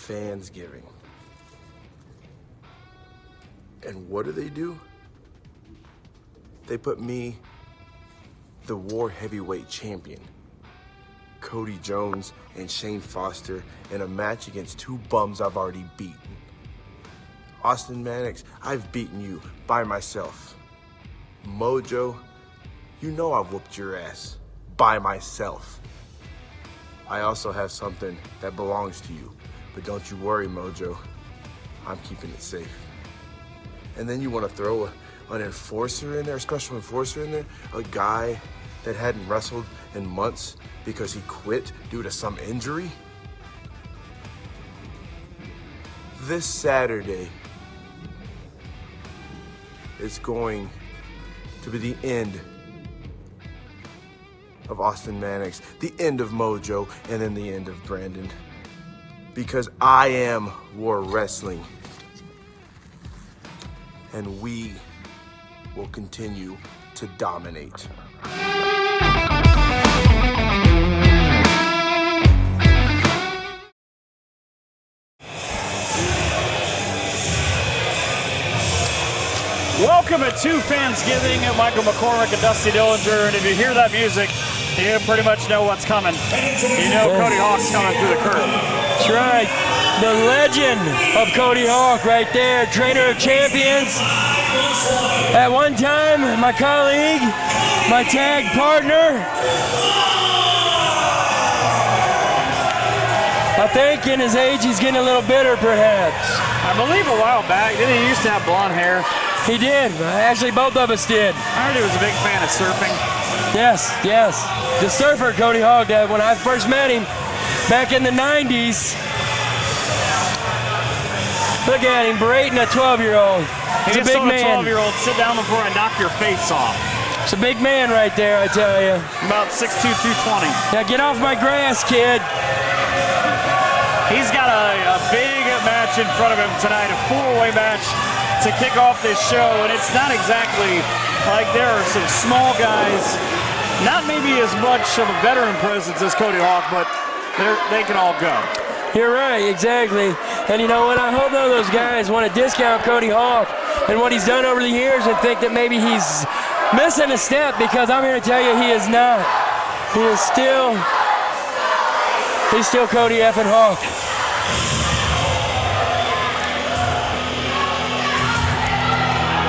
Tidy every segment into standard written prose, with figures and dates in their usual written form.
Fansgiving. And what do? They put me, the War Heavyweight Champion, Cody Jones and Shane Foster, in a match against two bums I've already beaten. Austin Mannix, I've beaten you by myself. Mojo, you know I've whooped your ass by myself. I also have something that belongs to you, but don't you worry, Mojo, I'm keeping it safe. And then you want to throw an enforcer in there, a special enforcer in there, a guy that hadn't wrestled in months because he quit due to some injury? This Saturday is going to be the end of Austin Mannix, the end of Mojo, and then the end of Brandon. Because I am War Wrestling. And we will continue to dominate. Welcome to Fansgiving, Michael McCormick and Dusty Dillinger, and if you hear that music, you pretty much know what's coming. You know Cody Hawk's coming through the curtain. That's right. The legend of Cody Hawk right there, trainer of champions. At one time, my colleague, my tag partner. I think in his age, he's getting a little bitter, perhaps. I believe a while back, didn't he used to have blonde hair? He did. Actually, both of us did. I heard he was a big fan of surfing. Yes. The surfer, Cody Hawk, when I first met him back in the 90s. Look at him, berating a 12-year-old. He's a big man. 12-year-old sit down before I knock your face off. It's a big man right there, I tell you. About 6'2", 220. Now get off my grass, kid. He's got a big match in front of him tonight, a four-way match to kick off this show, and it's not exactly like there are some small guys, not maybe as much of a veteran presence as Cody Hawk, but they can all go. You're right, exactly. And you know what? I hope none of those guys want to discount Cody Hawk and what he's done over the years and think that maybe he's missing a step, because I'm here to tell you he is not. He's still Cody effing Hawk.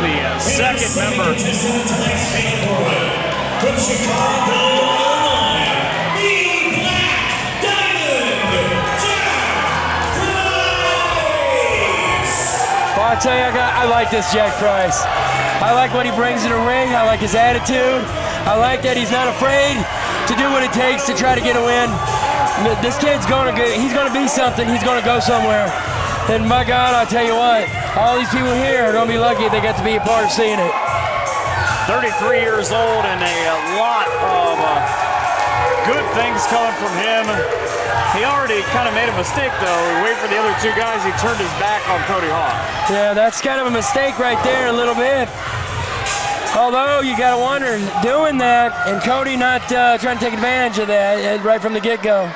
The second member. From Chicago, well, I tell you, I like this Jack Price. I like what he brings to the ring. I like his attitude. I like that he's not afraid to do what it takes to try to get a win. This kid's he's gonna be something. He's gonna go somewhere. And my God, I tell you what, all these people here are gonna be lucky they got to be a part of seeing it. 33 years old, and a lot of good things coming from him. He already kind of made a mistake, though. We wait for the other two guys. He turned his back on Cody Hawk. Yeah, that's kind of a mistake right there a little bit. Although you got to wonder, doing that and Cody not trying to take advantage of that right from the get-go.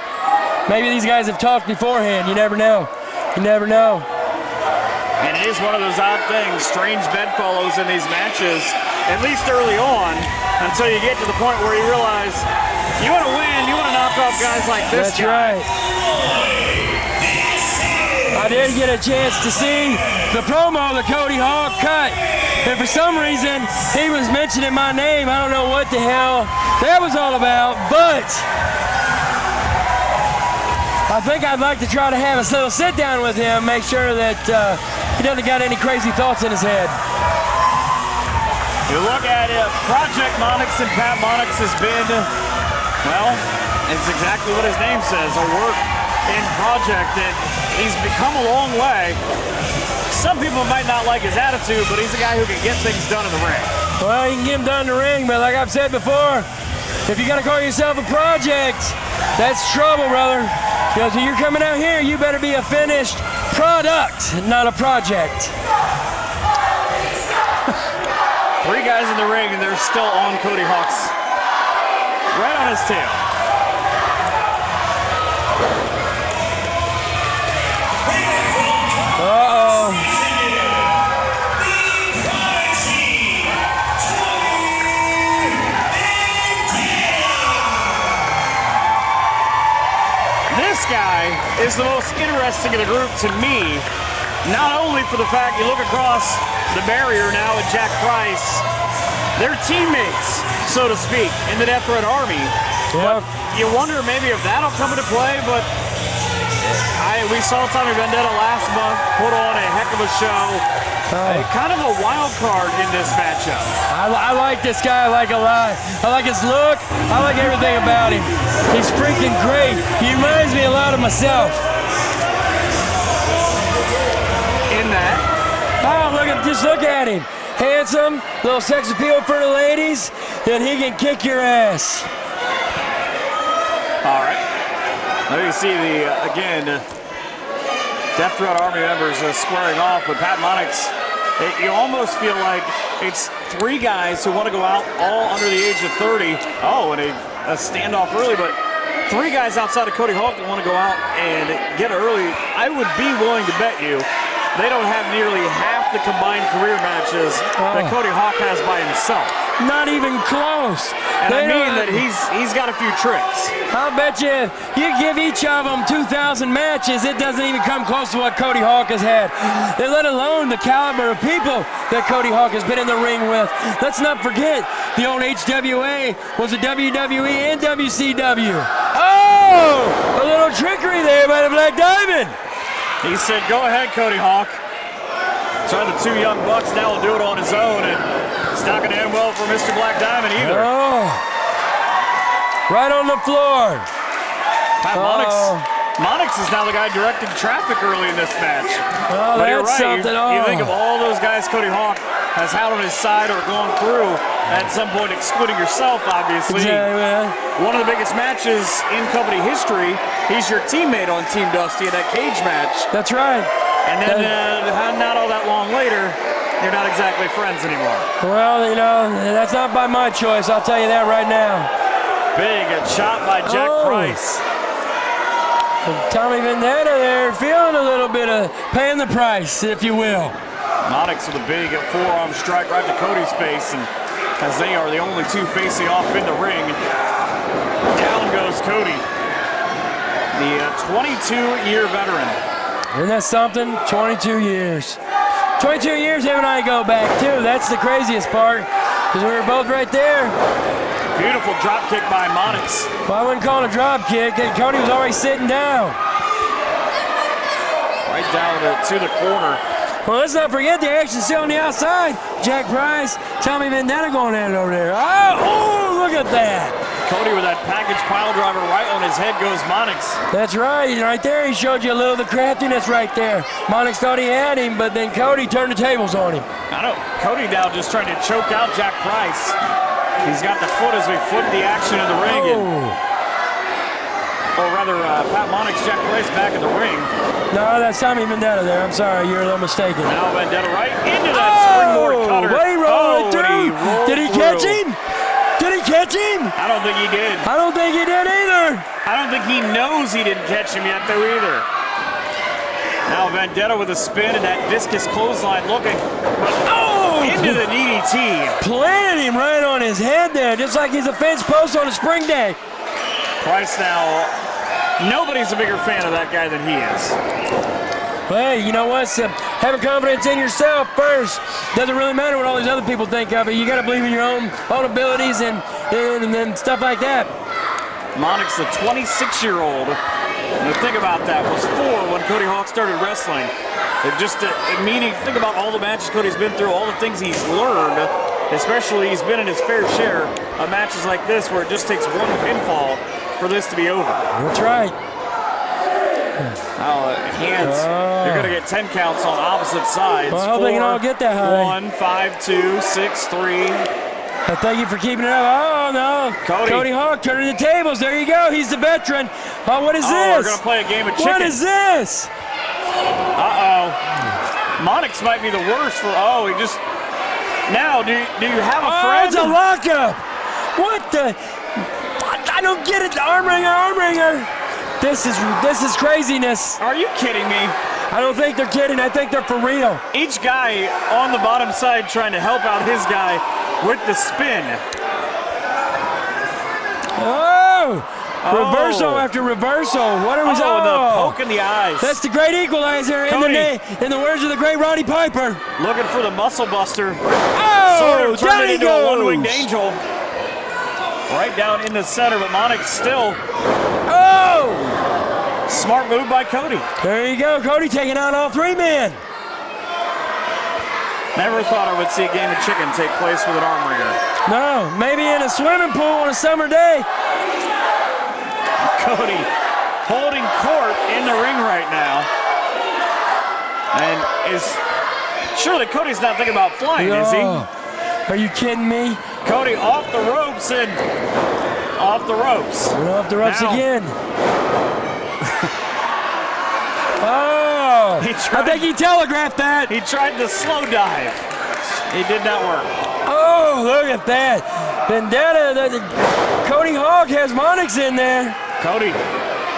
Maybe these guys have talked beforehand. You never know. You never know. And it is one of those odd things, strange bedfellows in these matches, at least early on, until you get to the point where you realize you want to win, you want to knock off guys like this guy. That's right. I did get a chance to see the promo that Cody Hawk cut, and for some reason, he was mentioning my name. I don't know what the hell that was all about, but I think I'd like to try to have a little sit down with him, make sure that he doesn't got any crazy thoughts in his head. You look at it, Project Monix and Pat Monix has been, well, it's exactly what his name says, a work in project, and he's become a long way. Some people might not like his attitude, but he's a guy who can get things done in the ring. Well, you can get them done in the ring, but like I've said before, if you got to call yourself a project, that's trouble, brother. Because when you're coming out here, you better be a finished product, not a project. Three guys in the ring, and they're still on Cody Hawk's, right on his tail. guy is the most interesting of the group to me, not only for the fact you look across the barrier now at Jack Price, they're teammates, so to speak, in the Death Threat Army. Yeah. But you wonder maybe if that'll come into play, but we saw Tommy Vendetta last month put on a heck of a show. Kind of a wild card in this matchup. I like this guy. I like a lot. I like his look. I like everything about him. He's freaking great. He reminds me a lot of myself. In that? Oh, just look at him. Handsome, little sex appeal for the ladies, and he can kick your ass. All right. There you see again, Death Threat Army members squaring off, but Pat Monix, you almost feel like it's three guys who want to go out all under the age of 30. Oh, and a standoff early, but three guys outside of Cody Hawk that want to go out and get early. I would be willing to bet you they don't have nearly half the combined career matches that Cody Hawk has by himself. Not even close. And I mean that he's got a few tricks. I'll bet you give each of them 2,000 matches, it doesn't even come close to what Cody Hawk has had. And let alone the caliber of people that Cody Hawk has been in the ring with. Let's not forget, the old HWA was a WWE and WCW. Oh! A little trickery there by the Black Diamond. He said, go ahead, Cody Hawk. So the two young bucks now will do it on his own, and it's not going to end well for Mr. Black Diamond either. Oh. Right on the floor. Pat Monix is now the guy directing traffic early in this match. Oh, but you're that's right. something. You think of all those guys Cody Hawk has had on his side or gone through, at some point excluding yourself, obviously. Exactly, man. One of the biggest matches in company history. He's your teammate on Team Dusty in that cage match. That's right. And then not all that long later, you're not exactly friends anymore. Well, you know, that's not by my choice. I'll tell you that right now. Big shot by Jack Price. Tommy Vendetta there feeling a little bit of paying the price, if you will. Monix with a big forearm strike right to Cody's face, and as they are the only two facing off in the ring, down goes Cody, the 22-year veteran. Isn't that something? 22 years. 22 years him and I go back, too. That's the craziest part, because we were both right there. Beautiful drop kick by Monix. Well, I wouldn't call it a drop kick. Cody was already sitting down. Right down to the corner. Well, let's not forget the action still on the outside. Jack Price, Tommy Vendetta going at it over there. Oh, look at that. Cody with that package pile driver right on his head goes Monix. That's right. Right there, he showed you a little of the craftiness right there. Monix thought he had him, but then Cody turned the tables on him. I know. Cody now just trying to choke out Jack Price. He's got the foot as we flip the action in the ring. Or rather, Pat Monix, Jack Price back in the ring. No, that's Tommy Vendetta there. I'm sorry, you're a little mistaken. Now Vendetta right into that springboard cutter. What, he rolled right through? Did he catch him? Did he catch him? I don't think he did. I don't think he did either. I don't think he knows he didn't catch him yet, though, either. Now Vendetta with a spin and that discus clothesline looking. Into the DDT. Planted him right on his head there, just like he's a fence post on a spring deck. Price now, nobody's a bigger fan of that guy than he is. Well, you know what? Having confidence in yourself first. Doesn't really matter what all these other people think of it. You got to believe in your own abilities and stuff like that. Monix, the 26-year-old, think about that, was 4 when Cody Hawk started wrestling. Meaning, think about all the matches Cody's been through, all the things he's learned, especially he's been in his fair share of matches like this where it just takes one pinfall for this to be over. That's right. Hands, you're going to get 10 counts on opposite sides. Well, I hope they can all get that high. 1, 5, 2, 6, 3. Thank you for keeping it up. Oh, no. Cody Hawk turning the tables. There you go. He's the veteran. Oh, what is this? We're going to play a game of chicken. What is this? Monix might be the worst for, he just, now, do you have a friend? It's a lockup. What the, I don't get it. Arm wringer. This is craziness. Are you kidding me? I don't think they're kidding. I think they're for real. Each guy on the bottom side trying to help out his guy with the spin. Oh, Reversal after reversal. What are we Oh, the poke in the eyes. That's the great equalizer in the words of the great Roddy Piper. Looking for the muscle buster. Oh, Sort of turned down it he into a one-winged goes. angel. Right down in the center, but Monix still. Oh! Smart move by Cody. There you go. Cody taking out all three men. Never thought I would see a game of chicken take place with an arm wringer. No, maybe in a swimming pool on a summer day. Cody holding court in the ring right now. And surely Cody's not thinking about flying, is he? Are you kidding me? Cody off the ropes and off the ropes. We're off the ropes Now. again. Oh, I think he telegraphed that. He tried the slow dive. It did not work. Oh, look at that. Vendetta, Cody Hawk has Monix in there. Cody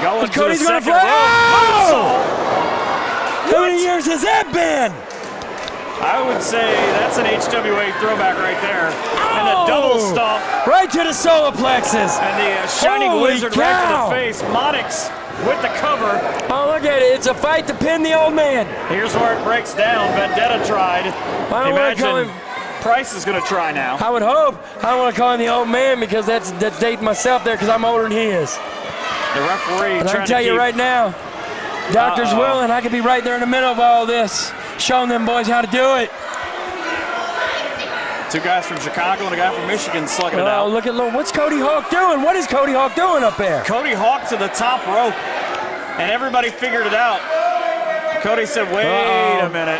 going to Cody's the gonna second fly. rope. Oh! How many years has that been? I would say that's an HWA throwback right there. And a double stomp. Right to the solar plexus. And the shining Holy wizard cow. right to the face. Monix with the cover. Oh, look at it. It's a fight to pin the old man. Here's where it breaks down. Vendetta tried. I don't want to call Imagine him. Price is going to try now. I would hope. I don't want to call him the old man because that's dating myself there because I'm older than he is. The referee And I trying can tell to you keep right now, doctor's willing. I could be right there in the middle of all this, showing them boys how to do it. two guys from Chicago and a guy from Michigan slugging it Oh, out. look at what's Cody Hawk doing? What is Cody Hawk doing up there? Cody Hawk to the top rope, and everybody figured it out. Cody said, wait a minute.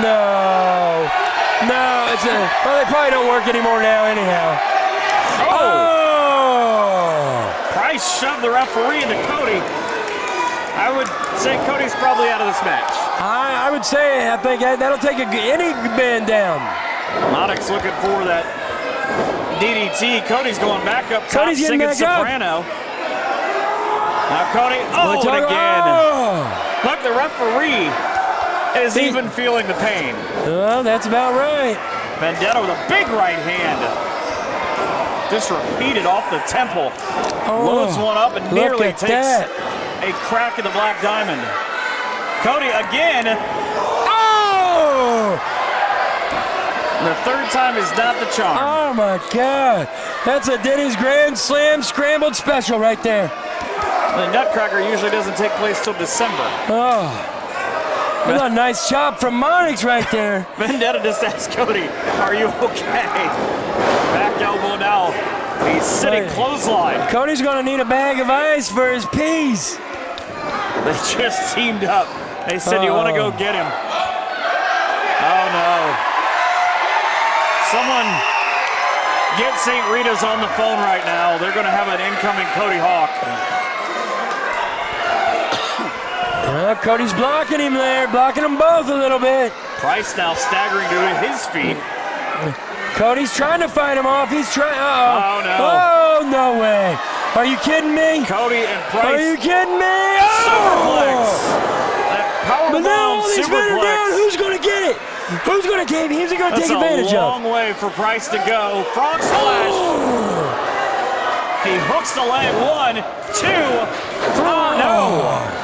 No, well, they probably don't work anymore now anyhow. Oh! Price shoved the referee into Cody. I would say Cody's probably out of this match. I would say, I think that'll take any man down. Monix looking for that DDT. Cody's going back up top, Cody's getting singing back up. soprano. Now Cody, and again. Look, the referee is even feeling the pain. Well, that's about right. Vendetta with a big right hand. Just repeated off the temple. Loads one up and nearly takes a crack in the black diamond. Cody again. Oh! The third time is not the charm. Oh my God. That's a Denny's Grand Slam scrambled special right there. The Nutcracker usually doesn't take place till December. Oh. That's a nice chop from Monix right there. Vendetta just asked Cody, are you okay? Back elbow now. He's sitting clothesline. Cody's gonna need a bag of ice for his peas. They just teamed up. They said, you want to go get him? Oh no. Someone get St. Rita's on the phone right now. They're going to have an incoming Cody Hawk. Cody's blocking him there, blocking them both a little bit. Price now staggering to his feet. Cody's trying to fight him off. He's trying. Oh no. Oh, no way. Are you kidding me? Cody and Price. Are you kidding me? Superplex. That But now powerbomb all these men are down. superplex. Who's going to get it? Who's going to take advantage That's a of? long way for Price to go. Frog splash. He hooks the leg. 1, 2, 3. No.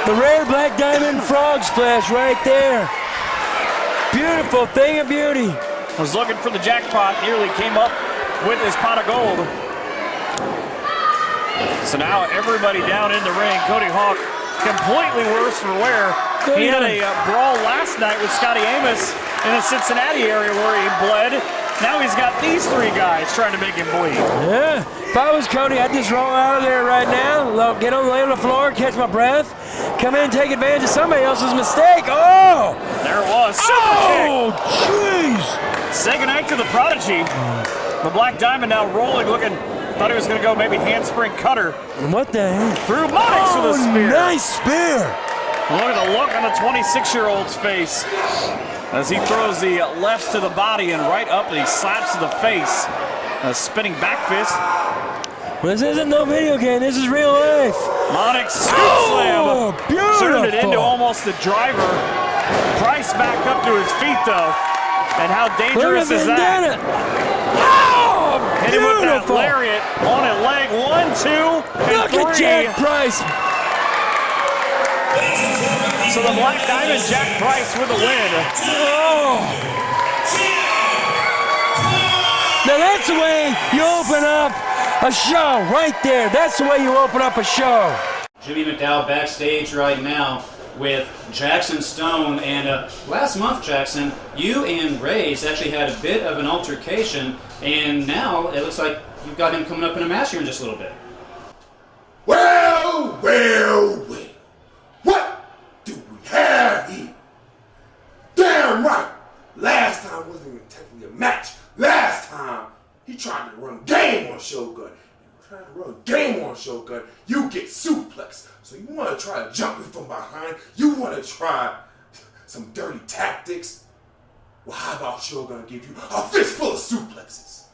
The rare black diamond frog splash right there. Beautiful thing of beauty. Was looking for the jackpot. Nearly came up with his pot of gold. So now everybody down in the ring. Cody Hawk completely worse for wear. He had a brawl last night with Scotty Amos in the Cincinnati area where he bled. Now he's got these three guys trying to make him bleed. Yeah, if I was Cody, I'd just roll out of there right now, get on, lay on the floor, catch my breath, come in and take advantage of somebody else's mistake. Oh! There it was. Super kick. Oh, jeez! Say goodnight to the Prodigy. The Black Diamond now rolling, looking, thought he was going to go maybe handspring cutter. What the heck? Through Monix with a spear. Nice spear! Look at the look on the 26-year-old's face as he throws the lefts to the body and right up and he slaps to the face. A spinning back fist. This isn't no video game, this is real life. Monix scoop Oh, slam. beautiful. Turned it into almost the driver. Price back up to his feet though. And how dangerous is that? Oh, Hit him with that Beautiful. Lariat on a leg. 1, 2, and Look 3. at Jack Price. So the Black Diamond, Jack Price with the win. Oh. Now that's the way you open up a show right there. That's the way you open up a show. Jimmy McDowell backstage right now with Jackson Stone. And last month, Jackson, you and Reyes actually had a bit of an altercation, and now it looks like you've got him coming up in a match here in just a little bit. Well, well, well. What do we have here? Damn right. Last time wasn't even technically a match. Last time, he tried to run game on Shogun. Trying to run game on Shogun, you get suplexed. So you want to try to jump me from behind? You want to try some dirty tactics? Well, how about Shogun give you a fist full of suplexes?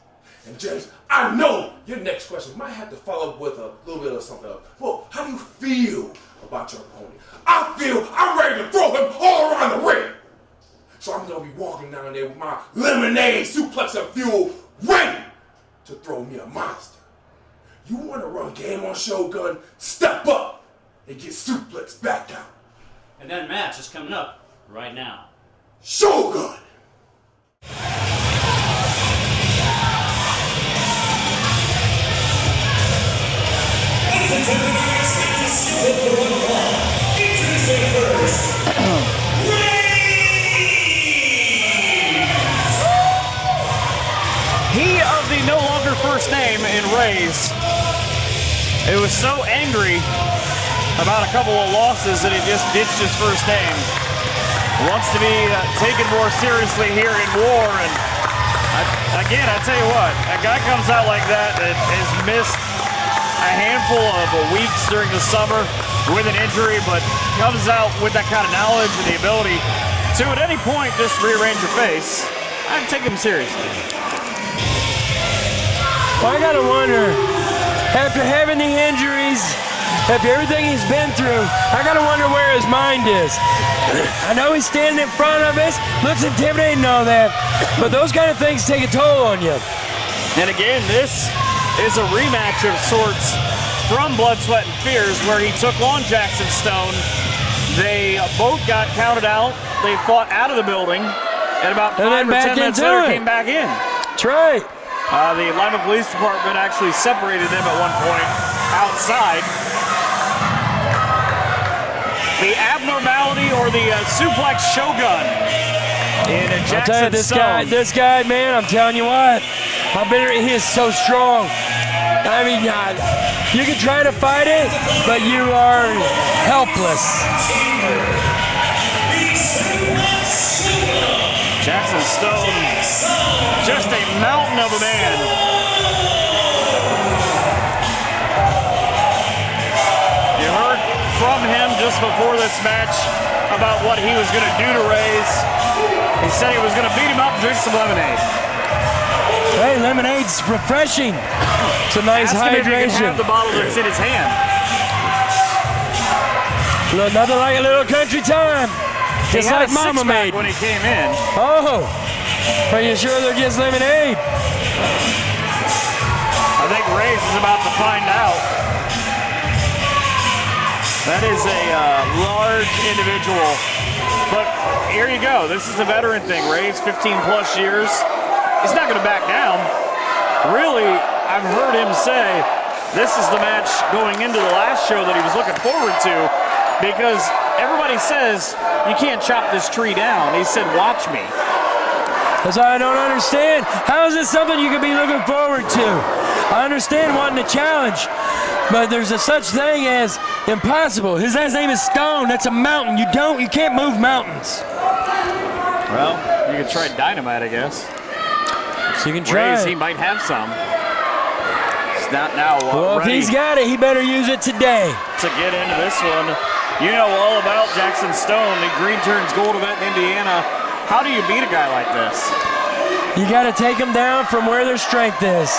And James, I know your next question might have to follow up with a little bit of something else. Well, how do you feel about your opponent? I feel I'm ready to throw him all around the ring. So I'm going to be walking down there with my lemonade suplex and fuel ready to throw me a monster. You want to run game on Shogun? Step up and get suplexed back out. And that match is coming up right now. Shogun! He of the no longer first name in Reyes. It was so angry about a couple of losses that he just ditched his first name. Wants to be taken more seriously here in War. And again, I tell you what, a guy comes out like that has missed a handful of weeks during the summer with an injury, but comes out with that kind of knowledge and the ability to at any point just rearrange your face. I'd take him seriously. Well, I gotta wonder, after having the injuries, after everything he's been through, I gotta wonder where his mind is. I know he's standing in front of us, looks intimidating and all that, but those kind of things take a toll on you. And again, this is a rematch of sorts from Blood, Sweat, and Fears, where he took on Jackson Stone. They both got counted out. They fought out of the building, and about 5 or 10 minutes later came back in. That's right. The Lima Police Department actually separated them at one point outside. The abnormality or the suplex Shogun in Jackson I'll tell you, this guy, man, I'm telling you what, he is so strong. I mean, you can try to fight it, but you are helpless. Jackson Stone, just a mountain of a man. You heard from him just before this match about what he was going to do to Reyes. He said he was going to beat him up and drink some lemonade. Hey, lemonade's refreshing. It's a nice Ask him hydration. if he can have the bottle that's in his hand. Nothing like a little country time. Just He had like a Mama six-pack made. when he came in. Oh, are you sure they're just lemonade? I think Reyes is about to find out. That is a large individual. But here you go. This is a veteran thing. Reyes, 15 plus years. He's not going to back down. Really, I've heard him say this is the match going into the last show that he was looking forward to, because everybody says you can't chop this tree down. He said, watch me. That's why I don't understand. How is this something you could be looking forward to? I understand wanting to challenge, but there's a such thing as impossible. His last name is Stone. That's a mountain. You can't move mountains. Well, you can try dynamite, I guess. So you can try. Reyes, he might have some. It's not now Well, if he's got it, he better use it today. To get into this one. You know all about Jackson Stone, the Green Turns Gold event in Indiana. How do you beat a guy like this? You got to take him down from where their strength is.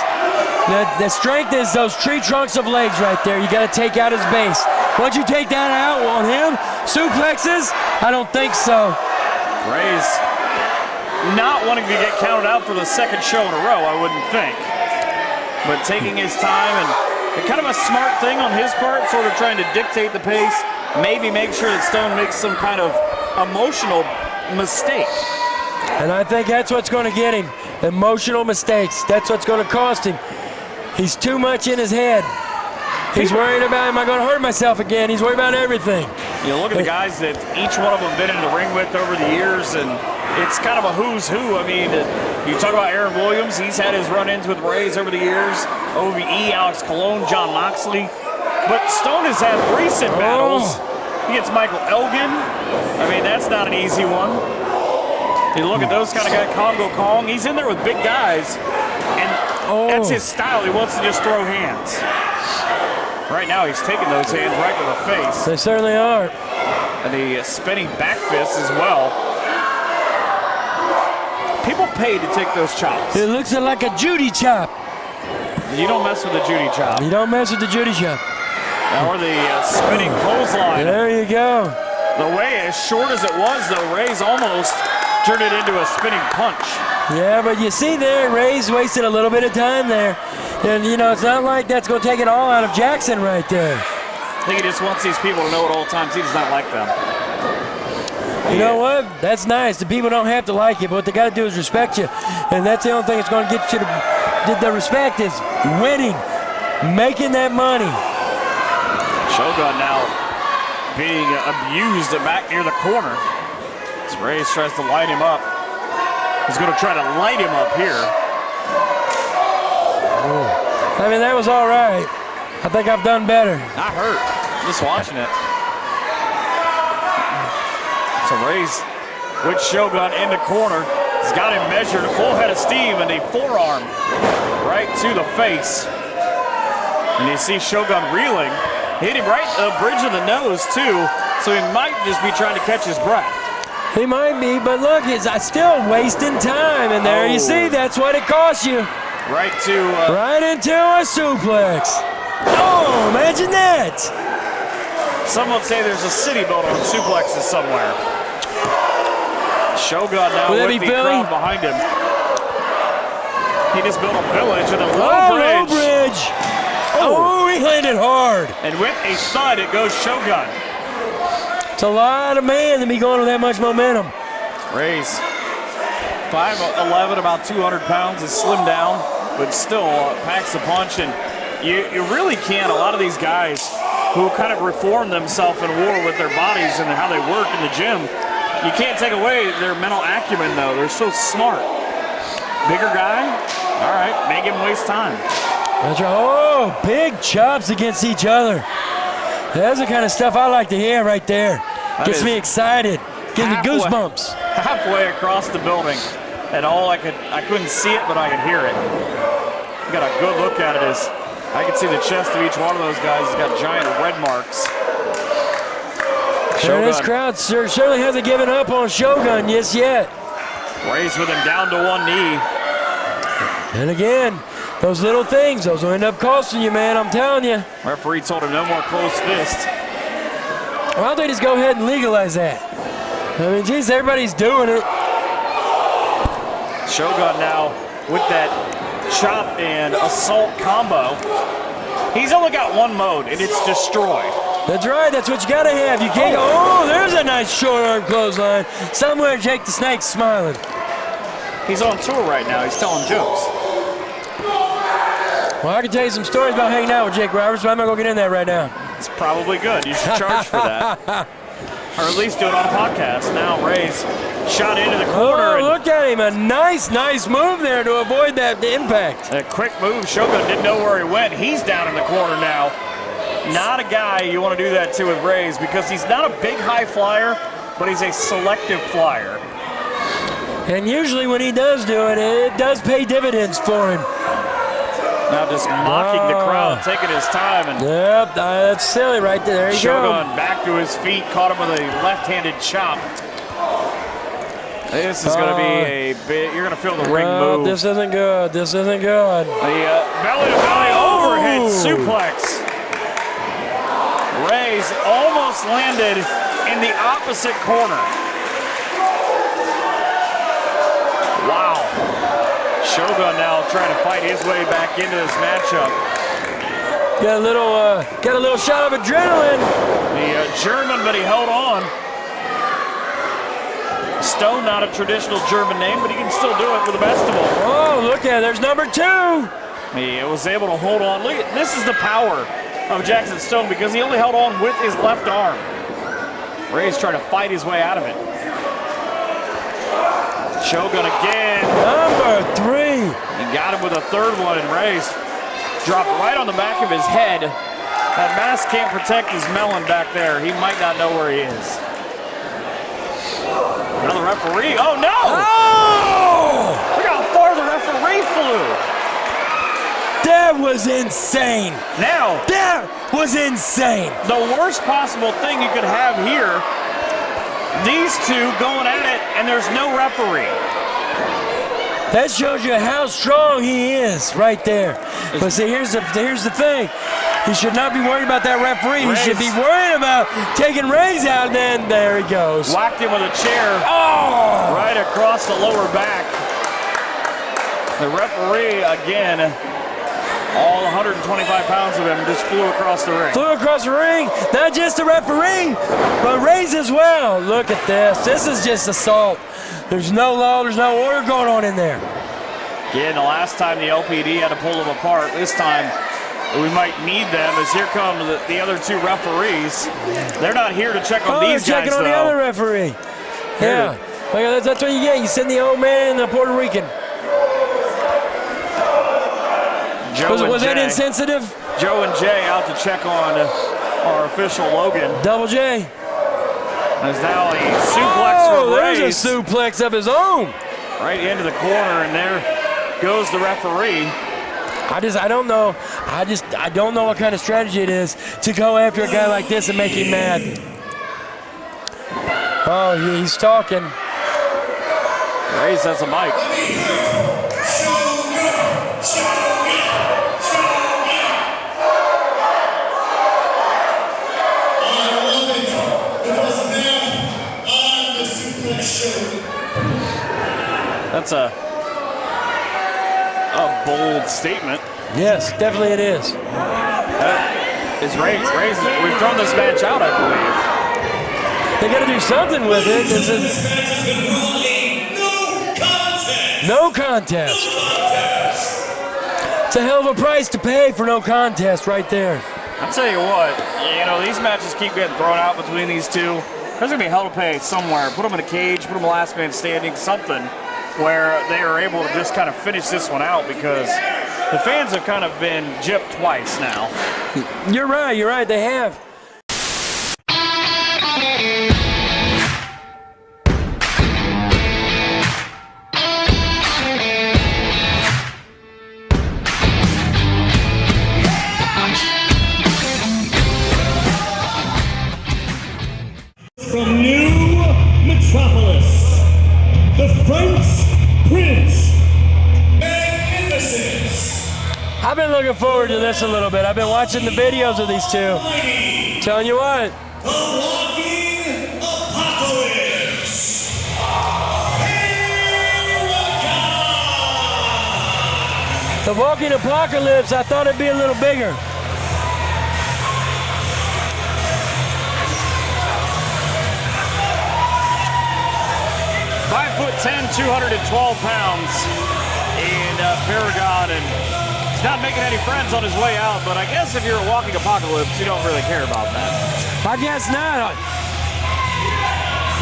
The strength is those tree trunks of legs right there. You got to take out his base. Once you take that out on him, suplexes, I don't think so. Reyes not wanting to get counted out for the second show in a row, I wouldn't think. but taking his time and kind of a smart thing on his part, sort of trying to dictate the pace, maybe make sure that Stone makes some kind of emotional mistake. And I think that's what's going to get him. Emotional mistakes. That's what's going to cost him. He's too much in his head. He's worried about, am I going to hurt myself again? He's worried about everything. You look at the guys that each one of them been in the ring with over the years, and it's kind of a who's who. I mean, you talk about Aaron Williams. He's had his run-ins with Rays over the years. OVE, Alex Colon, John Moxley. But Stone has had recent battles. He gets Michael Elgin. I mean, that's not an easy one. You look at those kind of guys, Congo Kong. He's in there with big guys, and that's his style. He wants to just throw hands. Right now, he's taking those hands right to the face. They certainly are. And the spinning back fist as well. People pay to take those chops. It looks like a Judy chop. You don't mess with the Judy chop. You don't mess with the Judy chop. Or the spinning clothesline. There you go. The way as short as it was, though, Ray's almost turned it into a spinning punch. Yeah, but you see there, Ray's wasted a little bit of time there. And, you know, it's not like that's going to take it all out of Jackson right there. I think he just wants these people to know at all times he does not like them. You know what? That's nice. The people don't have to like you, but what they got to do is respect you. And that's the only thing that's going to get you the respect is winning, making that money. Shogun now being abused back near the corner. As Reyes tries to light him up. He's going to try to light him up here. I mean, that was all right. I think I've done better. Not hurt. Just watching it. So Reyes with Shogun in the corner. He's got him measured, a full head of steam, and a forearm right to the face. And you see Shogun reeling. Hit him right the bridge of the nose, too, so he might just be trying to catch his breath. He might be, but look, he's still wasting time in there. You see, that's what it costs you. Right to... right into a suplex. Oh, imagine that. Some would say there's a city built on suplexes somewhere. Shogun now with the crowd behind him. He just built a village and a low bridge. Low bridge. Oh, he landed hard. And with a thud, it goes Shogun. It's a lot of man to be going with that much momentum. Reyes, 5'11", about 200 pounds, is slimmed down, but still packs a punch. And you really can't, a lot of these guys who kind of reform themselves in war with their bodies and how they work in the gym, you can't take away their mental acumen, though. They're so smart. Bigger guy, all right, make him waste time. That's right. Oh, big chops against each other. That's the kind of stuff I like to hear right there. Gets me excited. Gives me goosebumps. Halfway across the building, and I couldn't see it, but I could hear it. Got a good look at it as I can see the chest of each one of those guys has got giant red marks. Sure, this crowd certainly hasn't given up on Shogun yet. Reyes with him down to one knee. And again, those little things, those will end up costing you, man, I'm telling you. Referee told him no more closed fists. Why don't they just go ahead and legalize that? I mean, geez, everybody's doing it. Shogun now with that chop and assault combo. He's only got one mode, and it's destroy. That's right, that's what you gotta have. You can't go, oh, there's a nice short arm clothesline. Somewhere Jake the Snake's smiling. He's on tour right now, he's telling jokes. Well, I can tell you some stories about hanging out with Jake Roberts, but I'm not gonna get in that right now. It's probably good, you should charge for that. Or at least do it on a podcast. Now Reyes shot into the corner. Oh, look at him, a nice move there to avoid that impact. A quick move, Shogun didn't know where he went. He's down in the corner now. Not a guy you want to do that to with Reyes because he's not a big high flyer, but he's a selective flyer. And usually when he does do it, it does pay dividends for him. Now just mocking the crowd, taking his time. And yep, that's silly right there. There you Shogun go. back to his feet, caught him with a left-handed chop. This is going to be a bit, you're going to feel the ring move. This isn't good, this isn't good. The belly-to-belly overhead suplex. Reyes almost landed in the opposite corner. Wow. Shogun now trying to fight his way back into this matchup. Got a little shot of adrenaline. The German, but he held on. Stone, not a traditional German name, but he can still do it for the best of them. Oh, look at it. There's number 2. He was able to hold on. Look, this is the power of Jackson Stone because he only held on with his left arm. Ray's trying to fight his way out of it. Shogun again. Number 3. He got him with a third one, and Ray's dropped right on the back of his head. That mask can't protect his melon back there. He might not know where he is. Another referee. Oh, no! Oh! Look how far the referee flew. That was insane. Now, That was insane. the worst possible thing you could have here, these two going at it, and there's no referee. That shows you how strong he is right there. But see, here's the thing. He should not be worried about that referee. He should be worried about taking Ray's out, and then there he goes. Whacked him with a chair Oh! right across the lower back. The referee, again, all 125 pounds of him just flew across the ring. Flew across the ring. Not just the referee, but Ray's as well. Look at this. This is just assault. There's no law, there's no order going on in there. Again, the last time the LPD had to pull them apart. This time, we might need them as here come the other two referees. They're not here to check on these guys, checking on the other referee. Yeah, that's what you get. You send the old man and the Puerto Rican. Was that insensitive? Joe and Jay out to check on our official Logan. Double J. There's now a suplex from Ray. There's a suplex of his own. Right into the corner, and there goes the referee. I don't know. I don't know what kind of strategy it is to go after a guy like this and make him mad. Oh, he's talking. Ray says a mic. That's a bold statement. Yes, definitely it is. Is Ray, we've thrown this match out, I believe. They got to do something with it. This is no contest. It's a hell of a price to pay for no contest right there. I'll tell you what, these matches keep getting thrown out between these two. There's going to be hell to pay somewhere. Put them in a cage, put them last man standing, something where they are able to just kind of finish this one out because the fans have kind of been gypped twice now. You're right, they have. From New Metropolis, the French Prince, Magnificence. I've been looking forward to this a little bit. I've been watching the videos of these two. Telling you what. The Walking Apocalypse. The Walking Apocalypse, I thought it'd be a little bigger. .10", 212 pounds in Paragon, and he's not making any friends on his way out, but I guess if you're a walking apocalypse, you don't really care about that. I guess not.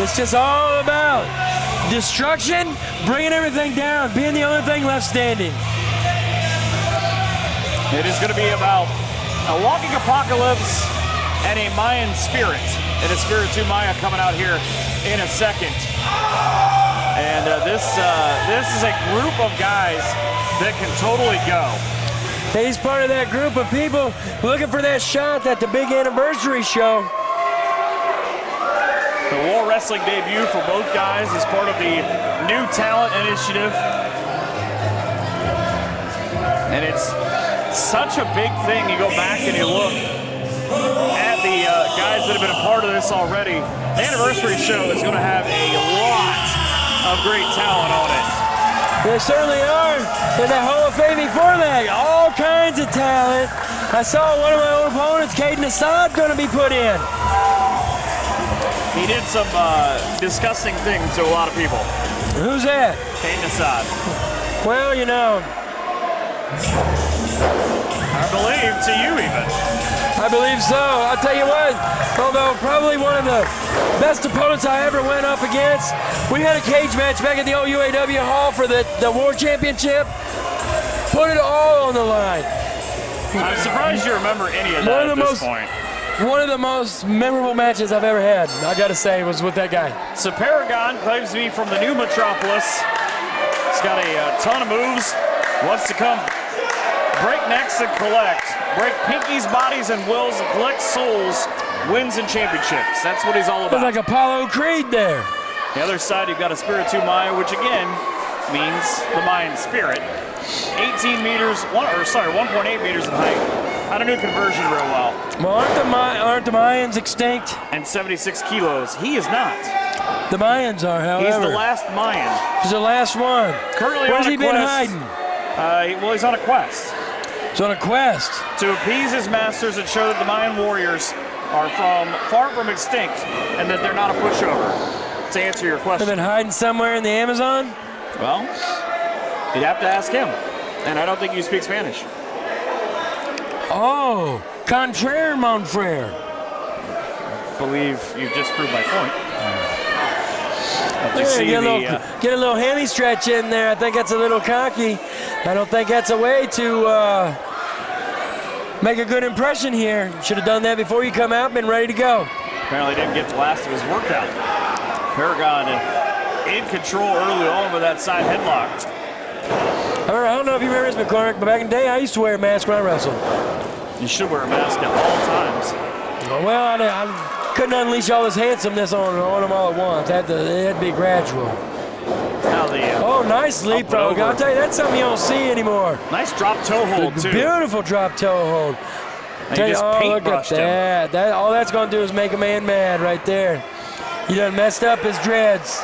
It's just all about destruction, bringing everything down, being the only thing left standing. It is going to be about a walking apocalypse and a Mayan spirit, and a Spiritu Maya coming out here in a second. And this is a group of guys that can totally go. He's part of that group of people looking for that shot at the big anniversary show. The War Wrestling debut for both guys is part of the New Talent Initiative. And it's such a big thing. You go back and you look at the guys that have been a part of this already. The anniversary show is going to have a lot of great talent on it. They certainly are. And the Hall of Fame before that. All kinds of talent. I saw one of my old opponents, Caden Assad, going to be put in. He did some disgusting things to a lot of people. Who's that? Caden Assad. Well, you know. I believe to you even. I believe so. I'll tell you what, although probably one of the best opponents I ever went up against, we had a cage match back at the old UAW Hall for the War Championship. Put it all on the line. I'm surprised you remember any of that at this point. One of the most memorable matches I've ever had, I gotta say, was with that guy. So Paragon claims to be from the new Metropolis. He's got a ton of moves. Wants to come break necks and collect. Break pinkies, bodies, and wills and collect souls. Wins and championships. That's what he's all about. It's like Apollo Creed there. The other side, you've got a Spiritu Maya, which again means the Mayan spirit. 1.8 meters in height. I don't do conversion real well. Well, aren't the Mayans extinct? And 76 kilos. He is not. The Mayans are, however. He's the last Mayan. He's the last one. Currently Where's on he a been quest. hiding? Well, he's on a quest. He's on a quest. To appease his masters and show that the Mayan warriors are far from extinct and that they're not a pushover. To answer your question. They've been hiding somewhere in the Amazon? Well, you'd have to ask him. And I don't think you speak Spanish. Oh, contraire, mon frere. Believe you've just proved my point. There, get a little hammy stretch in there. I think that's a little cocky. I don't think that's a way to make a good impression here. Should have done that before you come out, been ready to go. Apparently didn't get the last of his workout. Paragon in control early on with that side headlock. I don't know if you remember this, McCormick, but back in the day, I used to wear a mask when I wrestled. You should wear a mask at all times. Well, I couldn't unleash all this handsomeness on them all at once. It had to be gradual. Now oh, nice leapfrog. I'll tell you, that's something you don't see anymore. Nice drop toe hold, too. Beautiful drop toe hold. And you just paintbrushed him. All that's going to do is make a man mad right there. He done messed up his dreads.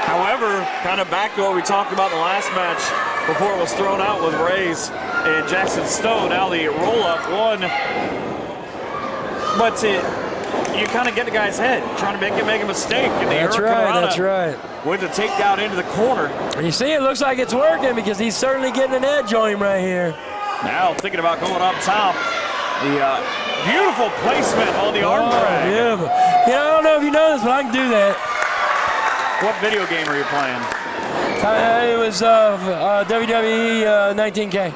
However, kind of back to what we talked about in the last match before it was thrown out with Rays and Jackson Stone. Now the roll-up one. But you kind of get the guy's head, trying to make a mistake. And That's right. With the takedown into the corner. And you see, it looks like it's working because he's certainly getting an edge on him right here. Now thinking about going up top. The beautiful placement on the arm drag. Beautiful. I don't know if you know this, but I can do that. What video game are you playing? It was WWE 19K.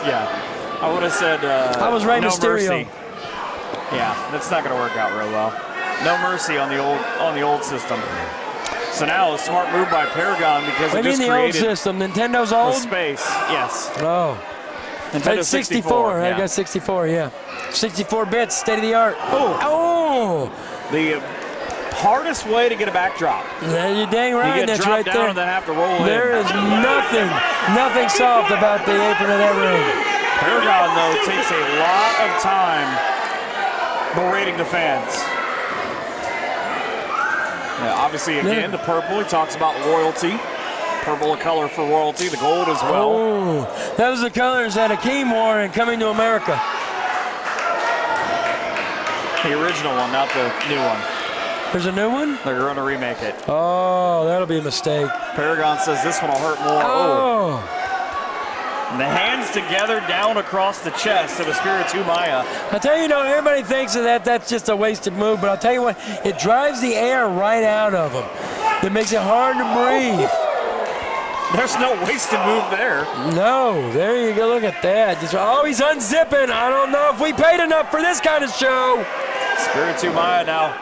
Yeah. I would have said I was Rey Mysterio. Mercy. Yeah, that's not going to work out real well. No mercy on the old system. So now a smart move by Paragon because it just created the old system. Nintendo's old? The space, yes. Oh. Nintendo 64. Yeah. I got 64, yeah. 64 bits, state of the art. Oh. The hardest way to get a backdrop. Yeah, you're dang right. You get that's dropped right down there. and then have to roll in. There is nothing soft about the apron of that ring. Paragon, though, takes a lot of time berating the fans. Yeah, obviously, again, the purple, he talks about royalty. Purple a color for royalty, the gold as well. Oh, that was the colors that Akeem wore in Coming to America. The original one, not the new one. There's a new one? They're going to remake it. Oh, that'll be a mistake. Paragon says this one will hurt more. Oh. And the hands together down across the chest of a Spiritu Maya. I'll tell you, everybody thinks that's just a wasted move, but I'll tell you what, it drives the air right out of him. It makes it hard to breathe. There's no wasted move there. No, there you go. Look at that. He's unzipping. I don't know if we paid enough for this kind of show. Spiritu Maya now.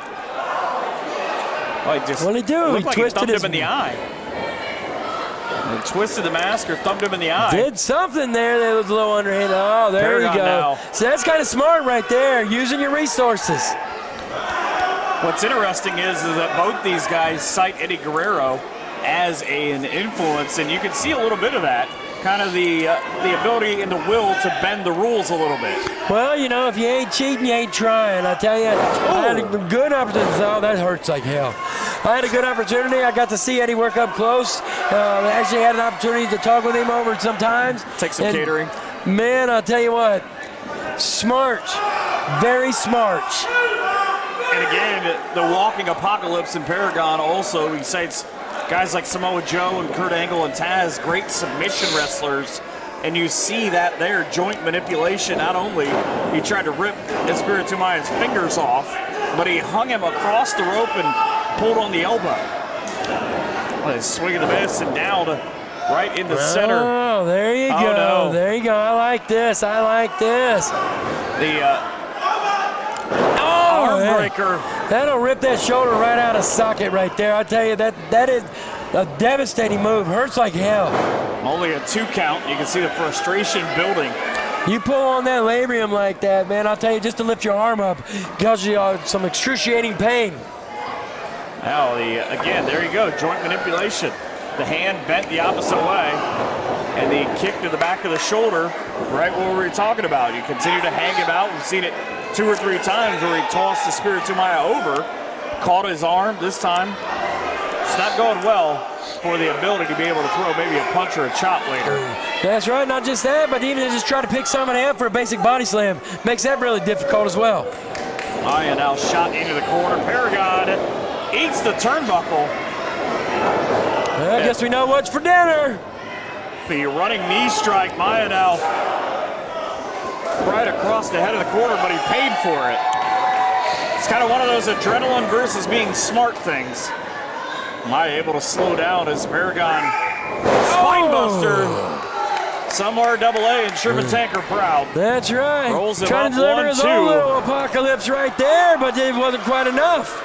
What did he do? He twisted him in the eye. He twisted the mask or thumbed him in the eye. Did something there that was a little underhand. Oh, there you go. Now. So that's kind of smart right there, using your resources. What's interesting is that both these guys cite Eddie Guerrero as an influence, and you can see a little bit of that kind of the ability and the will to bend the rules a little bit. Well, you know, if you ain't cheating, you ain't trying. I tell you, I had a good opportunity. Oh, that hurts like hell. I had a good opportunity. I got to see Eddie work up close. Actually had an opportunity to talk with him over sometimes. Take some catering. Man, I'll tell you what, smart, very smart. And again, the walking apocalypse in Paragon also, he cites guys like Samoa Joe and Kurt Angle and Taz, great submission wrestlers. And you see that there, joint manipulation. Not only he tried to rip Espiritu Maya's fingers off, but he hung him across the rope and pulled on the elbow. Well, swing of the miss and down right in the center. Oh, there you go. No. There you go. I like this. I like this. The arm breaker. That'll rip that shoulder right out of socket right there. I tell you, that is a devastating move. Hurts like hell. Only a 2 count. You can see the frustration building. You pull on that labrium like that, man, I'll tell you, just to lift your arm up, causes you some excruciating pain. Now, again, there you go, joint manipulation. The hand bent the opposite way, and the kick to the back of the shoulder, right what we were talking about. You continue to hang him out. We've seen it 2 or 3 times where he tossed the Espiritu Maya over, caught his arm. This time, it's not going well for the ability to be able to throw maybe a punch or a chop later. That's right, not just that, but even to just try to pick somebody up for a basic body slam makes that really difficult as well. Maya now shot into the corner. Paragon eats the turnbuckle. Well, I guess we know what's for dinner. The running knee strike, Maya now right across the head of the corner, but he paid for it. It's kind of one of those adrenaline versus being smart things. Maya able to slow down as Paragon spinebuster. Some are AA and Sherman Tank are proud. That's right. Rolls him trying up, to deliver 1, his 2. own little apocalypse right there, but it wasn't quite enough.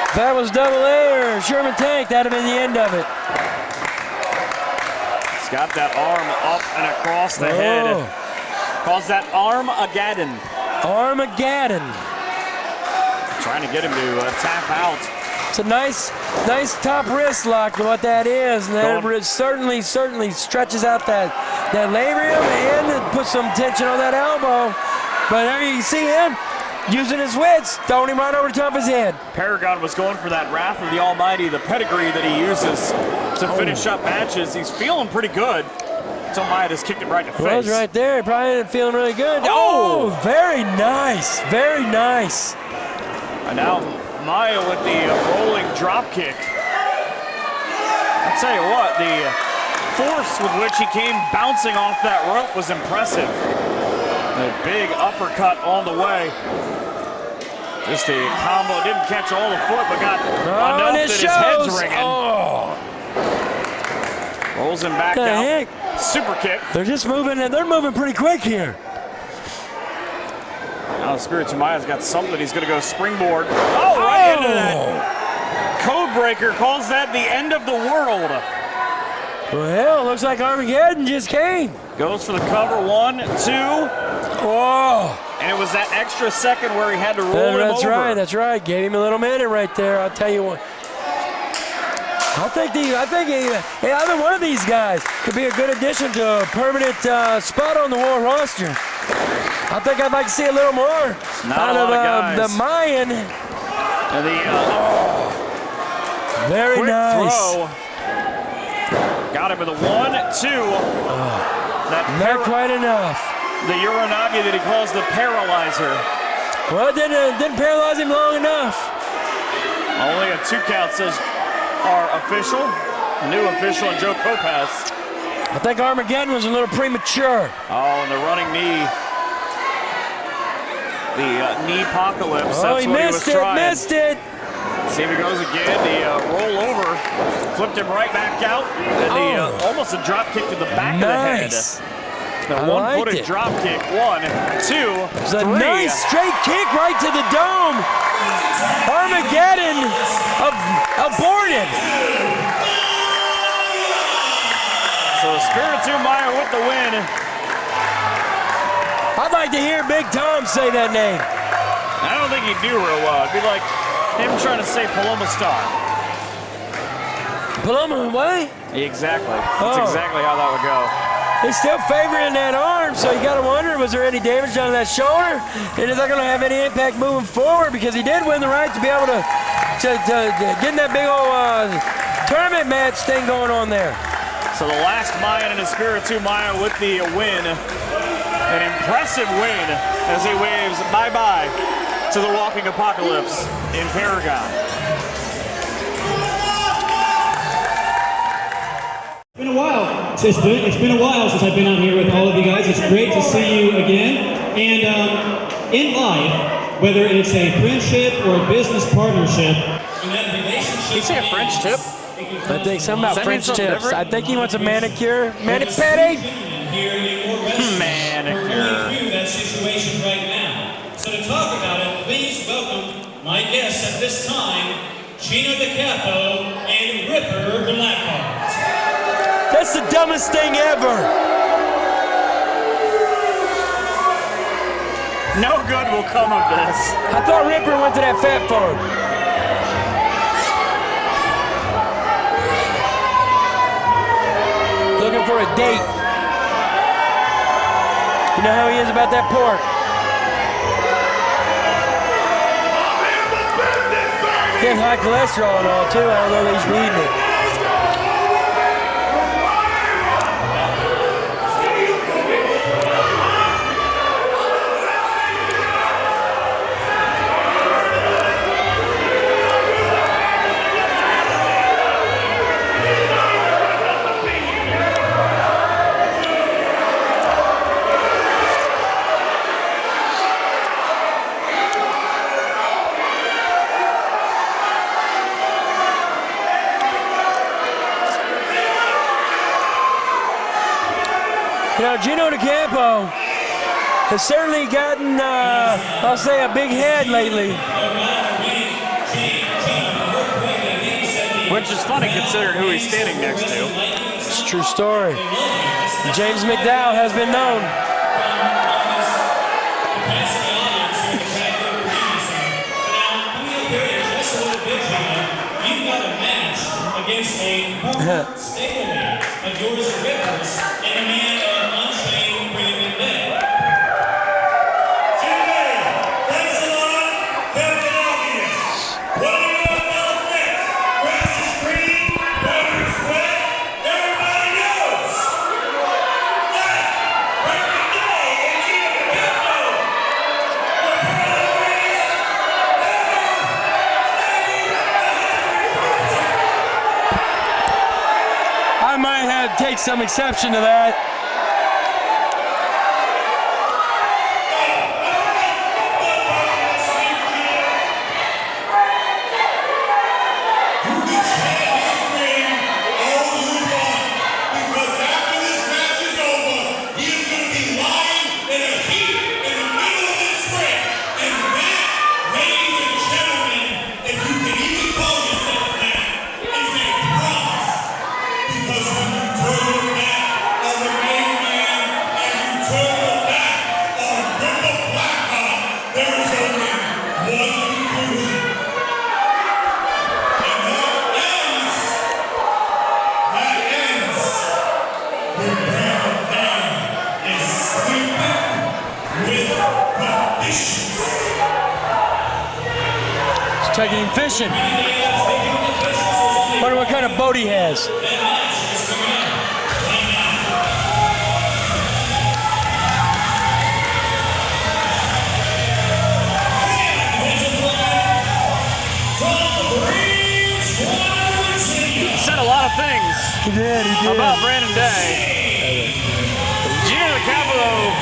If that was AA or Sherman Tank, that'd have been the end of it. He's got that arm up and across the head. Calls that Armageddon. Armageddon. Trying to get him to tap out. It's a nice top wrist lock, what that is. And that certainly stretches out that labrium and it puts some tension on that elbow. But there you see him using his wits, throwing him right over the top of his head. Paragon was going for that Wrath of the Almighty, the pedigree that he uses to finish up matches. He's feeling pretty good. Until Maya just kicked him right in the face. Was right there. Probably feeling really good. Oh! Very nice. Very nice. And now Maya with the rolling drop kick. I'll tell you what, the force with which he came bouncing off that rope was impressive. A big uppercut on the way. Just the combo didn't catch all the foot, but got enough that his head's ringing. Rolls him back out. Heck? Super kick. They're just moving, and they're moving pretty quick here. Now Espiritu Maya's got something. He's going to go springboard. Oh, right into that. Codebreaker calls that the end of the world. Well, looks like Armageddon just came. Goes for the cover. 1, 2. Oh. And it was that extra second where he had to roll him over. That's right. Gave him a little minute right there. I'll tell you what. I think either one of these guys could be a good addition to a permanent spot on the War roster. I think I'd like to see a little more out of the Mayan. And the very quick nice. Throw. Got him with a 1, 2. Not quite enough. The Uranagi that he calls the paralyzer. Well, it didn't paralyze him long enough. Only a 2 count, says our official, new official, and Joe Kopas. I think Armageddon was a little premature. Oh, and the running knee. The knee apocalypse. Oh, That's he what he was trying. missed it. See if he goes again. The roll over, flipped him right back out, and almost a drop kick to the back of the head. The one-footed drop kick. 1, 2, 3. A nice straight kick right to the dome. Armageddon aborted. So Espiritu Maya with the win. I'd like to hear Big Tom say that name. I don't think he'd do real well. It'd be like him trying to say Paloma Star. Pull him away? Exactly. That's exactly how that would go. He's still favoring that arm, so you got to wonder, was there any damage done to that shoulder? And is that going to have any impact moving forward? Because he did win the right to be able to get in that big old tournament match thing going on there. So the last Mayan and Espiritu Maya with the win. An impressive win as he waves bye-bye to the Walking Apocalypse in Paragon. It's been a while. It's been a while since I've been on here with all of you guys. It's great to see you again. And in life, whether it's a friendship or a business partnership, Did you say a French tip? I think something about French tips. Different? I think he wants a manicure. Mani-pedi? Manicure. through that situation right now. So to talk about it, please welcome my guests at this time, Gino DiCapo and Ripper Blackheart. That's the dumbest thing ever. No good will come of this. I thought Ripper went to that fat farm. Looking for a date. You know how he is about that pork. He has high cholesterol and all too. I don't know that he's eating it. You know, Gino DiCampo has certainly gotten, I'll say, a big head lately. Which is funny considering who he's standing next to. It's a true story. James McDowell has been known. You've got a match against a former stablemate of yours and Ripper's and a man of untrained premium day. Today, thanks a lot, Captain Obvious. What do you know about next? Grass is green, water is wet, everybody knows. That, Breaking Day, and Gino DiCapo. I might have to take some exception to that. Taking him fishing. Wonder what kind of boat he has. He said a lot of things. He did. About Brandon Day. Gino DiCappo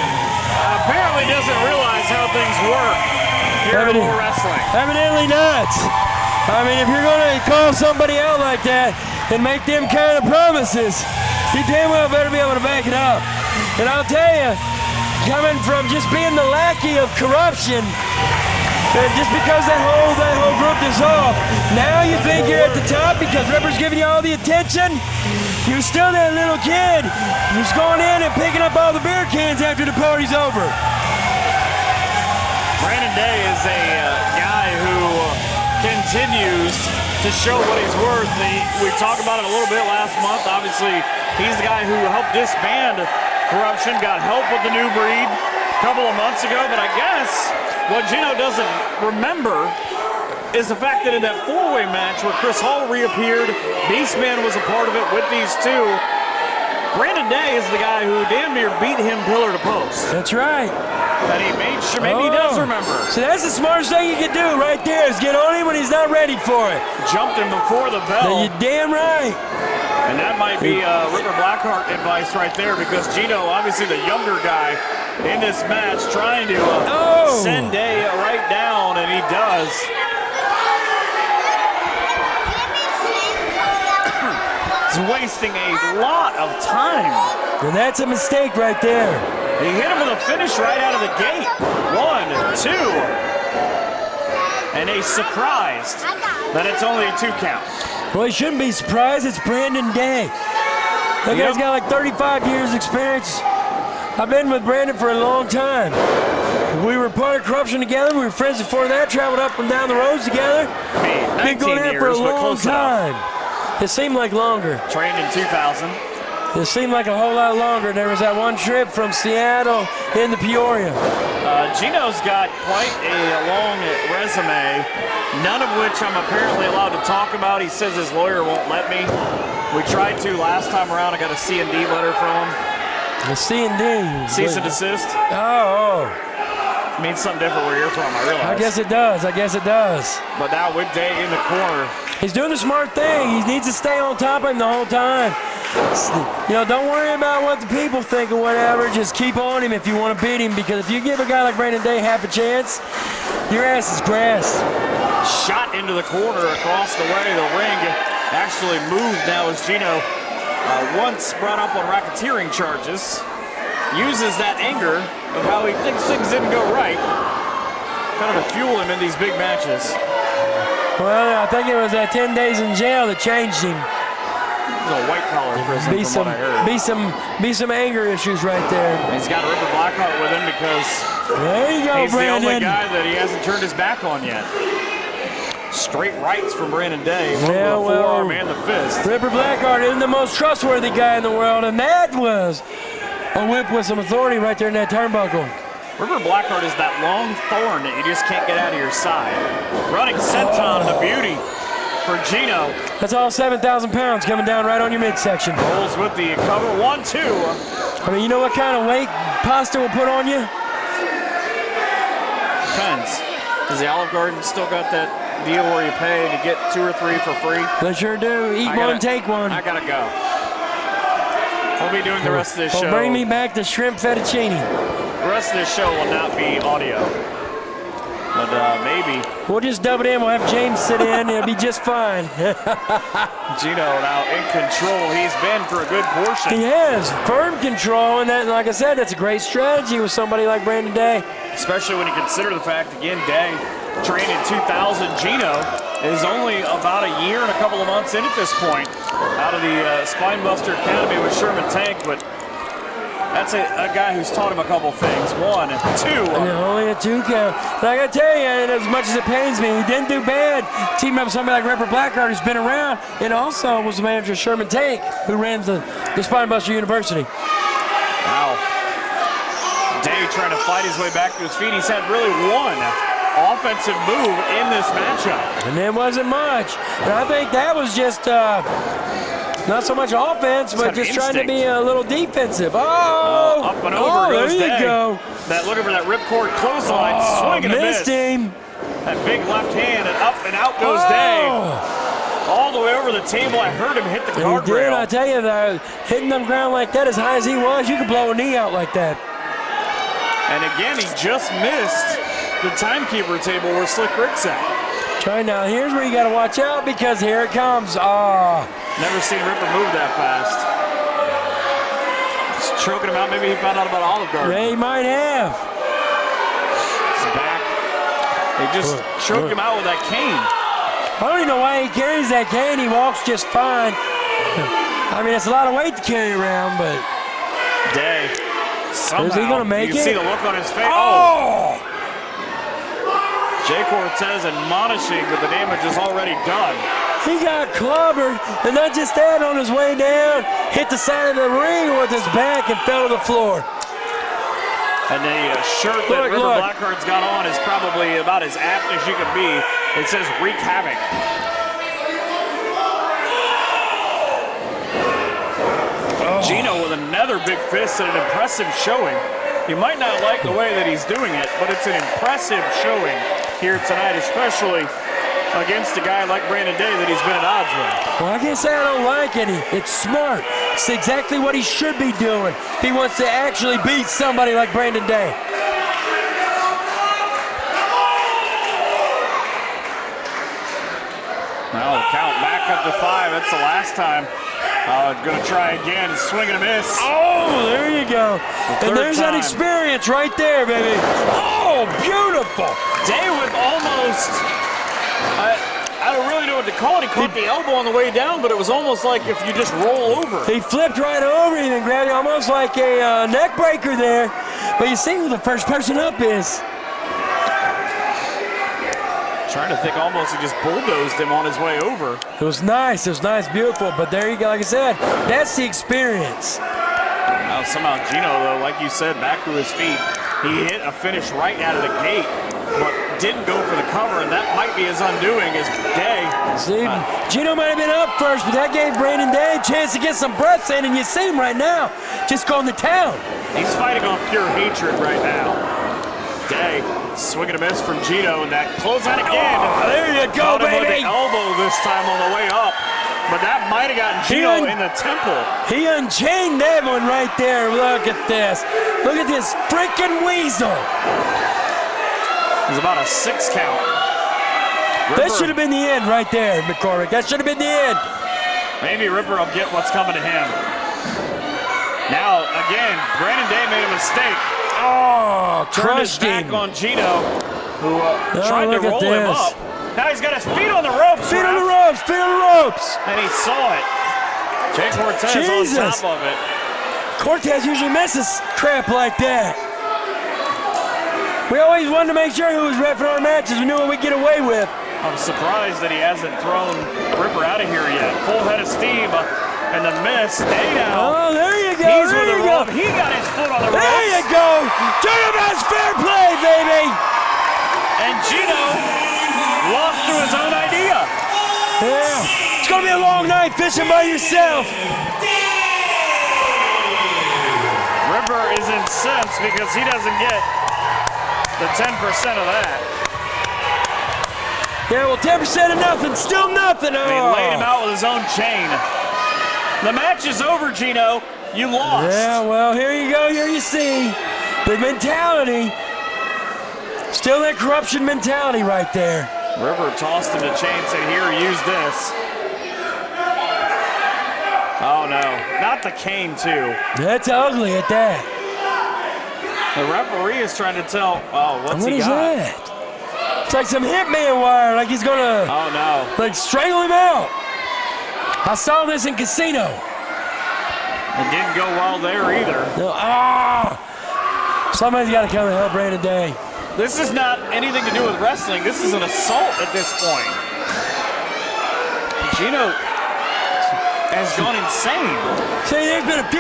apparently doesn't realize how things work here in War Wrestling. Evidently not. I mean, if you're going to call somebody out like that and make them kind of promises, you damn well better be able to back it up. And I'll tell you, coming from just being the lackey of corruption, just because that whole group dissolved, now you think you're at the top because Ripper's giving you all the attention. You're still that little kid who's going in and picking up all the beer cans after the party's over. Brandon Day is a guy who continues to show what he's worth. We talked about it a little bit last month. Obviously, he's the guy who helped disband corruption, got help with the new breed a couple of months ago. But I guess what Gino doesn't remember is the fact that in that four-way match where Chris Hall reappeared, Beastman was a part of it with these two. Brandon Day is the guy who damn near beat him pillar to post. That's right. And he made sure, maybe he does remember. So that's the smartest thing you can do right there is get on him when he's not ready for it. Jumped him before the bell. You're damn right. And that might be Ripper Blackheart advice right there, because Gino, obviously the younger guy in this match, trying to send Day right down, and he does. He's wasting a lot of time. And that's a mistake right there. He hit him with a finish right out of the gate. 1, 2. And a surprised that it's only a 2 count. Well, he shouldn't be surprised. It's Brandon Day. That guy's got like 35 years experience. I've been with Brandon for a long time. We were part of corruption together. We were friends before that, traveled up and down the roads together. Been going at it for a long time. It seemed like longer. Trained in 2000. It seemed like a whole lot longer. There was that one trip from Seattle into Peoria. Gino's got quite a long resume, none of which I'm apparently allowed to talk about. He says his lawyer won't let me. We tried to last time around. I got a C&D letter from him. The C&D? Cease and desist. Oh. Means something different where you're from, I realize. I guess it does. I guess it does. But now with Day in the corner. He's doing the smart thing. He needs to stay on top of him the whole time. You know, don't worry about what the people think or whatever. Just keep on him if you want to beat him, because if you give a guy like Brandon Day half a chance, your ass is grass. Shot into the corner across the way. The ring actually moved now as Gino, once brought up on racketeering charges, uses that anger of how he thinks things didn't go right, kind of to fuel him in these big matches. Well, I think it was 10 days in jail that changed him. It was a white-collar prison, from what I heard. Be some anger issues right there. And he's got Ripper Blackheart with him because there you go, he's Brandon. the only guy that he hasn't turned his back on yet. Straight rights from Brandon Day. Yeah, the forearm and the fist. Ripper Blackheart isn't the most trustworthy guy in the world, and that was a whip with some authority right there in that turnbuckle. Ripper Blackheart is that long thorn that you just can't get out of your side. Running senton, the beauty for Gino. That's all 7,000 pounds coming down right on your midsection. Rolls with the cover. 1, 2. I mean, you know what kind of weight pasta will put on you? Depends. Does the Olive Garden still got that deal where you pay to get 2 or 3 for free? They sure do. Eat one, take one. I gotta go. We'll be doing the rest of this show. Bring me back the shrimp fettuccine. The rest of this show will not be audio. But maybe. We'll just dub it in. We'll have James sit in. It'll be just fine. Gino now in control. He's been for a good portion. He has firm control, and that, like I said, that's a great strategy with somebody like Brandon Day. Especially when you consider the fact, again, Day trained in 2000. Gino is only about a year and a couple of months in at this point out of the Spinebuster Academy with Sherman Tank, but that's a guy who's taught him a couple things. 1, 2. Yeah, only a 2 count. But I got to tell you, and as much as it pains me, he didn't do bad. Teaming up with somebody like Ripper Blackheart, who's been around, and also was the manager of Sherman Tank, who ran the Spinebuster University. Wow. Day trying to fight his way back to his feet. He's had really one offensive move in this matchup. And it wasn't much. And I think that was just not so much offense, but just trying to be a little defensive. Oh! Up and over goes there Day. You go. That looking for that ripcord clothesline, swinging a miss. Missed him. That big left hand, and up and out goes Day. All the way over the table. I heard him hit the guardrail. I tell you, hitting the ground like that, as high as he was, you could blow a knee out like that. And again, he just missed the timekeeper table where Slick Rick's at. Try now. Here's where you got to watch out, because here it comes. Never seen Ripper move that fast. Just choking him out. Maybe he found out about Olive Garden. Yeah, he might have. His back. They just choked him out with that cane. I don't even know why he carries that cane. He walks just fine. I mean, it's a lot of weight to carry around, but. Day. Somehow. Is he going to make it? You can see the look on his face. Jay Cortez admonishing that the damage is already done. He got clobbered, and not just that, on his way down, hit the side of the ring with his back and fell to the floor. And the shirt that River Blackheart's got on is probably about as apt as you can be. It says Wreak Havoc. Gino with another big fist and an impressive showing. You might not like the way that he's doing it, but it's an impressive showing here tonight, especially against a guy like Brandon Day that he's been at odds with. Well, I can't say I don't like it. It's smart. It's exactly what he should be doing if he wants to actually beat somebody like Brandon Day. Now the count back up to 5. That's the last time. Gonna try again, swing and a miss. Oh, there you go. And there's that experience right there, baby. Oh, beautiful. Day with almost, I don't really know what to call it. He caught the elbow on the way down, but it was almost like if you just roll over. He flipped right over him and grabbed it, almost like a neck breaker there. But you see who the first person up is. Trying to think almost he just bulldozed him on his way over. It was nice, beautiful. But there you go, like I said, that's the experience. Now somehow Gino, though, like you said, back to his feet. He hit a finish right out of the gate, but didn't go for the cover, and that might be his undoing as Day. See, Gino might have been up first, but that gave Brandon Day a chance to get some breaths in, and you see him right now, just going to town. He's fighting on pure hatred right now. Day swinging a miss from Gino, and that clothesline again. Oh, there you go, baby. With the elbow this time on the way up, but that might have gotten Gino in the temple. He unchained that one right there. Look at this. Look at this freaking weasel. It was about a 6 count. That should have been the end right there, McCormick. That should have been the end. Maybe Ripper will get what's coming to him. Now, again, Brandon Day made a mistake. Oh, crushed him. Back on Gino, who tried to roll him up. Now he's got his feet on the ropes. Feet on the ropes, feet on the ropes. And he saw it. Jay Cortez on top of it. Cortez usually misses crap like that. We always wanted to make sure who was reffing our matches. We knew what we'd get away with. I'm surprised that he hasn't thrown Ripper out of here yet. Full head of steam. And the miss, Day now. Oh, there you go. He's with the rope. He got his foot on the ropes. There you go. Gentlemen's fair play, baby. And Gino lost to his own idea. Yeah. It's going to be a long night fishing by yourself. Ripper is incensed because he doesn't get the 10% of that. Yeah, well, 10% of nothing, still nothing. Oh. He laid him out with his own chain. The match is over, Gino. You lost. Yeah, well, here you go. Here you see the mentality. Still that corruption mentality right there. River tossed him the chain, said, here, use this. Oh, no. Not the cane, too. That's ugly at that. The referee is trying to tell, what's he got? What is that? It's like some hitman wire, like he's going to like strangle him out. I saw this in Casino. It didn't go well there either. No, somebody's got to come and help Brandon Day. This is not anything to do with wrestling. This is an assault at this point. Gino has gone insane. See, there's been a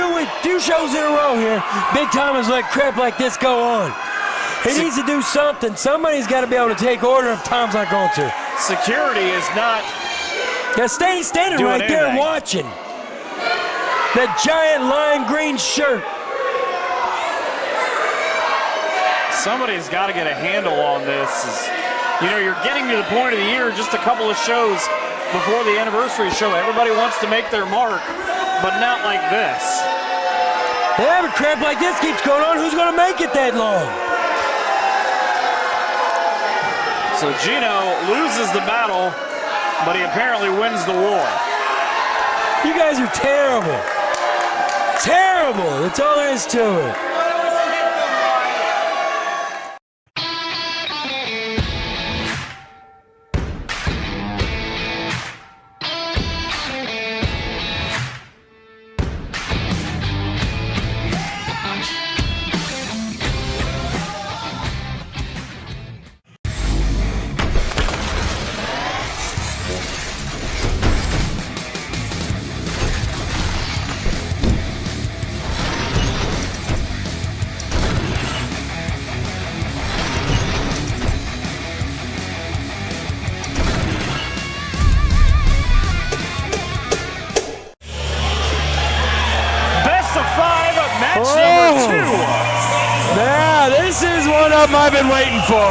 few shows in a row here. Big Tom has let crap like this go on. He needs to do something. Somebody's got to be able to take order if Tom's not going to. Security is not. Yeah, standing right there watching. That giant lime green shirt. Somebody's got to get a handle on this. You know, you're getting to the point of the year, just a couple of shows before the anniversary show. Everybody wants to make their mark, but not like this. Yeah, but crap like this keeps going on. Who's going to make it that long? So Gino loses the battle, but he apparently wins the war. You guys are terrible. Terrible. That's all there is to it. 2. Yeah, this is one of them I've been waiting for.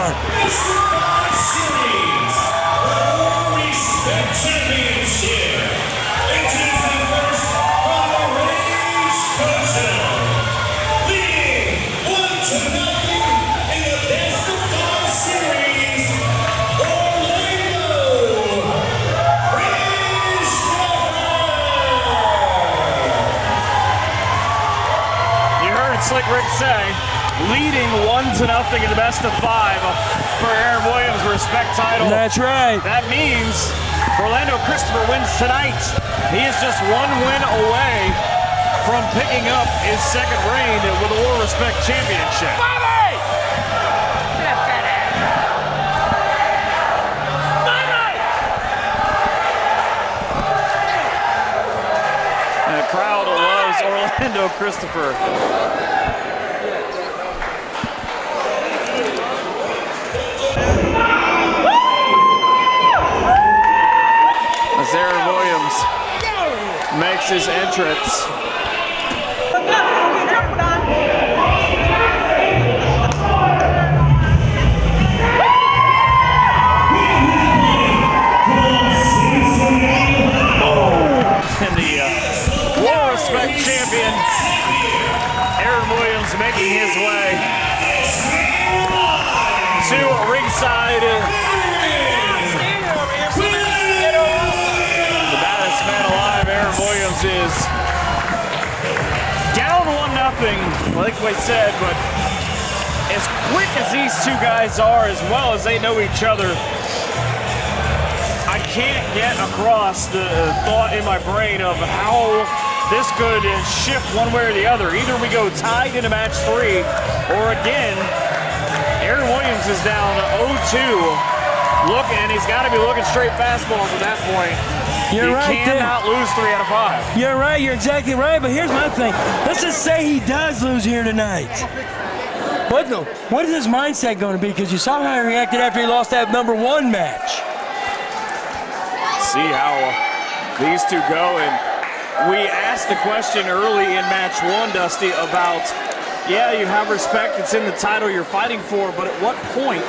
Slick Rick say, leading 1-0 in the best of 5 for Aaron Williams' respect title. That's right. That means Orlando Christopher wins tonight. He is just 1 win away from picking up his second reign with the World Respect Championship. And the crowd loves Orlando Christopher. As Aaron Williams makes his entrance. And the World Respect champion, Aaron Williams, making his way to ringside. Aaron Williams is down 1-0, like we said, but as quick as these two guys are, as well as they know each other, I can't get across the thought in my brain of how this could shift one way or the other. Either we go tied into match 3, or again, Aaron Williams is down 0-2, looking, and he's got to be looking straight fastballs at that point. You're right. He cannot lose 3 out of 5. You're right. You're exactly right. But here's my thing. Let's just say he does lose here tonight. What is his mindset going to be? Because you saw how he reacted after he lost that number 1 match. See how these two go. And we asked the question early in match 1, Dusty, about, yeah, you have respect. It's in the title you're fighting for. But at what point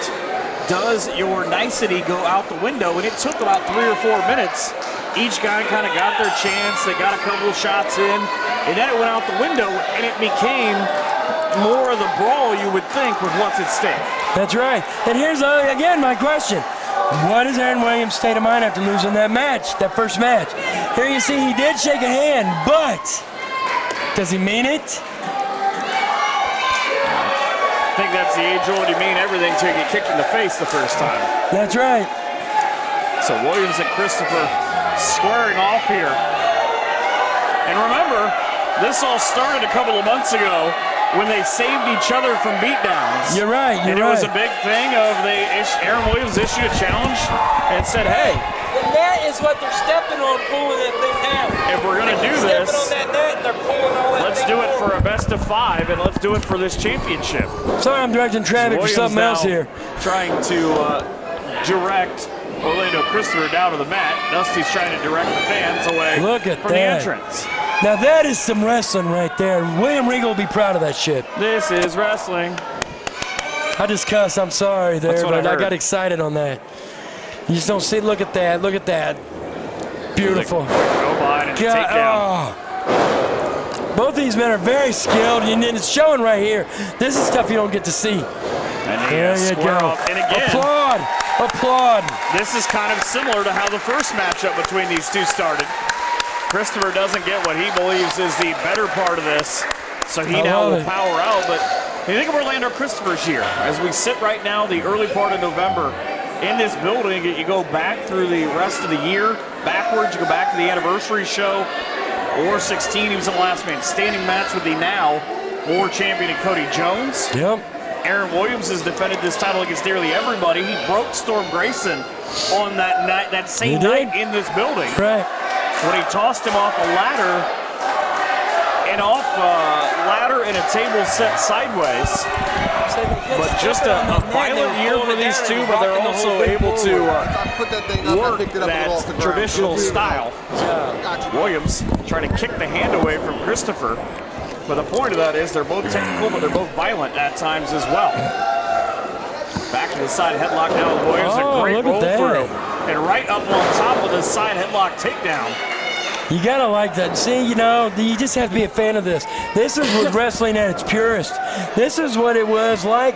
does your nicety go out the window? And it took about 3 or 4 minutes. Each guy kind of got their chance. They got a couple of shots in, and then it went out the window, and it became more of the brawl you would think with what's at stake. That's right. And here's, again, my question. What is Aaron Williams' state of mind after losing that match, that first match? Here you see he did shake a hand, but does he mean it? I think that's the age-old, you mean everything till you get kicked in the face the first time. That's right. So Williams and Christopher squaring off here. And remember, this all started a couple of months ago when they saved each other from beatdowns. You're right, And it was a big thing of Aaron Williams issued a challenge and said, hey. The net is what they're stepping on, pulling that thing down. If we're going to do this, on that net, they're pulling all that let's do it for a best of 5, and let's do it for this championship. Sorry, I'm directing traffic for something else here. Trying to direct Orlando Christopher down to the mat. Dusty's trying to direct the fans away from the entrance. Now that is some wrestling right there. William Regal will be proud of that shit. This is wrestling. I just cussed. I'm sorry there, but I got excited on that. You just don't see. Look at that. Look at that. Beautiful. Go by and take down. Oh. Both of these men are very skilled, and it's showing right here. This is stuff you don't get to see. And there you go. And again, applaud. Applaud. This is kind of similar to how the first matchup between these two started. Christopher doesn't get what he believes is the better part of this, so he now will power out. But you think of Orlando Christopher's year, as we sit right now, the early part of November, in this building, you go back through the rest of the year, backwards, you go back to the anniversary show, or 16, he was in the last man standing match with the now world champion Cody Jones. Yep. Aaron Williams has defended this title against nearly everybody. He broke Storm Grayson on that night, that same night in this building. Right. When he tossed him off a ladder and a table set sideways. But just a violent year for these two, but they're also able to work that traditional style. Williams trying to kick the hand away from Christopher. But the point of that is they're both technical, but they're both violent at times as well. Back to the side headlock now. Williams, a great roll through. And right up on top of the side headlock takedown. You gotta like that. See, you know, you just have to be a fan of this. This is what wrestling at its purest. This is what it was like.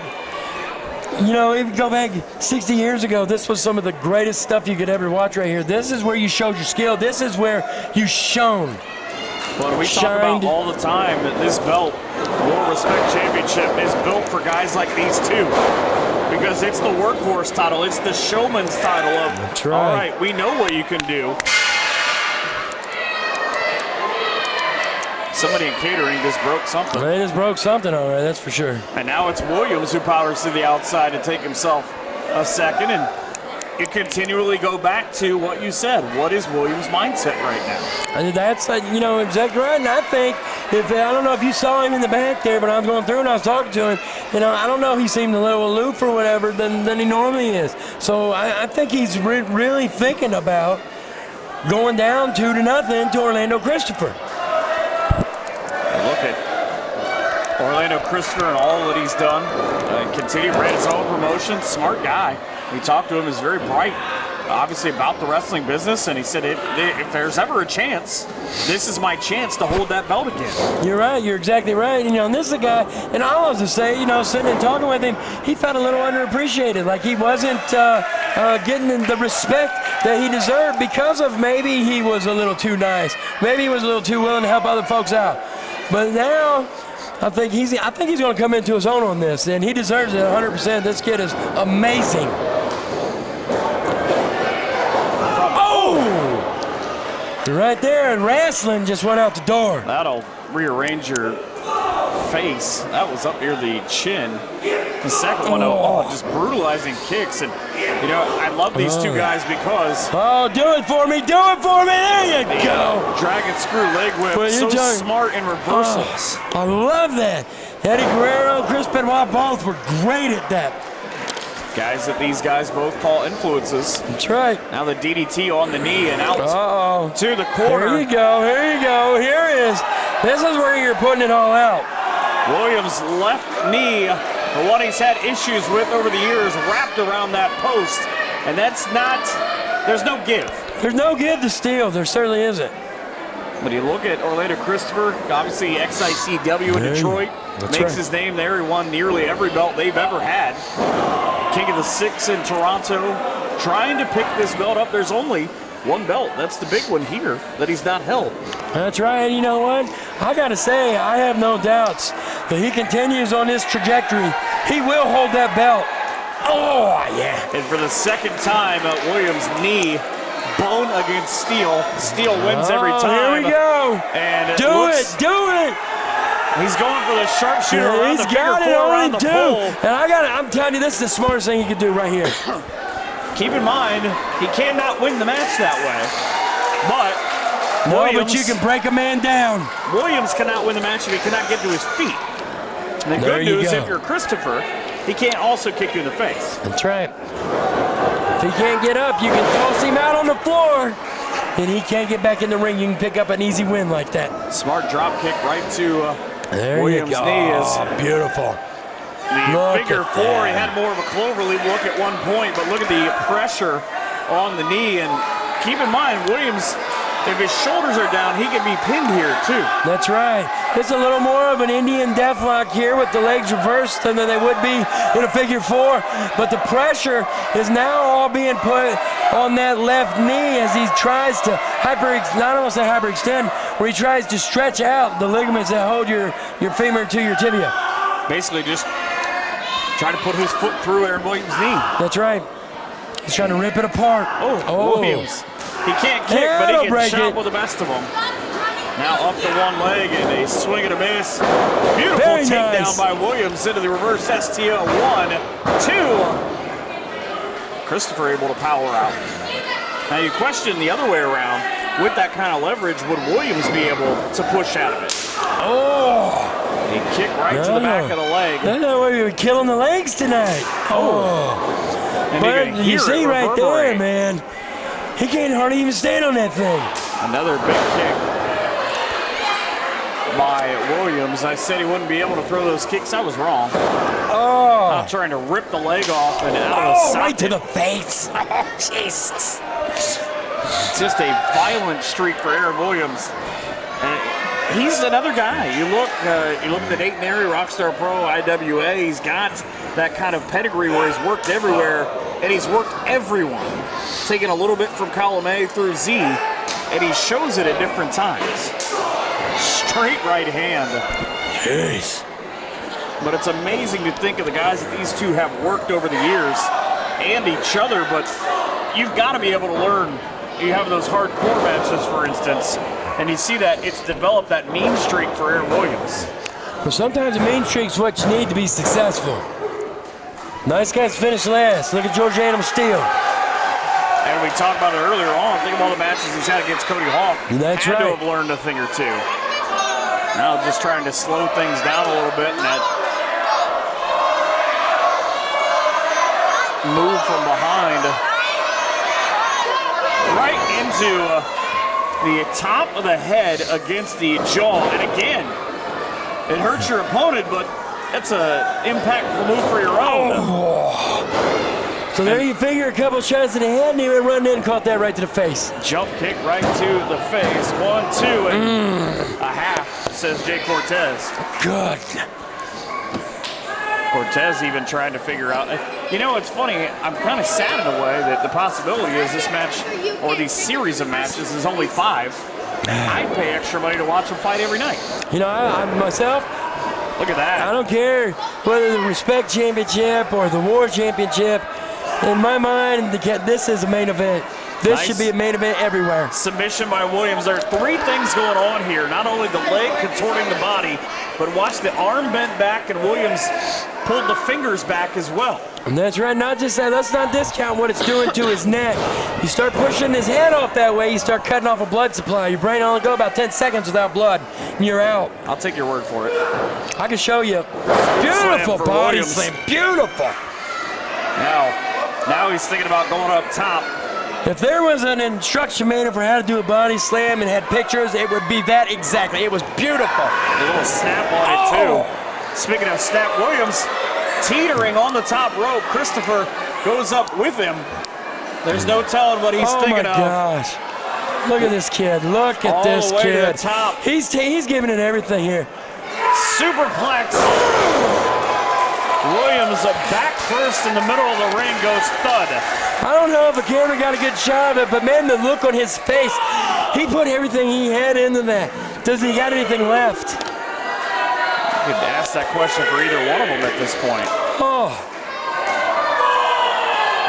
You know, if you go back 60 years ago, this was some of the greatest stuff you could ever watch right here. This is where you showed your skill. This is where you shone. Well, we talk about all the time that this belt, World Respect Championship, is built for guys like these two. Because it's the workhorse title. It's the showman's title of, that's right. All right, we know what you can do. Somebody in catering just broke something. They just broke something, all right, that's for sure. And now it's Williams who powers to the outside to take himself a second. And you continually go back to what you said. What is Williams' mindset right now? And that's, you know, exactly right. And I think, I don't know if you saw him in the back there, but I was going through and I was talking to him. You know, I don't know, he seemed a little aloof or whatever than he normally is. So I think he's really thinking about going down 2-0 to Orlando Christopher. Look at Orlando Christopher and all that he's done. Continue, ran his own promotion. Smart guy. We talked to him. He's very bright, obviously, about the wrestling business. And he said, if there's ever a chance, this is my chance to hold that belt again. You're right. You're exactly right. You know, and this is a guy, and I'll also say, you know, sitting and talking with him, he felt a little underappreciated. Like he wasn't getting the respect that he deserved because of maybe he was a little too nice. Maybe he was a little too willing to help other folks out. But now, I think he's going to come into his own on this, and he deserves it 100%. This kid is amazing. Oh! Right there, and wrestling just went out the door. That'll rearrange your face. That was up near the chin. The second one, just brutalizing kicks. And, you know, I love these two guys because... Oh, do it for me, do it for me. There you go. Dragon screw leg whip, so smart in reversals. I love that. Eddie Guerrero, Chris Benoit, both were great at that. Guys that these guys both call influences. That's right. Now the DDT on the knee and out to the corner. Here you go, here you go, here it is. This is where you're putting it all out. Williams' left knee, the one he's had issues with over the years, wrapped around that post. And that's not, there's no give. There's no give to Steele, there certainly isn't. When you look at Orlando Christopher, obviously XICW in Detroit, makes his name there. He won nearly every belt they've ever had. King of the Six in Toronto, trying to pick this belt up. There's only one belt. That's the big one here that he's not held. That's right. You know what? I got to say, I have no doubts that he continues on this trajectory. He will hold that belt. Oh, yeah. And for the second time, Williams' knee bone against Steele. Steele wins every time. Here we go. And do it. He's going for the sharpshooter around the figure four around the pole. And I'm telling you, this is the smartest thing he could do right here. Keep in mind, he cannot win the match that way. But but you can break a man down. Williams cannot win the match if he cannot get to his feet. And the good news, if you're Christopher, he can't also kick you in the face. That's right. If he can't get up, you can toss him out on the floor. And he can't get back in the ring. You can pick up an easy win like that. Smart drop kick right to Williams' knee is beautiful. The figure four, he had more of a cloverleaf look at one point, but look at the pressure on the knee. And keep in mind, Williams, if his shoulders are down, he can be pinned here too. That's right. It's a little more of an Indian deathlock here with the legs reversed than they would be in a figure four. But the pressure is now all being put on that left knee as he tries to hyperextend, where he tries to stretch out the ligaments that hold your femur to your tibia. Basically just trying to put his foot through Aaron Williams' knee. That's right. He's trying to rip it apart. Williams. He can't kick, but he can chop with the best of them. Now up to one leg and a swing and a miss. Beautiful takedown by Williams into the reverse STO. 1, 2. Christopher able to power out. Now you question the other way around. With that kind of leverage, would Williams be able to push out of it? He kicked right to the back of the leg. That's the way we were killing the legs tonight. And but you see right there, man, he can't hardly even stand on that thing. Another big kick. by Williams. I said he wouldn't be able to throw those kicks. I was wrong. Oh. Not trying to rip the leg off and out of the socket. Right to the face. Oh, Jesus. Just a violent streak for Aaron Williams. And he's another guy. You look at the Dayton area Rockstar Pro IWA. He's got that kind of pedigree where he's worked everywhere and he's worked everyone, taking a little bit from column A through Z, and he shows it at different times. Straight right hand. Jeez. But it's amazing to think of the guys that these two have worked over the years and each other, but you've got to be able to learn. You have those hardcore matches, for instance, and you see that it's developed that mean streak for Aaron Williams. But sometimes a mean streak's what you need to be successful. Nice guys finish last. Look at George Animal Steel. And we talked about it earlier on. Think of all the matches he's had against Cody Hawk. That's had right. to have learned a thing or two. Now just trying to slow things down a little bit, and that move from behind right into the top of the head against the jaw. And again, it hurts your opponent, but that's an impactful move for your own. Oh. So there you figure a couple shots to the head, and he went running in and caught that right to the face. Jump kick right to the face. 1, 2, and a half, says Jay Cortez. Good. Cortez even trying to figure out. You know, it's funny. I'm kind of sad in a way that the possibility is this match, or these series of matches, is only 5. I'd pay extra money to watch them fight every night. You know, I myself, Look at that. I don't care whether the Respect Championship or the War Championship. In my mind, this is a main event. This Nice. should be a main event everywhere. Submission by Williams. There are 3 things going on here. Not only the leg contorting the body, but watch the arm bent back, and Williams pulled the fingers back as well. And that's right, not just that. Let's not discount what it's doing to his neck. You start pushing his head off that way, you start cutting off a blood supply. Your brain only go about 10 seconds without blood, and you're out. I'll take your word for it. I can show you. Beautiful for body Williams. slam, beautiful. Now he's thinking about going up top. If there was an instruction manual for how to do a body slam and had pictures, it would be that exactly. It was beautiful. A little snap on it, too. Speaking of snap, Williams teetering on the top rope. Christopher goes up with him. There's no telling what he's thinking of. Oh, my gosh. Look at this kid. Look at All this the way kid. to the top. He's giving it everything here. Superplex. Williams back first in the middle of the ring, goes thud. I don't know if the camera got a good shot of it, but man, the look on his face, he put everything he had into that. Does he got anything left? You could ask that question for either one of them at this point. Oh,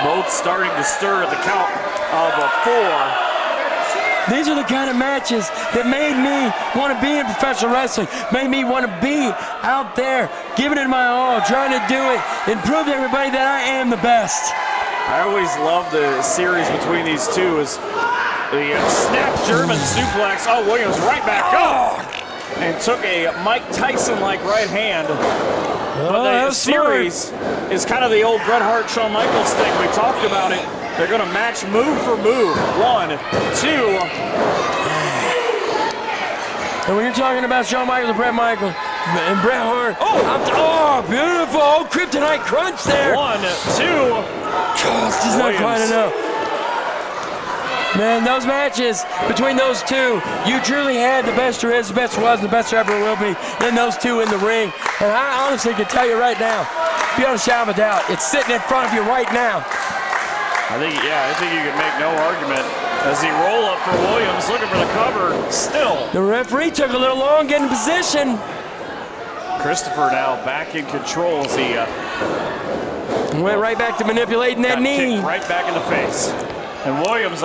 Both starting to stir at the count of a 4. these are the kind of matches that made me want to be in professional wrestling, made me want to be out there, giving it my all, trying to do it, and prove to everybody that I am the best. I always love the series between these two is the snap German suplex. Oh, Williams right back up and took a Mike Tyson-like right hand. But that the was smart. series is kind of the old Bret Hart, Shawn Michaels thing. We talked about it. They're going to match move for move. 1, 2. And when you're talking about Shawn Michaels and Bret Michaels and Bret Hart, oh, beautiful, oh, kryptonite crunch there. 1, 2. Gosh, just not quite enough. Man, those matches between those two, you truly had the best there is, the best there was, and the best there ever will be in those two in the ring. And I honestly can tell you right now, beyond a shadow of a doubt, it's sitting in front of you right now. I think you can make no argument. As he roll up for Williams, looking for the cover, still. The referee took a little long getting in position. Christopher now back in control as he Went right back to manipulating that got knee. kicked right back in the face. And Williams,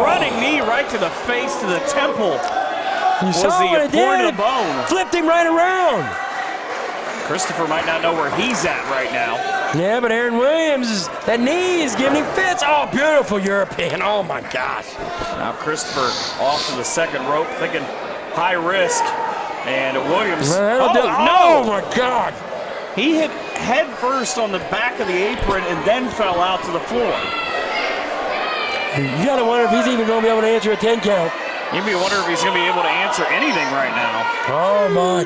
running knee right to the face, to the temple. You Was saw what the it point did. of the bone. Flipped him right around. Christopher might not know where he's at right now. Yeah, but Aaron Williams, that knee is giving him fits. Oh, beautiful European. Oh, my gosh. Now Christopher off to the second rope, thinking high risk. And Williams, Oh, my God. He hit head first on the back of the apron and then fell out to the floor. You got to wonder if he's even going to be able to answer a 10 count. You'd be wondering if he's going to be able to answer anything right now. Oh, my.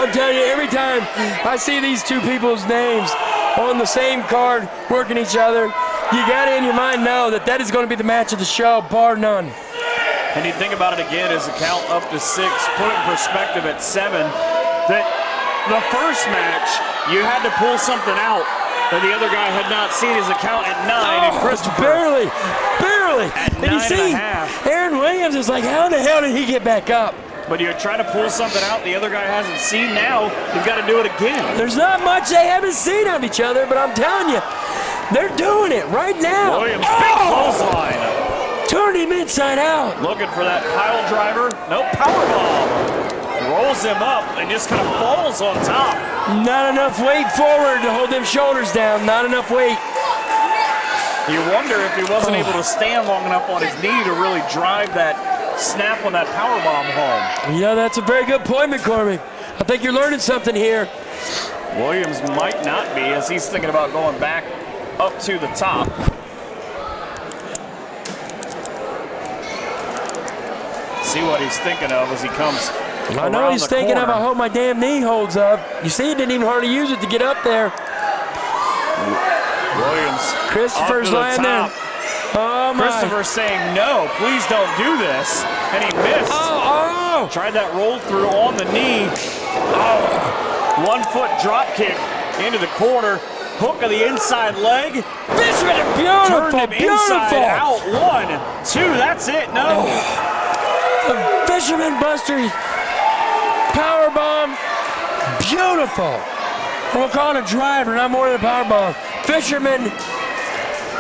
I'm telling you, every time I see these two people's names on the same card working each other, you got to in your mind know that that is going to be the match of the show, bar none. And you think about it again as the count up to 6, put it in perspective at 7, that the first match, you had to pull something out that the other guy had not seen his account at 9, and Christopher barely. at And you 9 see, and a half. Aaron Williams is like, how the hell did he get back up? But you're trying to pull something out the other guy hasn't seen now, you've got to do it again. There's not much they haven't seen of each other, but I'm telling you, they're doing it right now. Williams, big clothesline. Turning him inside out. Looking for that pile driver. Nope, powerbomb. Rolls him up and just kind of falls on top. Not enough weight forward to hold them shoulders down. Not enough weight. You wonder if he wasn't able to stand long enough on his knee to really drive that snap on that powerbomb home. Yeah, that's a very good point, McCormick. I think you're learning something here. Williams might not be, as he's thinking about going back up to the top. See what he's thinking of as he comes I know he's thinking of, I hope my damn knee holds up. You see, he didn't even hardly use it to get up there. Williams, Christopher's lying there. Oh, my. Christopher saying, no, please don't do this. And he missed. Oh. Tried that roll through on the knee. Oh. 1 foot drop kick into the corner. Hook of the inside leg. Fisherman, beautiful, Turned him inside out. 1, 2, that's it. No. The Fisherman Buster powerbomb, beautiful. We'll call it a driver, not more than a powerbomb. Fisherman,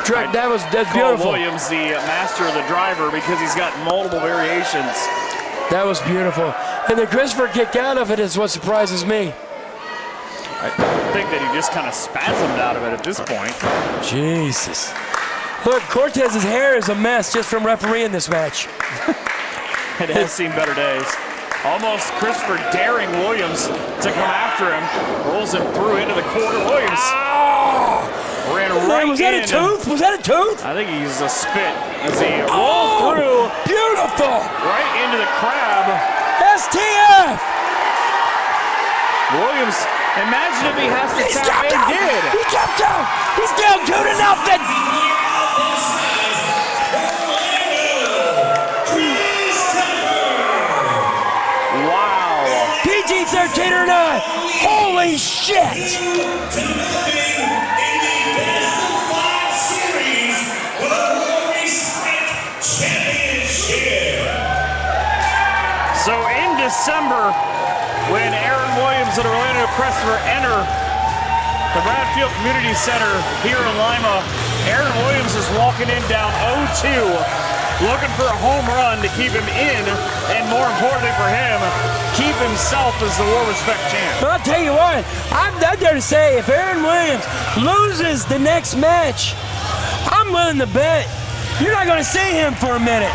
that's beautiful. Williams, the master of the driver, because he's got multiple variations. That was beautiful. And then Christopher kicked out of it is what surprises me. I think that he just kind of spasmed out of it at this point. Jesus. Look, Cortez's hair is a mess just from refereeing this match. It has seen better days. Almost Christopher daring Williams to come after him. Rolls him through into the corner. Williams ran right in. Was that a tooth? Was that a tooth? I think he used a spit as he rolled through. Beautiful. Right into the crab. STF. Williams, imagine if he has to tap in. He did. He tapped out. He's down 2-0. PG-13 or not. Holy shit! So in December, when Aaron Williams and Orlando Christopher enter the Bradfield Community Center here in Lima, Aaron Williams is walking in down 0-2, looking for a home run to keep him in, and more importantly for him, keep himself as the War Respect champ. But I'll tell you what, I'm there to say if Aaron Williams loses the next match, I'm willing to bet you're not going to see him for a minute.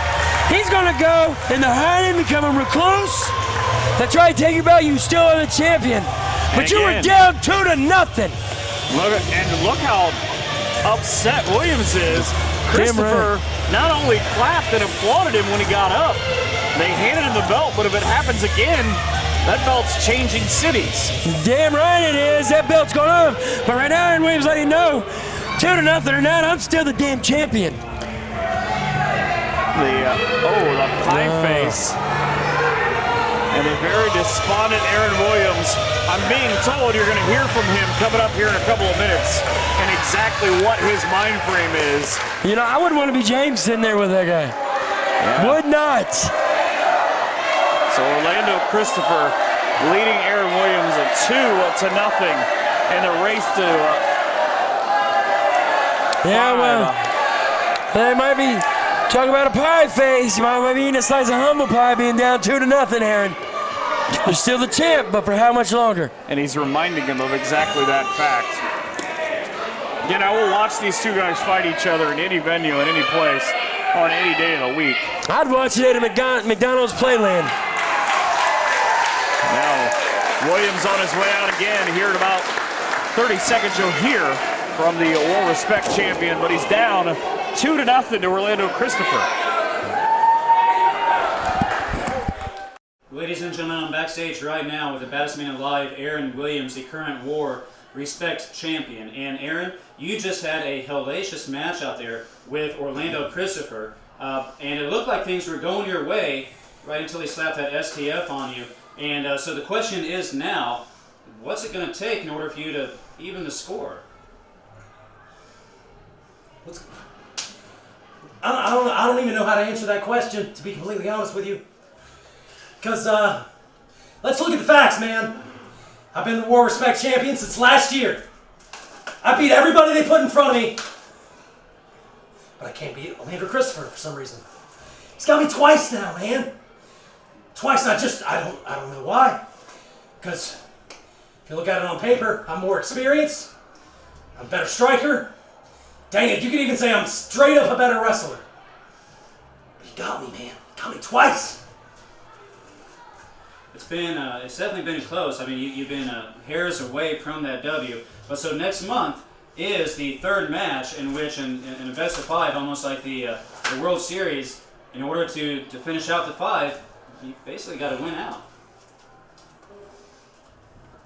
He's going to go in the hiding, become a recluse. That's right, take your belt, you still are the champion. But you were down 2-0. Look how upset Williams is. Christopher not only clapped and applauded him when he got up, they handed him the belt, but if it happens again, that belt's changing cities. Damn right it is. That belt's going on. But right now, Aaron Williams letting you know, 2-0 or not, I'm still the damn champion. The pie face. And a very despondent Aaron Williams. I'm being told you're going to hear from him coming up here in a couple of minutes and exactly what his mind frame is. You know, I wouldn't want to be James sitting there with that guy. Yeah. Would not. So Orlando Christopher leading Aaron Williams at 2-0 in the race to yeah, well, they might be talking about a pie face. You might be eating a slice of humble pie being down 2-0, Aaron. You're still the champ, but for how much longer? And he's reminding him of exactly that fact. You know, we'll watch these two guys fight each other in any venue, in any place, on any day of the week. I'd watch it at McDonald's Playland. Now, Williams on his way out again. Here in about 30 seconds, you'll hear from the War Respect champion, but he's down 2-0 to Orlando Christopher. Ladies and gentlemen, I'm backstage right now with the baddest man alive, Aaron Williams, the current War Respect champion. And Aaron, you just had a hellacious match out there with Orlando Christopher, and it looked like things were going your way right until he slapped that STF on you. And so the question is now, what's it going to take in order for you to even the score? I don't even know how to answer that question, to be completely honest with you. Because, let's look at the facts, man. I've been the War Respect champion since last year. I beat everybody they put in front of me. But I can't beat Orlando Christopher for some reason. He's got me twice now, man. Twice, I don't know why. Because if you look at it on paper, I'm more experienced. I'm a better striker. Dang it, you could even say I'm straight up a better wrestler. But he got me, man. He got me twice. It's definitely been close. I mean, you've been hairs away from that W. But so next month is the third match in which, in a best of 5, almost like the World Series, in order to finish out the 5, you basically got to win out.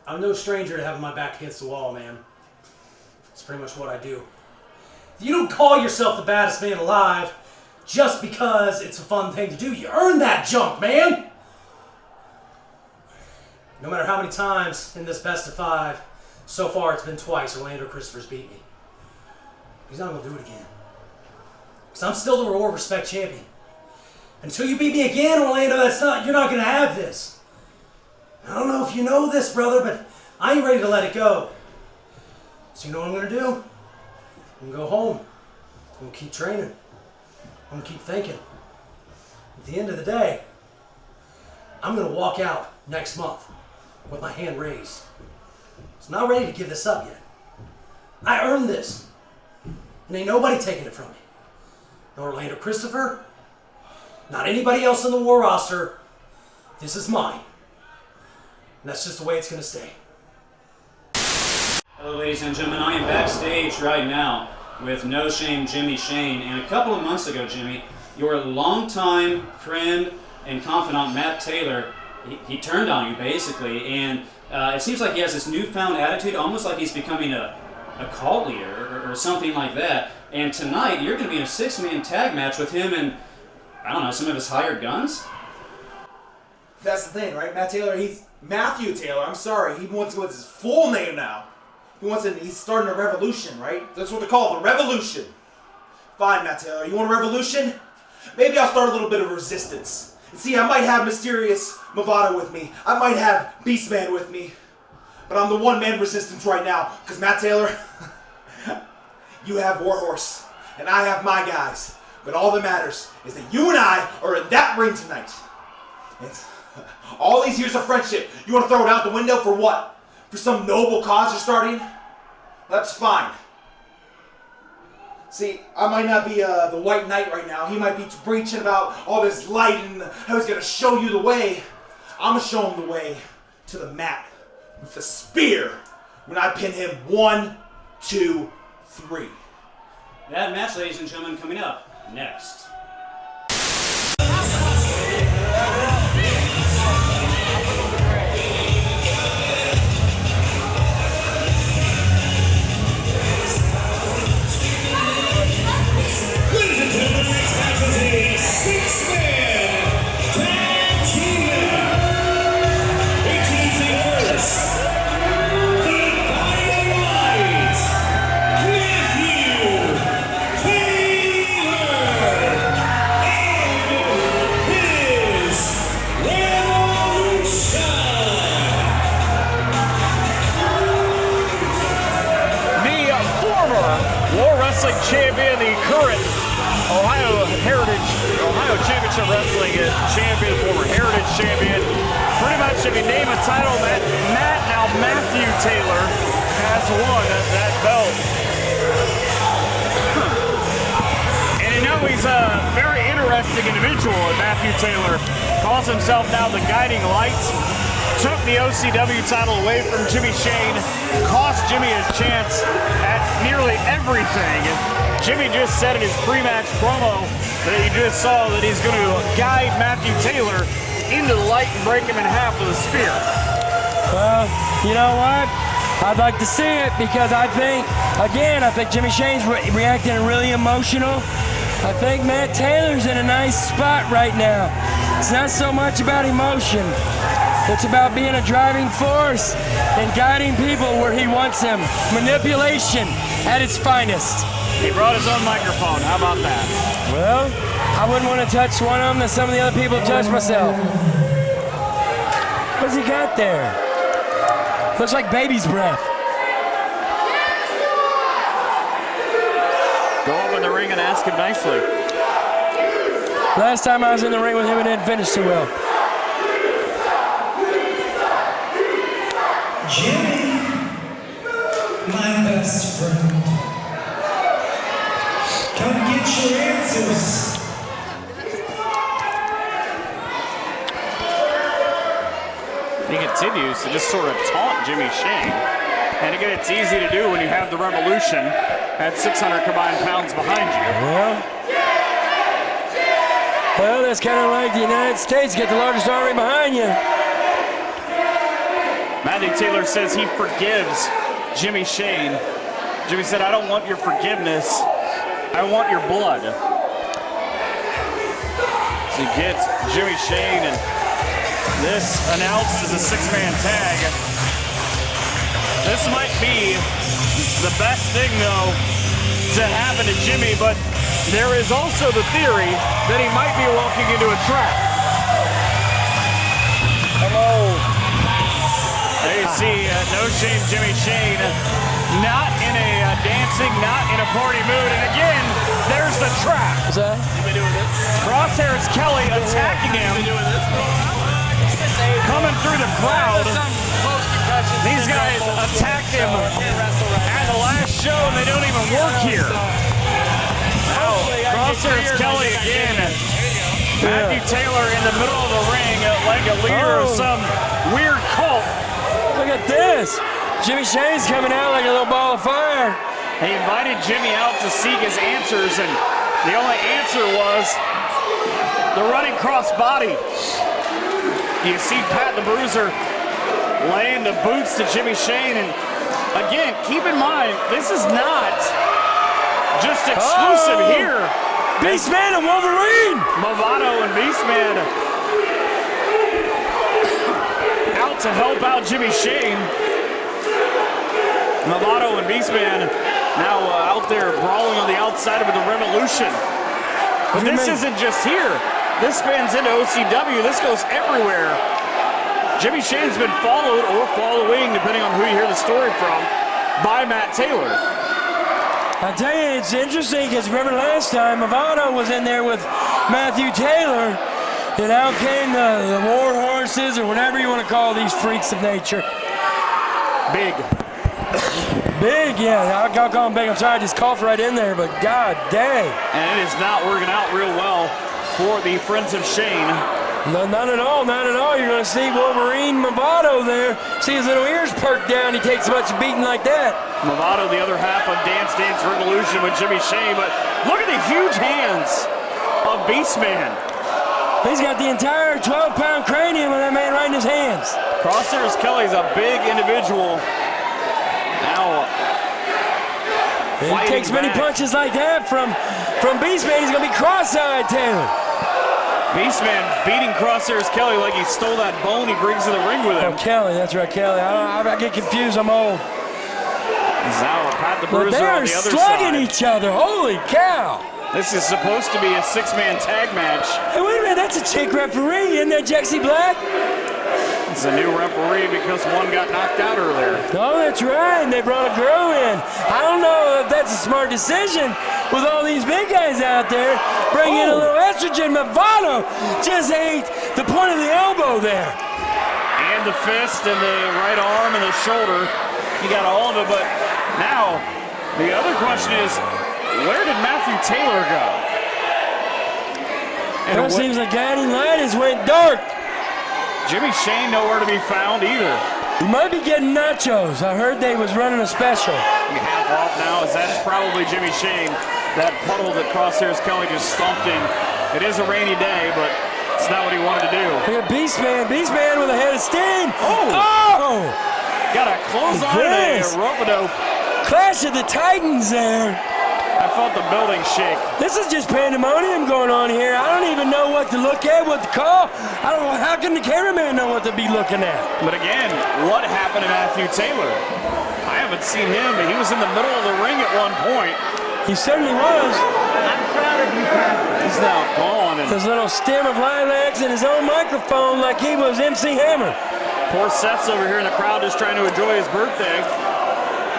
I'm no stranger to having my back against the wall, man. It's pretty much what I do. You don't call yourself the baddest man alive just because it's a fun thing to do. You earn that jump, man! No matter how many times in this best of 5, so far it's been twice Orlando Christopher's beat me. He's not going to do it again. Because I'm still the War Respect champion. Until you beat me again, Orlando, you're not going to have this. I don't know if you know this, brother, but I ain't ready to let it go. So you know what I'm going to do? I'm going to go home. I'm going to keep training. I'm going to keep thinking. At the end of the day, I'm going to walk out next month with my hand raised. So I'm not ready to give this up yet. I earned this. And ain't nobody taking it from me. No Orlando Christopher, not anybody else in the War roster. This is mine. And that's just the way it's going to stay. Hello, ladies and gentlemen. I am backstage right now with No Shame Jimmy Shane. And a couple of months ago, Jimmy, your longtime friend and confidant, Matt Taylor, he turned on you, basically. And it seems like he has this newfound attitude, almost like he's becoming a cult leader or something like that. And tonight, you're going to be in a 6-man tag match with him and, I don't know, some of his hired guns? That's the thing, right? Matt Taylor, he's Matthew Taylor. I'm sorry. He wants to go with his full name now. He's starting a revolution, right? That's what they call it, the revolution. Fine, Matt Taylor. You want a revolution? Maybe I'll start a little bit of resistance. And see, I might have Mysterious Movado with me. I might have Beastman with me. But I'm the one-man resistance right now. Because Matt Taylor, you have Warhorse. And I have my guys. But all that matters is that you and I are in that ring tonight. And all these years of friendship, you want to throw it out the window for what? For some noble cause you're starting? That's fine. See, I might not be the White Knight right now. He might be preaching about all this light and how he's going to show you the way. I'm going to show him the way to the mat with the spear when I pin him 1, 2, 3. That match, ladies and gentlemen, coming up next. Champion, the current Ohio Championship Wrestling champion, former Heritage champion. Pretty much, if you name a title that Matthew Taylor has won that belt. And you know he's a very interesting individual. Matthew Taylor calls himself now the guiding light took the OCW title away from Jimmy Shane, cost Jimmy a chance at nearly everything. Jimmy just said in his pre-match promo that you just saw that he's going to guide Matthew Taylor into the light and break him in half with a spear. Well, you know what? I'd like to see it because I think Jimmy Shane's reacting really emotional. I think Matt Taylor's in a nice spot right now. It's not so much about emotion. It's about being a driving force and guiding people where he wants them. Manipulation at its finest. He brought his own microphone. How about that? Well, I wouldn't want to touch one of them that some of the other people touch myself. What's he got there? Looks like baby's breath. Go up in the ring and ask him nicely. Last time I was in the ring with him, it didn't finish too well. Jimmy, my best friend. Come get your answers. He continues to just sort of taunt Jimmy Shane. And again, it's easy to do when you have the Revolution at 600 combined pounds behind you. Well, that's kind of like the United States. Get the largest army behind you. Matthew Taylor says he forgives Jimmy Shane. Jimmy said, I don't want your forgiveness. I want your blood. So he gets Jimmy Shane, and this announced as a six-man tag. This might be the best thing, though, to happen to Jimmy, but there is also the theory that he might be walking into a trap. Hello. There you see No Shame Jimmy Shane, not in a dancing, not in a party mood, and again, there's the trap. What's that? Crosshairs Kelly attacking him, coming through the crowd. These guys attacked him at the last show, and they don't even work here. Now, Crosshairs Kelly again. Matthew Taylor in the middle of the ring like a leader of some weird cult. Look at this. Jimmy Shane's coming out like a little ball of fire. He invited Jimmy out to seek his answers, and the only answer was the running crossbody. You see Pat the Bruiser laying the boots to Jimmy Shane, and again, keep in mind, this is not just exclusive here. Beastman and Wolverine! Movado and Beastman out to help out Jimmy Shane. Movado and Beastman now out there brawling on the outside of the Revolution. But this isn't just here. This spans into OCW. This goes everywhere. Jimmy Shane's been followed or following, depending on who you hear the story from, by Matt Taylor. I tell you, it's interesting because remember last time Movado was in there with Matthew Taylor, and out came the war horses or whatever you want to call these freaks of nature. Big. Big, yeah. I'll call them big. I'm sorry, I just coughed right in there, but god dang. And it is not working out real well for the Friends of Shane. No, not at all, not at all. You're going to see Wolverine Movado there. See his little ears perked down. He takes much beating like that. Movado, the other half of Dance Dance Revolution with Jimmy Shane, but look at the huge hands of Beastman. He's got the entire 12-pound cranium of that man right in his hands. Crosshairs Kelly's a big individual. Now, he takes many punches like that from Beastman. He's going to be cross-eyed, Taylor. Beastman beating Crosshairs Kelly like he stole that bone he brings to the ring with him. Oh, Kelly, that's right, Kelly. I get confused. I'm old. Now, Pat the Bruiser they on are the other slugging side. each other. Holy cow. This is supposed to be a six-man tag match. Hey, wait a minute. That's a chick referee. Isn't that Jexie Black? It's a new referee because one got knocked out earlier. Oh, that's right. And they brought a girl in. I don't know if that's a smart decision with all these big guys out there. Bring in a little estrogen. Movado just ate the point of the elbow there. And the fist and the right arm and the shoulder. You got all of it, but now the other question is, where did Matthew Taylor go? And it seems like guiding light has went dark. Jimmy Shane nowhere to be found either. He might be getting nachos. I heard they was running a special. Half off now, as that's probably Jimmy Shane. That puddle that Crosshairs Kelly just stomped in. It is a rainy day, but it's not what he wanted to do. Look at Beastman with a head of steam. Oh! Got a clothesline and a rope-a-dope. Clash of the Titans there. I felt the building shake. This is just pandemonium going on here. I don't even know what to look at, what to call. I don't know. How can the cameraman know what to be looking at? But again, what happened to Matthew Taylor? I haven't seen him, but he was in the middle of the ring at one point. He certainly was. I'm proud of you, Pat. He's now gone. And his little stem of lilacs and his own microphone like he was MC Hammer. Poor Seth's over here in the crowd just trying to enjoy his birthday.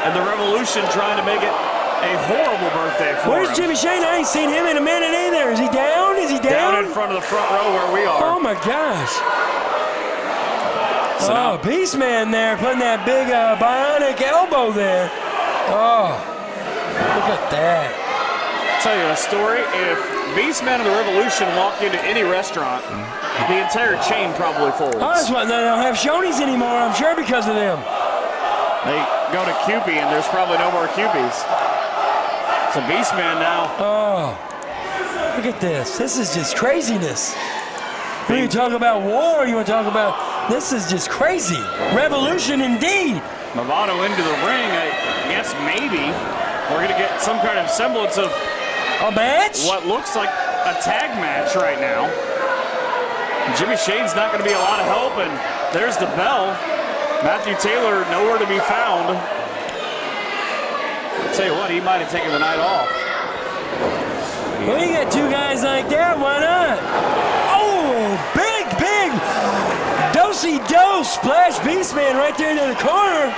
And the Revolution trying to make it a horrible birthday for Where's him. Jimmy Shane? I ain't seen him in a minute either. Is he down? Is he down? Down in front of the front row where we are. Oh my gosh. So Beastman there putting that big bionic elbow there. Oh, look at that. I'll tell you a story. If Beastman of the Revolution walked into any restaurant, the entire chain probably folds. Oh, that's why they don't have Shoney's anymore, I'm sure, because of them. They go to Cupie, and there's probably no more Cupies. It's a Beastman now. Oh, look at this. This is just craziness. When you talk about war, you want to talk about, this is just crazy. Revolution indeed. Movado into the ring. I guess maybe we're going to get some kind of semblance of a match? What looks like a tag match right now. Jimmy Shane's not going to be a lot of help, and there's the bell. Matthew Taylor nowhere to be found. I'll tell you what, he might have taken the night off. Well, you got two guys like that, why not? Oh, big do-si-do splash Beastman right there into the corner.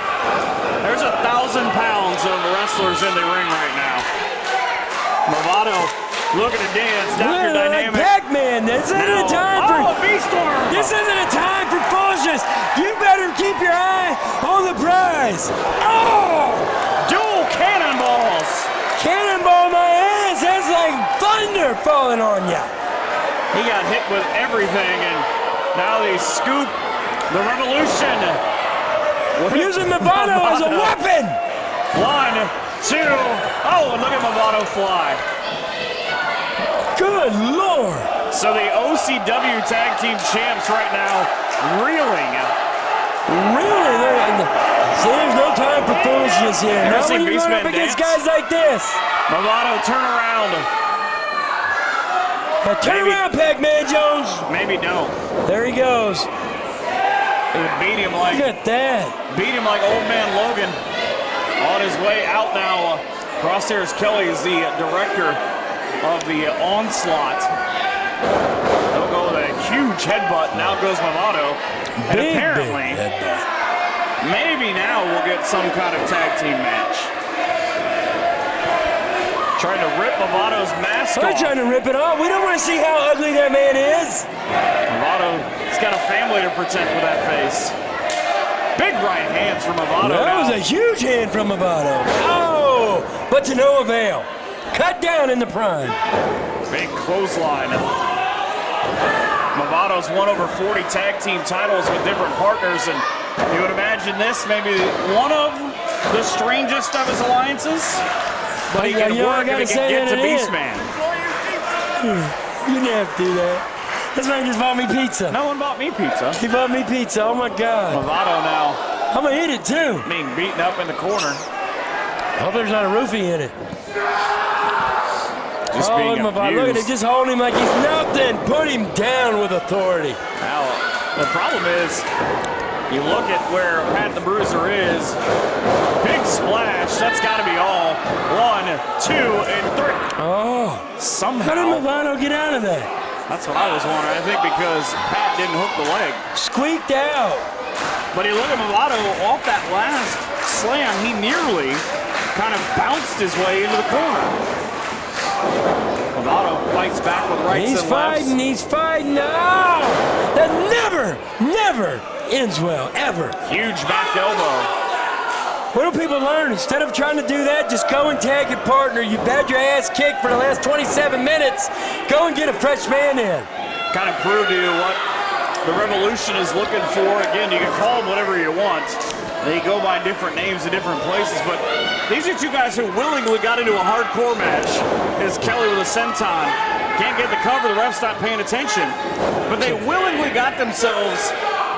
There's 1,000 pounds of wrestlers in the ring right now. Movado looking to dance. Dr. Dynamic. Like Pac-Man. This isn't a time for Beastorm. This isn't a time for foolishness. You better keep your eye on the prize. Oh! Dual cannonballs. Cannonball my ass. That's like thunder falling on you. He got hit with everything, and now they scoop the Revolution. We're using Movado as a weapon. 1, 2. Oh, and look at Movado fly. Good Lord. So the OCW Tag Team Champs right now reeling. Really? See, there's no time for foolishness here. Not when you're going up against guys like this. Movado, turn around. Turn around, Pac-Man Jones. Maybe don't. There he goes. Beat him like. Look at that. Beat him like old man Logan. On his way out now. Crosshairs Kelly is the director of the Onslaught. They'll go with a huge headbutt. Now goes Movado. And apparently, maybe now we'll get some kind of tag team match. Trying to rip Movado's mask off. I'm trying to rip it off. We don't want to see how ugly that man is. Movado's got a family to protect with that face. Big right hands from Movado. That was a huge hand from Movado. Oh, but to no avail. Cut down in the prime. Big clothesline. Movado's won over 40 tag team titles with different partners, and you would imagine this maybe one of the strangest of his alliances. But he can work if he can get to Beastman. You didn't have to do that. This man just bought me pizza. No one bought me pizza. He bought me pizza. Oh my God. Movado now. I'm gonna eat it too. Being beaten up in the corner. I hope there's not a roofie in it. Just being look at it. Just hold him like he's nothing. Put him down with authority. Now, the problem is, you look at where Pat the Bruiser is. Big splash. That's got to be all. 1, 2, and 3. Oh. Somehow. How did Movado get out of that? That's what I was wondering. I think because Pat didn't hook the leg. Squeaked out. But you look at Movado off that last slam, he nearly kind of bounced his way into the corner. Movado fights back with rights and lefts. He's fighting. Oh, that never ends well, ever. Huge back elbow. What do people learn? Instead of trying to do that, just go and tag your partner. You've had your ass kicked for the last 27 minutes. Go and get a fresh man in. Kind of proved to you what the Revolution is looking for. Again, you can call them whatever you want. They go by different names in different places, but these are two guys who willingly got into a hardcore match. Is Kelly with a senton. Can't get the cover, the ref's not paying attention. But they willingly got themselves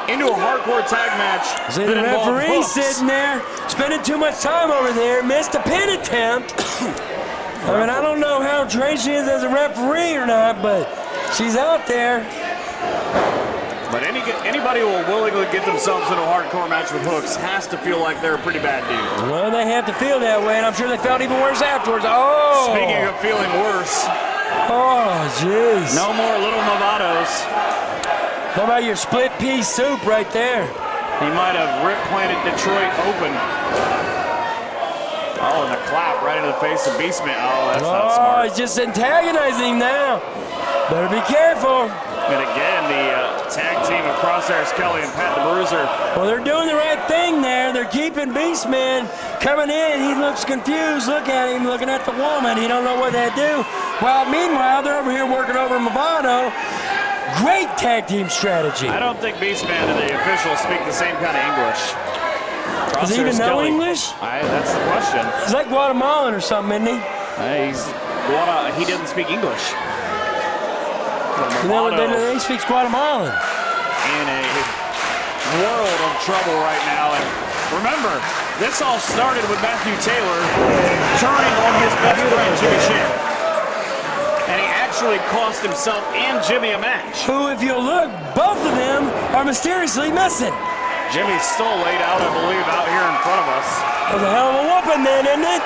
into a hardcore tag match. See the referee sitting there, spending too much time over there, missed a pin attempt. I mean, I don't know how trained she is as a referee or not, but she's out there. But anybody who will willingly get themselves into a hardcore match with hooks has to feel like they're a pretty bad dude. Well, they have to feel that way, and I'm sure they felt even worse afterwards. Oh! Speaking of feeling worse. Oh, jeez. No more little Movados. How about your split pea soup right there? He might have planted Detroit open. Oh, and the clap right into the face of Beastman. Oh, that's not smart. Oh, he's just antagonizing him now. Better be careful. And again, the tag team of Crosshairs Kelly and Pat the Bruiser. Well, they're doing the right thing there. They're keeping Beastman coming in. He looks confused. Look at him looking at the woman. He don't know what they do. Well, meanwhile, they're over here working over Movado. Great tag team strategy. I don't think Beastman and the officials speak the same kind of English. Does he even know English? That's the question. He's like Guatemalan or something, isn't he? He doesn't speak English. He speaks Guatemalan. In a world of trouble right now. And remember, this all started with Matthew Taylor turning on his best friend, Jimmy Shinn. And he actually cost himself and Jimmy a match. Who, if you look, both of them are mysteriously missing. Jimmy's still laid out, I believe, out here in front of us. That was a hell of a whooping then, isn't it?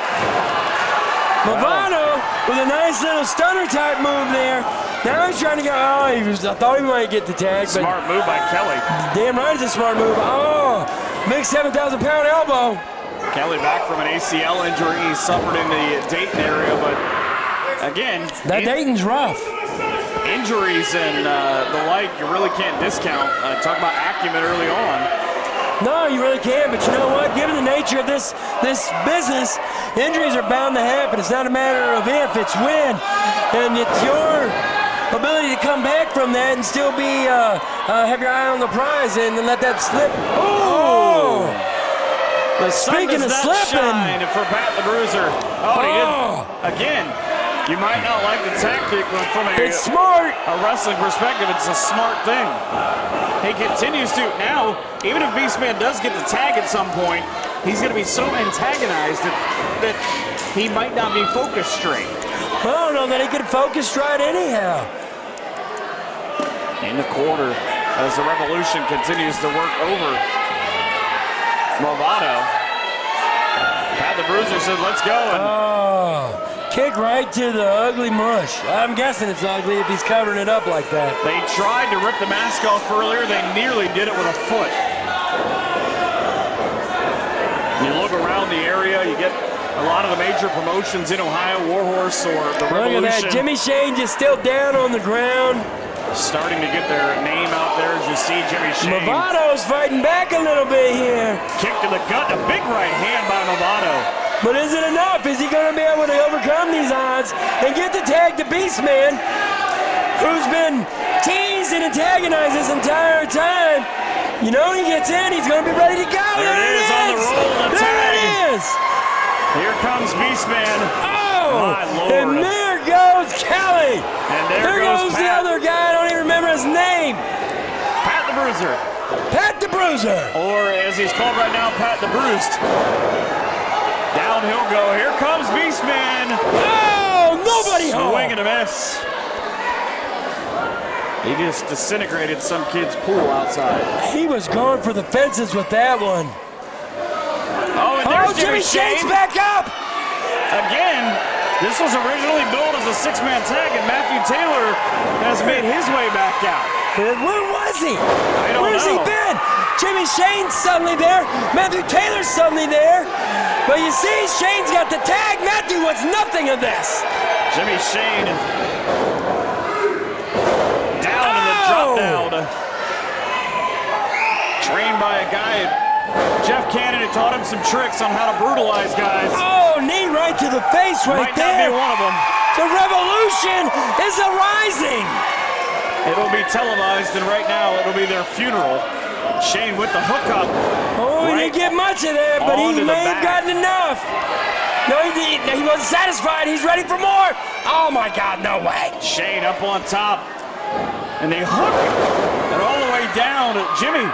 Movado with a nice little stunner type move there. Now he's trying to go. Oh, I thought he might get the tag. Smart move by Kelly. Damn right it's a smart move. Oh, big 7,000-pound elbow. Kelly back from an ACL injury he suffered in the Dayton area, but again, that Dayton's rough. Injuries and the like, you really can't discount. Talk about acumen early on. No, you really can't, but you know what? Given the nature of this business, injuries are bound to happen. It's not a matter of if, it's when. And it's your ability to come back from that and still be have your eye on the prize and let that slip. Oh! The sun Speaking does of not slipping. shine for Pat the Bruiser. Oh, he did. Again, you might not like the tactic, but from it's smart. A wrestling perspective, it's a smart thing. He continues to. Now, even if Beastman does get the tag at some point, he's going to be so antagonized that he might not be focused straight. Well, I don't know that he could focus right anyhow. In the corner, as the Revolution continues to work over Movado. Pat the Bruiser said, let's go. Kick right to the ugly mush. I'm guessing it's ugly if he's covering it up like that. They tried to rip the mask off earlier. They nearly did it with a foot. You look around the area, you get a lot of the major promotions in Ohio, Warhorse or the Revolution. Look at that, Jimmy Shane just still down on the ground. Starting to get their name out there as you see Jimmy Shane. Movado's fighting back a little bit here. Kick to the gut, a big right hand by Movado. But is it enough? Is he going to be able to overcome these odds and get the tag to Beastman, who's been teased and antagonized this entire time? You know, he gets in, he's going to be ready to go. There it is on the roll, the tag. There it is. Here comes Beastman. Oh, my Lord. And there goes Kelly. And there goes the other guy. I don't even remember his name. Pat the Bruiser. Pat the Bruiser. Or as he's called right now, Pat the Bruised. Down he'll go. Here comes Beastman. Oh, nobody home. Swing and a miss. He just disintegrated some kid's pool outside. He was going for the fences with that one. Oh, and there's Jimmy Shane's back up. Again, this was originally billed as a six-man tag, and Matthew Taylor has made his way back out. Where was he? I don't know. Where's he been? Jimmy Shane's suddenly there. Matthew Taylor's suddenly there. But you see, Shane's got the tag. Matthew wants nothing of this. Jimmy Shane down in the drop down. Trained by a guy, Jeff Cannon, who taught him some tricks on how to brutalize guys. Oh, knee right to the face right Might there. not be one of them. The Revolution is arising. It'll be televised, and right now it'll be their funeral. Shane with the hookup. Oh, he didn't get much of that, but he may have gotten enough. No, he wasn't satisfied. He's ready for more. Oh, my God, no way. Shane up on top, and they hook it all the way down. Jimmy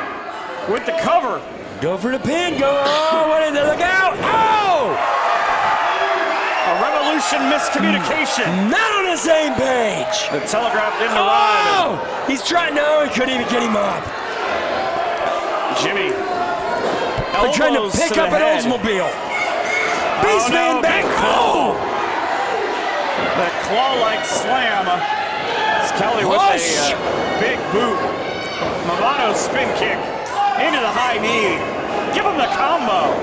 with the cover. Go for the pin. Go. Oh, what is it? Look out. Oh! A Revolution miscommunication. Not on the same page. The telegraph didn't arrive. Oh! He's trying. No, he couldn't even get him up. Jimmy. They're trying to pick up an Oldsmobile. Beastman back. Oh! The claw-like slam. It's Kelly with a big boot. Movato's spin kick into the high knee. Give him the combo.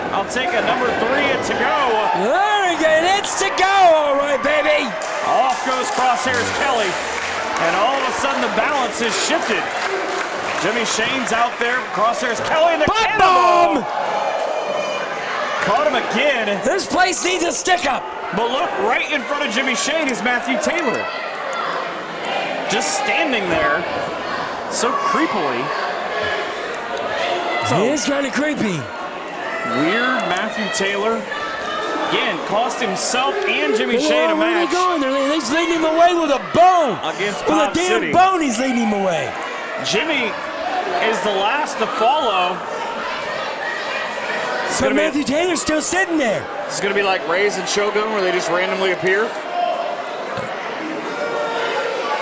I'll take a number 3 to go. There we go. It's to go. All right, baby. Off goes Crosshairs Kelly. And all of a sudden the balance is shifted. Jimmy Shane's out there. Crosshairs Kelly in the cannonball. Caught him again. This place needs a stick-up. But look, right in front of Jimmy Shane is Matthew Taylor. Just standing there so creepily. It is kind of creepy. Weird Matthew Taylor. Again, cost himself and Jimmy Shane a match. Where are they going? He's leading him away with a bone. Against with Bob a damn City. bone, he's leading him away. Jimmy is the last to follow. So Matthew Taylor's still sitting there. It's going to be like Reyes and Shogun where they just randomly appear.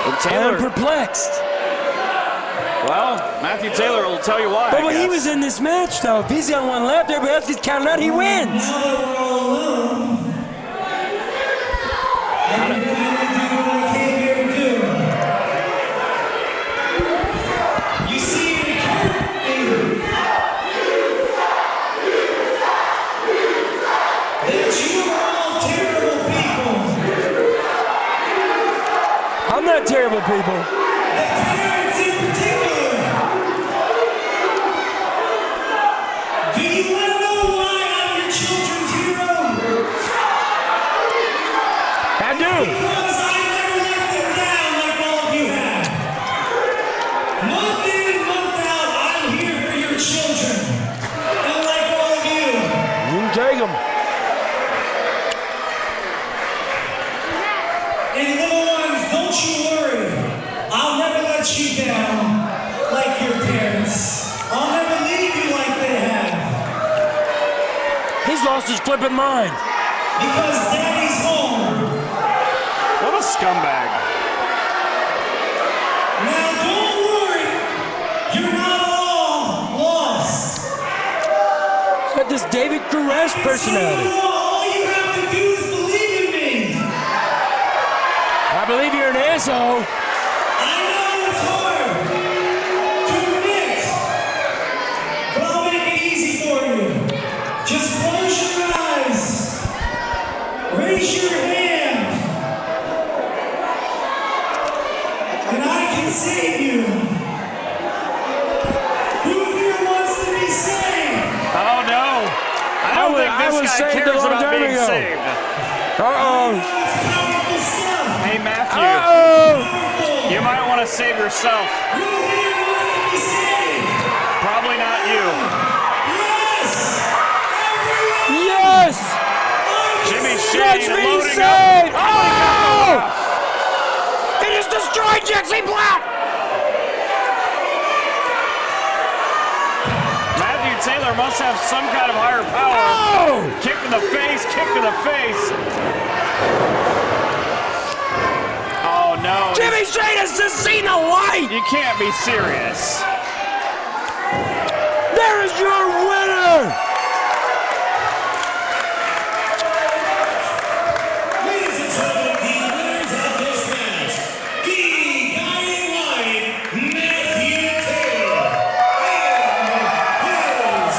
And Taylor. I'm perplexed. Well, Matthew Taylor will tell you why. But when he was in this match, though, if he's the only one left, everybody else gets counted out, he wins. I'm not terrible people. The parents in particular. Do you want to know why I'm your children's hero? I do. Because I never let them down like all of you have. Month in, month out, I'm here for your children. Unlike all of you. You can take them. And little ones, don't you worry. I'll never let you down like your parents. I'll never leave you like they have. He's lost his flipping mind. Because Daddy's home. What a scumbag. Now don't worry. You're not all lost. He's got this David Koresh personality. All you have to do is believe in me. I believe you're an asshole. I know it's hard to admit, but I'll make it easy for you. Just close your eyes, raise your hand, and I can save you. Who here wants to be saved? Oh, no. I don't think this guy cares about being saved. Uh-oh. It's powerful stuff. Hey, Matthew. Uh-oh. You might want to save yourself. Who here wants to be saved? Probably not you. Yes! Yes! Jimmy Let's Shane be loading saved! up. Oh! It just destroyed Jexy Black! Matthew Taylor must have some kind of higher power. Oh! Kick to the face, kick to the face. Oh, no. Jimmy Shane has just seen the light! You can't be serious. There is your winner! Ladies and gentlemen, the winners of this match, the guy in white, Matthew Taylor, and his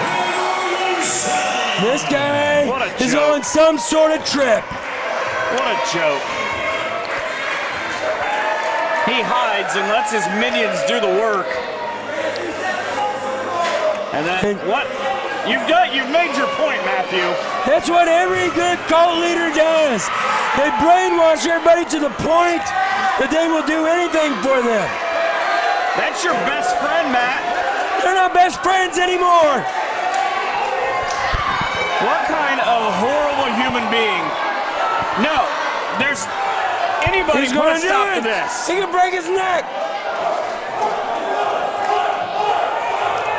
Revolution. This guy What a is joke. on some sort of trip. What a joke. He hides and lets his minions do the work. And then what? You've made your point, Matthew. That's what every good cult leader does. They brainwash everybody to the point that they will do anything for them. That's your best friend, Matt. They're not best friends anymore. What kind of horrible human being? No, there's anybody He's put going a to do stop it. to this. He can break his neck.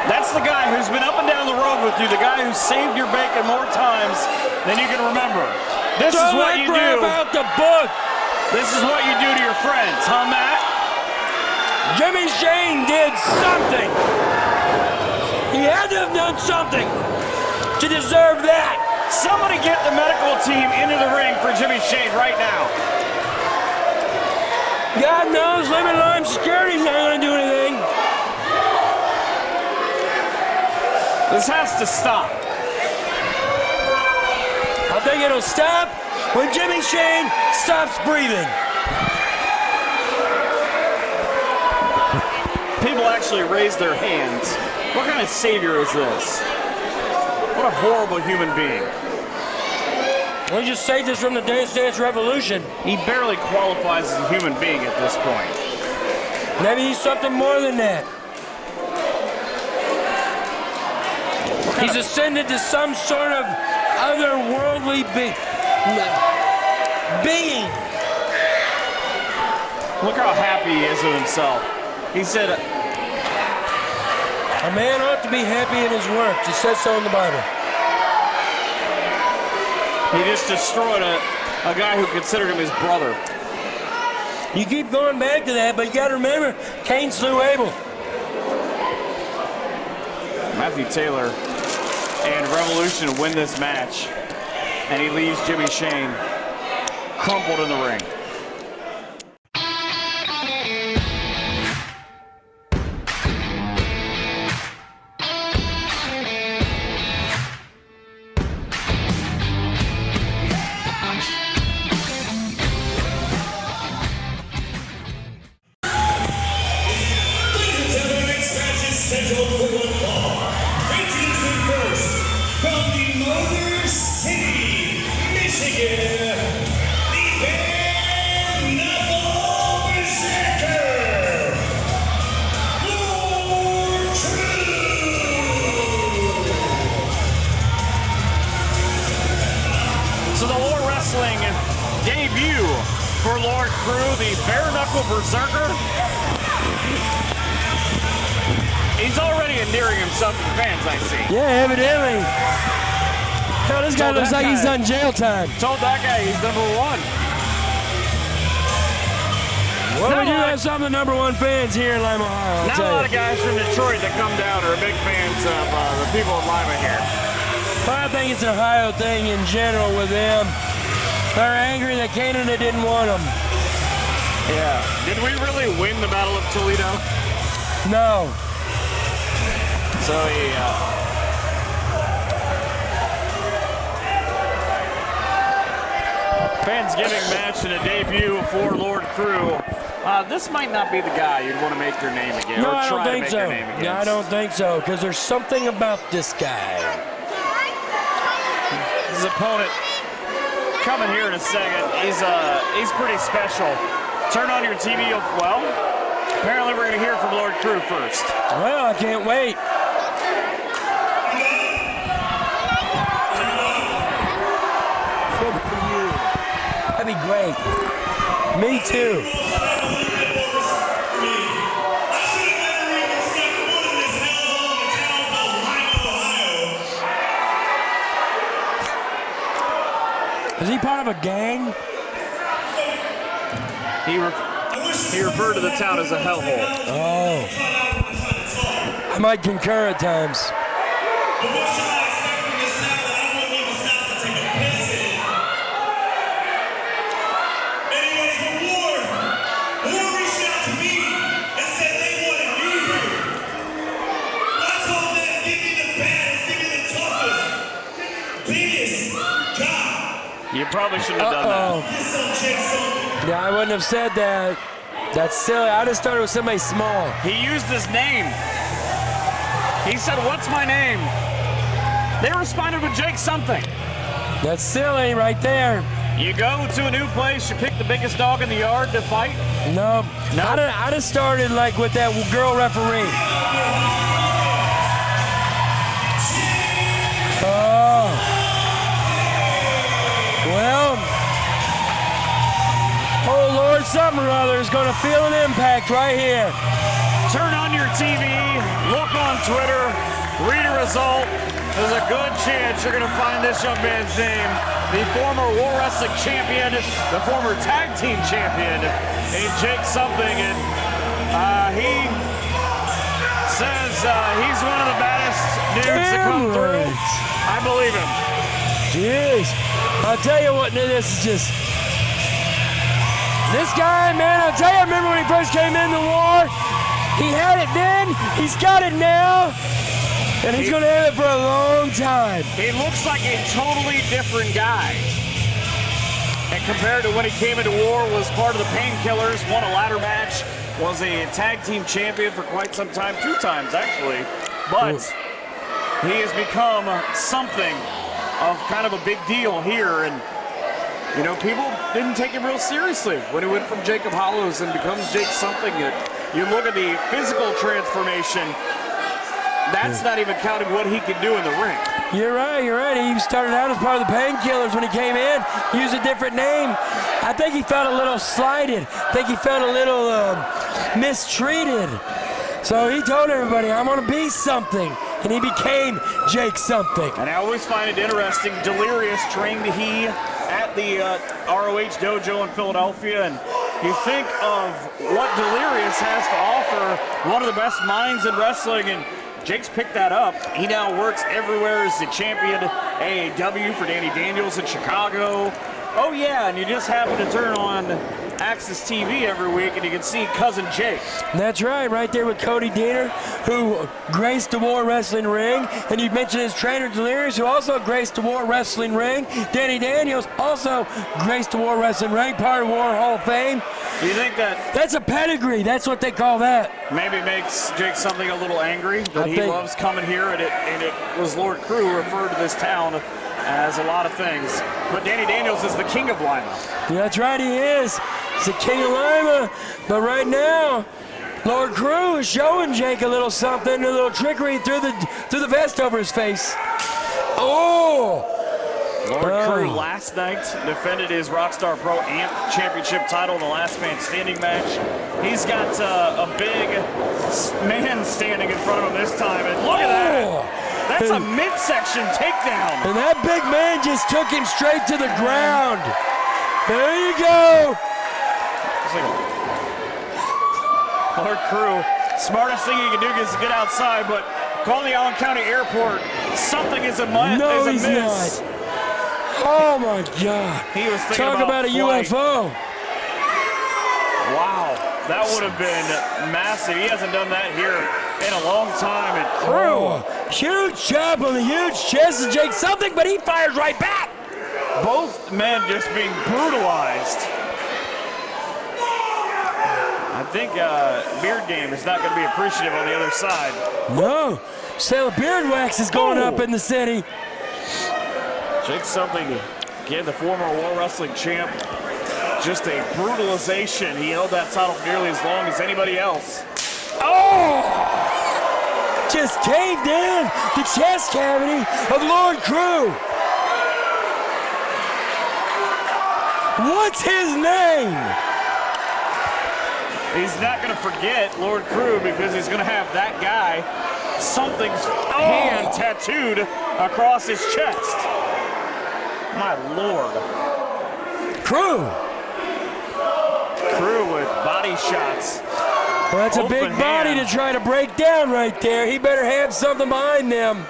That's the guy who's been up and down the road with you, the guy who saved your bacon more times than you can remember. This is what you do. Out the book. This is what you do to your friends, huh, Matt? Jimmy Shane did something. He had to have done something to deserve that. Somebody get the medical team into the ring for Jimmy Shane right now. God knows limited arm security's not going to do anything. This has to stop. I think it'll stop when Jimmy Shane stops breathing. People actually raise their hands. What kind of savior is this? What a horrible human being. We just saved us from the Dance Dance Revolution. He barely qualifies as a human being at this point. Maybe he's something more than that. He's ascended to some sort of otherworldly being. Look how happy he is with himself. He said, a man ought to be happy in his work. It says so in the Bible. he just destroyed a guy who considered him his brother. You keep going back to that, but you got to remember, Cain slew Abel. Matthew Taylor and Revolution win this match, and he leaves Jimmy Shane crumpled in the ring. Berserker. He's already endearing himself to the fans, I see. Yeah, evidently. Hell, this guy looks like he's done jail time. Told that guy he's #1. Well, we do have some of the #1 fans here in Lima, Ohio. Not a lot of guys from Detroit that come down are big fans of the people in Lima here. But I think it's an Ohio thing in general with them. They're angry that Canada didn't want them. Yeah. Did we really win the Battle of Toledo? No. So he, Fansgiving match and a debut for Lord Crew. This might not be the guy you'd want to make your name again. No, or I don't try to think make so. your name again. No, I don't think so, because there's something about this guy. His opponent coming here in a second. He's pretty special. Turn on your TV. Well, apparently we're going to hear from Lord Crew first. Well, I can't wait. Good for you. That'd be great. Me too. Is he part of a gang? He referred to the town as a hellhole. Oh. I might concur at times. You probably shouldn't have done that. Yeah, I wouldn't have said that. That's silly. I just thought it was somebody small. He used his name. He said, "What's my name?" They responded with Jake something. That's silly right there. You go to a new place, you pick the biggest dog in the yard to fight? No. I just started like with that girl referee. Oh. Well. Oh, Lord, something or other is going to feel an impact right here. Turn on your TV, look on Twitter, read a result. There's a good chance you're going to find this young man's name, the former War Wrestling champion, the former tag team champion, named Jake something, and he says he's one of the baddest dudes to come through. I believe him. Jeez. I'll tell you what, this is just... This guy, man, I'll tell you, I remember when he first came in the war, he had it then, he's got it now, and he's going to have it for a long time. He looks like a totally different guy. And compared to when he came into war, was part of the Painkillers, won a ladder match, was a tag team champion for quite some time, 2 times actually. But he has become something of kind of a big deal here, and you know, people didn't take him real seriously when he went from Jacob Hollows and becomes Jake something. You look at the physical transformation, that's not even counting what he can do in the ring. You're right. He started out as part of the Painkillers when he came in, used a different name. I think he felt a little slighted. I think he felt a little mistreated. So he told everybody, I'm going to be something. And he became Jake something. And I always find it interesting, Delirious trained he at the ROH dojo in Philadelphia, and you think of what Delirious has to offer, one of the best minds in wrestling, and Jake's picked that up. He now works everywhere as the champion, AAW for Danny Daniels in Chicago. Oh yeah, and you just happen to turn on Access TV every week and you can see Cousin Jake. That's right there with Cody Deaner, who graced the War Wrestling ring. And you mentioned his trainer Delirious, who also graced the War Wrestling ring. Danny Daniels also graced the War Wrestling ring, part of War Hall of Fame. Do you think that's a pedigree? That's what they call that. Maybe makes Jake something a little angry that he loves coming here, and it was Lord Crew referred to this town as a lot of things. But Danny Daniels is the king of Lima. Yeah, that's right, he is. He's the king of Lima. But right now, Lord Crew is showing Jake a little something, a little trickery through the vest over his face. Oh! Lord Crew last night defended his Rockstar Pro Amp Championship title in the last man standing match. He's got a big man standing in front of him this time, and look at that! That's a midsection takedown. And that big man just took him straight to the ground. There you go. Lord Crew, smartest thing he can do is get outside, but call the Allen County Airport. Something is amiss. No, he's not. Oh my God. He was thinking Talk about a flight. UFO. Wow, that would have been massive. He hasn't done that here in a long time. And Crew. Huge chop on the huge chest of Jake something, but he fires right back. Both men just being brutalized. I think Beard Game is not going to be appreciative on the other side. No, sale of beard wax is going up in the city. Jake something, again, the former War Wrestling champ. Just a brutalization. He held that title for nearly as long as anybody else. Oh! Just caved in the chest cavity of Lord Crew. What's his name? He's not going to forget Lord Crew because he's going to have that guy, something's hand tattooed across his chest. My Lord. Crew with body shots. Well, that's a big body to try to break down right there. He better have something behind them.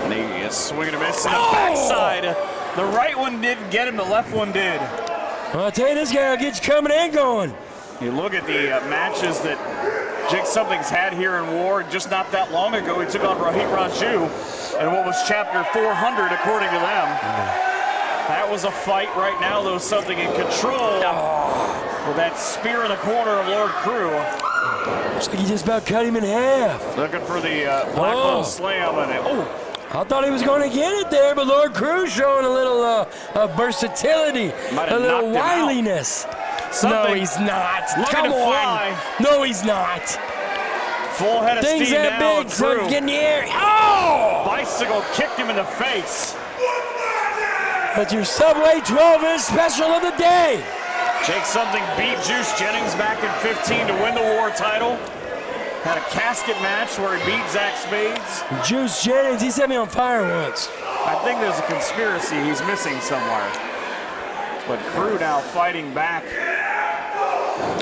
And he is swinging a miss in the backside. The right one didn't get him, the left one did. Well, I'll tell you, this guy will get you coming and going. You look at the matches that Jake Something's had here in War. Just not that long ago, he took on Rohit Raju in what was chapter 400, according to them. That was a fight right now, though. Something in control with that spear in the corner of Lord Crew. Looks like he just about cut him in half. Looking for the black hole slam. And I thought he was going to get it there, but Lord Cruz showing a little versatility, Might a have little knocked him out. wiliness. No, Something. he's not. Looking Come to on. fly. No, he's not. Full head of Things steam that now. big, so Crew. get in the air. Oh! Bicycle kicked him in the face. That's your Subway 12-inch special of the day. Jake Something beat Juice Jennings back in 15 to win the war title. Had a casket match where he beat Zach Spades. Juice Jennings, he set me on fire once. I think there's a conspiracy he's missing somewhere. But Crew now fighting back.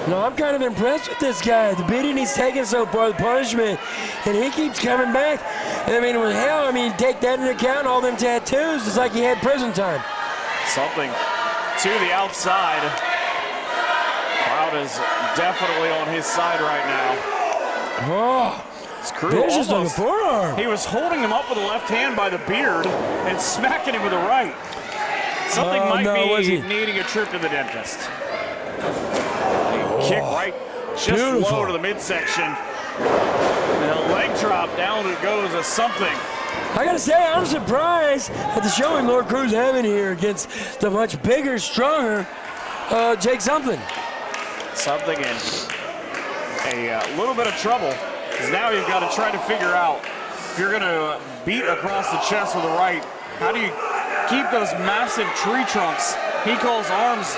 No, I'm kind of impressed with this guy. The beating he's taken so far, the punishment, and he keeps coming back. I mean, with hell, take that into account, all them tattoos, it's like he had prison time. Something to the outside. Crowd is definitely on his side right now. Oh, It's Crew vicious on the almost. forearm. He was holding him up with the left hand by the beard and smacking him with the right. Something might was be he? needing a trip to the dentist. Kick right, just beautiful. low to the midsection. And a leg drop down it goes as Something. I gotta say, I'm surprised at the showing Lord Cruz having here against the much bigger, stronger Jake Something. Something in a little bit of trouble, because now you've got to try to figure out if you're going to beat across the chest with the right, how do you keep those massive tree trunks he calls arms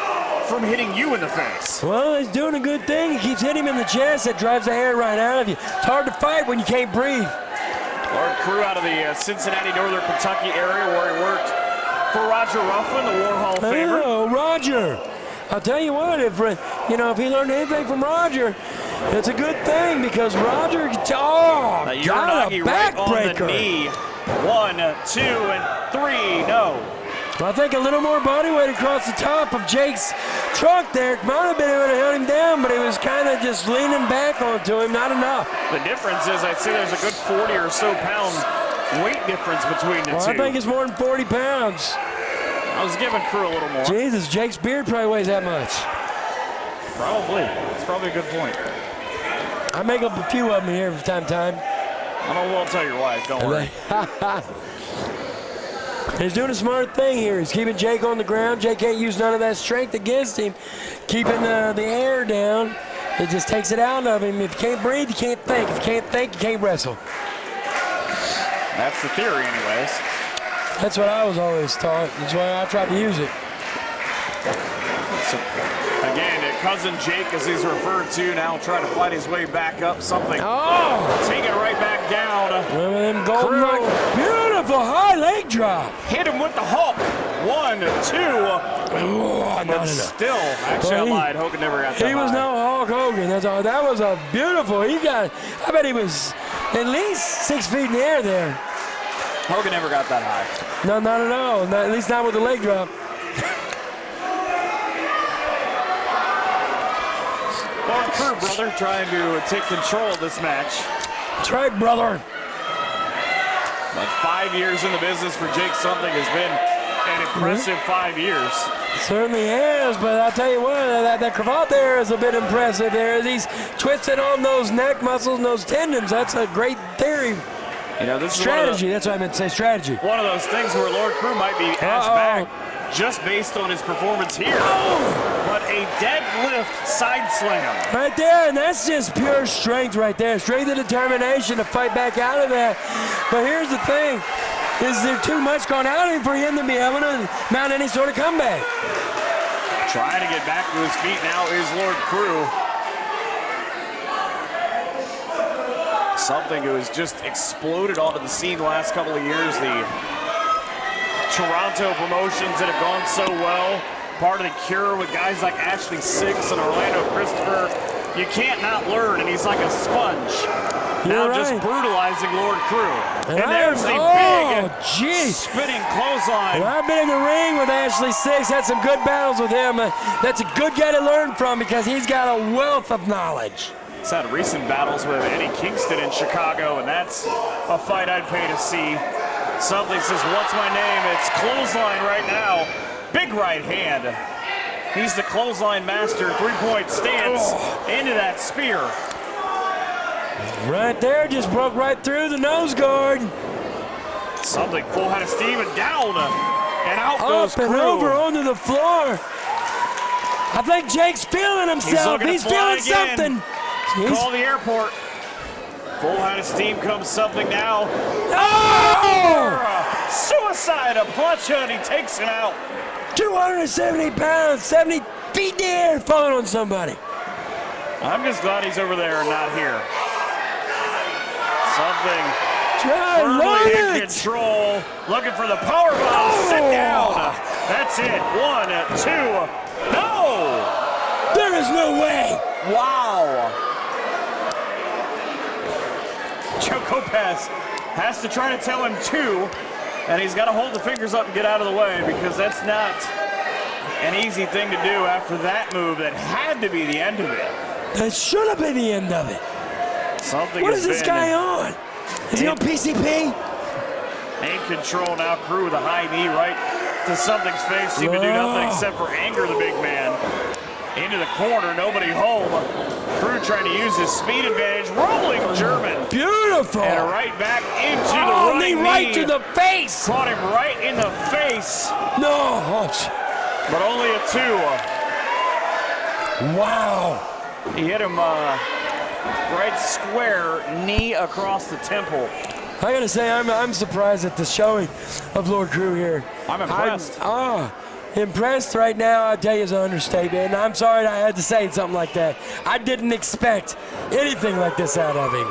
from hitting you in the face? Well, he's doing a good thing. He keeps hitting him in the chest. That drives the hair right out of you. It's hard to fight when you can't breathe. Lord Crew out of the Cincinnati, Northern Kentucky area where he worked for Roger Ruffin, the War Hall favorite. Oh, Roger. I'll tell you what, if he learned anything from Roger, it's a good thing because Roger, got a Uranagi right on the backbreaker. knee. 1, 2, and 3, no. I think a little more body weight across the top of Jake's trunk there might have been able to hold him down, but he was kind of just leaning back onto him, not enough. The difference is I'd say there's a good 40 or so pound weight difference between the two. I think it's more than 40 pounds. I was giving Crew a little more. Jesus, Jake's beard probably weighs that much. Probably. It's probably a good point. I make up a few of them here from time to time. I won't tell your wife, don't worry. He's doing a smart thing here. He's keeping Jake on the ground. Jake can't use none of that strength against him. Keeping the air down. It just takes it out of him. If you can't breathe, you can't think. If you can't think, you can't wrestle. That's the theory anyways. That's what I was always taught. That's why I tried to use it. So, again, cousin Jake, as he's referred to, now trying to fight his way back up. Something. Oh! Take it right back down. One of them golden Crew. beautiful high leg drop. Hit him with the Hulk. 1, 2. Oh, not But enough. still, actually, I lied. Hogan never got that He was high. no Hulk Hogan. That was a beautiful. I bet he was at least 6 feet in the air there. Hogan never got that high. No, not at all. At least not with the leg drop. Lord Crew, brother, trying to take control of this match. That's right, brother. But 5 years in the business for Jake Something has been an impressive 5 years. Certainly has, but I'll tell you what, that cravat there is a bit impressive there. As he's twisted on those neck muscles and those tendons. That's a great theory. You know, this Strategy, that's what I meant to say, strategy. One of those things where Lord Crew might be asked back just based on his performance here. But a deadlift side slam. Right there, and that's just pure strength right there. Strength and determination to fight back out of that. But here's the thing. Is there too much going out of him for him to be able to mount any sort of comeback? Trying to get back to his feet now is Lord Crew. Something who has just exploded onto the scene the last couple of years. The Toronto promotions that have gone so well. Part of the cure with guys like Ashley Six and Orlando Christopher. You can't not learn, and he's like a sponge. Now just brutalizing Lord Crew. And there's the big spinning clothesline. And I've been in the ring with Ashley Six, had some good battles with him. That's a good guy to learn from because he's got a wealth of knowledge. He's had recent battles with Eddie Kingston in Chicago, and that's a fight I'd pay to see. Something says, what's my name? It's clothesline right now. Big right hand. He's the clothesline master. 3-point stance into that spear. Right there, just broke right through the nose guard. Something full head of steam and down. And out goes Up and Crew. over onto the floor. I think Jake's feeling himself. looking to He's fly feeling again. something. Call the airport. Full head of steam comes something now. Oh! Suicide, a plancha, and he takes him out. 270 pounds, 70 feet in the air, falling on somebody. I'm just glad he's over there and not here. Something Try firmly in it. control, looking for the power bomb. Sit down. That's it. 1, 2. No! There is no way. Wow. Joe Lopez has to try to tell him 2, and he's got to hold the fingers up and get out of the way because that's not an easy thing to do after that move that had to be the end of it. That should have been the end of it. Something What has is this been guy on? Is he on PCP? in control now. Crew with a high knee right to something's face. Seemed to do nothing except for anger the big man. Into the corner, nobody home. Crew trying to use his speed advantage. Rolling German. Beautiful. And right back into the Oh, running knee. right to the face. Caught him right in the face, No. Oh, but only a 2. wow. He hit him right square, knee across the temple. I gotta say, I'm surprised at the showing of Lord Crew here. I'm impressed. Impressed right now, I'll tell you, is an understatement. And I'm sorry I had to say something like that. I didn't expect anything like this out of him.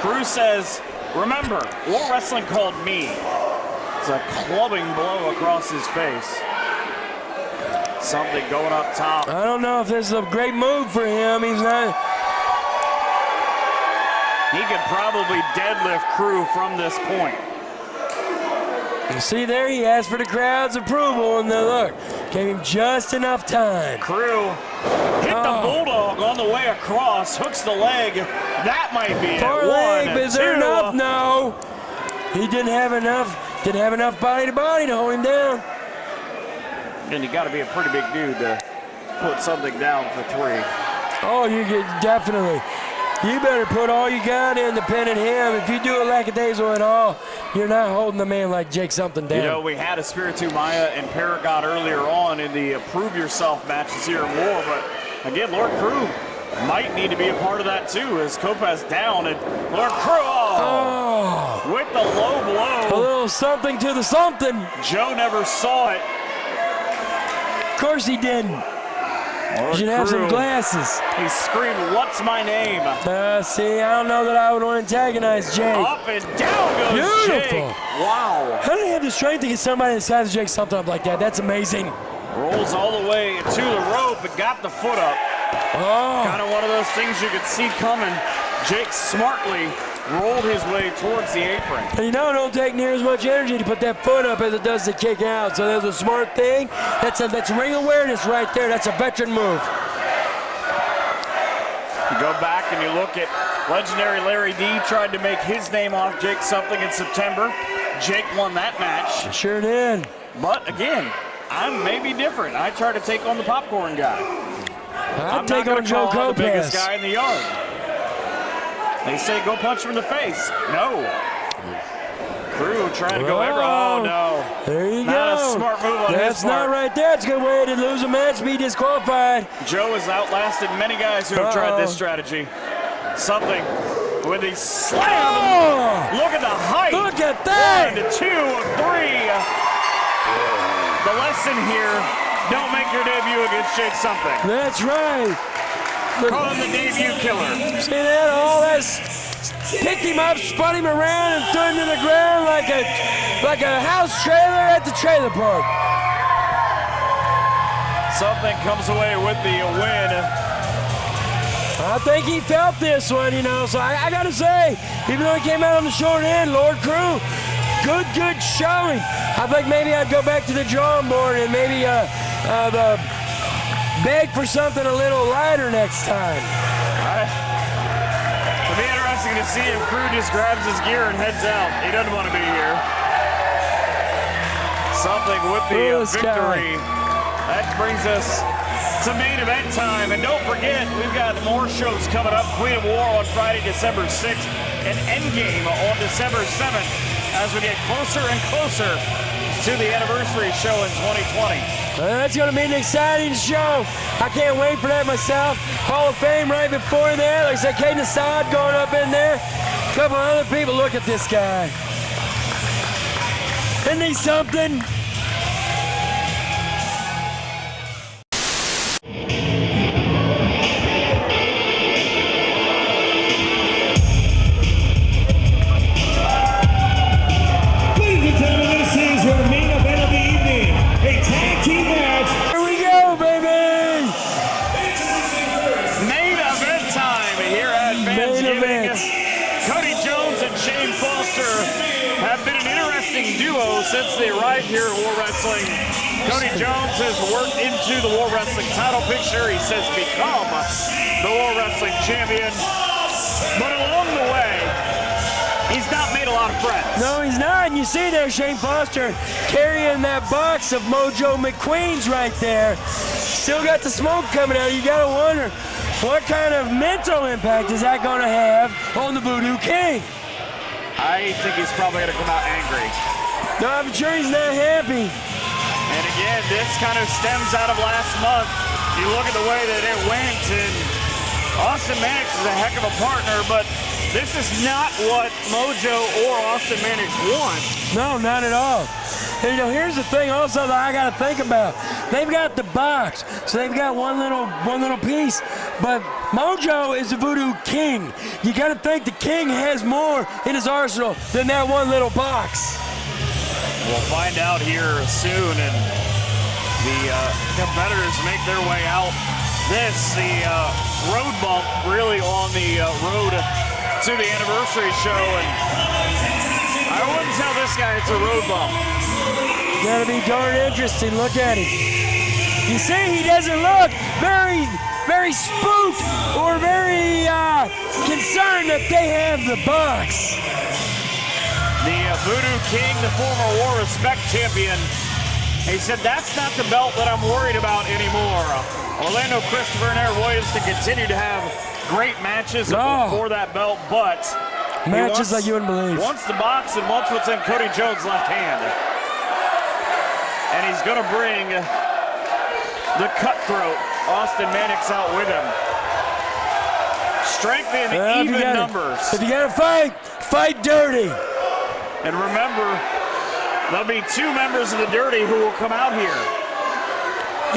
Crew says, remember, what wrestling called me? It's a clubbing blow across his face. Something going up top. I don't know if this is a great move for him. He's not. He could probably deadlift Crew from this point. You see there, he asked for the crowd's approval, and then look, gave him just enough time. Crew hit the bulldog on the way across, hooks the leg. That might be it. Far 1, leg, but is there 2. enough? No. He didn't have enough body to body to hold him down. And you got to be a pretty big dude to put something down for 3. Oh, you get definitely. You better put all you got in to pin at him. If you do a lackadaisical at all, you're not holding a man like Jake something down. You know, we had a Spiritu Maya and Paragon earlier on in the Prove Yourself matches here in War, but again, Lord Crew might need to be a part of that too, as Kopaz down and Lord Crew with the low A blow. little something to the something. Joe never saw it. Of course he didn't. Lord You should have some Crew, glasses. he screamed, "What's my name?" See, I don't know that I would want to antagonize Jake. Up and down goes Beautiful. Jake. Wow. How do they have the strength to get somebody the size of Jake something up like that? That's amazing. Rolls all the way to the rope and got the foot up. Oh, Kind of one of those things you could see coming. Jake smartly rolled his way towards the apron. and you know, it don't take near as much energy to put that foot up as it does to kick out. So that's a smart thing. That's ring awareness right there. That's a veteran move. You go back and you look at legendary Larry D tried to make his name off Jake something in September. Jake won that match. Sure did. But again, I'm maybe different. I try to take on the popcorn guy. I'd I'm take not on gonna Joe call out the biggest Kopaz. guy in the yard. They say go punch him in the face. No. Crew trying to go ever. Oh no. There you Not go. a smart move on his That's not part. right there. It's a good way to lose a match, be disqualified. Joe has outlasted many guys who have tried this strategy. Something with the slam. Oh, Look at the height. look at that. 1, 2, 3. The lesson here, don't make your debut against Jake something. That's right. Call him the debut killer. See that? All that's picked him up, spun him around, and threw him to the ground like a house trailer at the trailer park. Something comes away with the win. I think he felt this one, you know, so I gotta say, even though he came out on the short end, Lord Crew, good showing. I think maybe I'd go back to the drawing board and maybe beg for something a little lighter next time. It'll be interesting to see if Crew just grabs his gear and heads out. He doesn't want to be here. Something with the victory. That brings us to main event time. And don't forget, we've got more shows coming up. Queen of War on Friday, December 6th, and Endgame on December 7th. as we get closer and closer to the anniversary show in 2020. That's going to be an exciting show. I can't wait for that myself. Hall of Fame right before that. Like I said, Caden Assad going up in there. A couple other people. Look at this guy. Isn't he something? Since they arrived here at War Wrestling. Cody Jones has worked into the War Wrestling title picture. He says become the War Wrestling champion. But along the way, he's not made a lot of friends. No, he's not. And you see there Shane Foster carrying that box of Mojo McQueen's right there. Still got the smoke coming out. You got to wonder, what kind of mental impact is that going to have on the Voodoo King? I think he's probably going to come out angry. No, I'm sure he's not happy. And again, this kind of stems out of last month. You look at the way that it went, and Austin Mannix is a heck of a partner, but this is not what Mojo or Austin Mannix want. No, not at all. And, here's the thing also that I got to think about. They've got the box, so they've got one little piece. But Mojo is the Voodoo King. You got to think the King has more in his arsenal than that one little box. We'll find out here soon, and the competitors make their way out. The road bump really on the road to the anniversary show, and I wouldn't tell this guy it's a road bump. Gotta be darn interesting. Look at him. You see, he doesn't look very spooked or very concerned that they have the box. The Voodoo King, the former War Respect champion, he said, that's not the belt that I'm worried about anymore. Orlando Christopher and Aaron Williams can continue to have great matches for that belt, but matches like you wouldn't believe. Wants the box and wants what's in Cody Jones' left hand. And he's going to bring the cutthroat Austin Mannix out with him. Strength in even numbers. If you got to fight, fight dirty. And remember, there'll be 2 members of the Dirty who will come out here.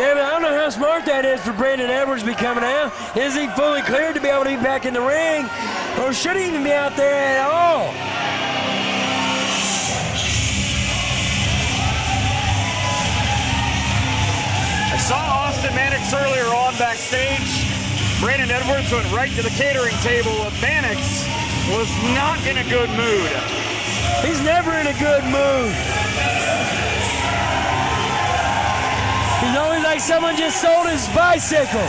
Yeah, but I don't know how smart that is for Brandon Edwards to be coming out. Is he fully cleared to be able to be back in the ring? Or should he even be out there at all? I saw Austin Mannix earlier on backstage. Brandon Edwards went right to the catering table. Mannix was not in a good mood. He's never in a good mood. He's always like someone just sold his bicycle.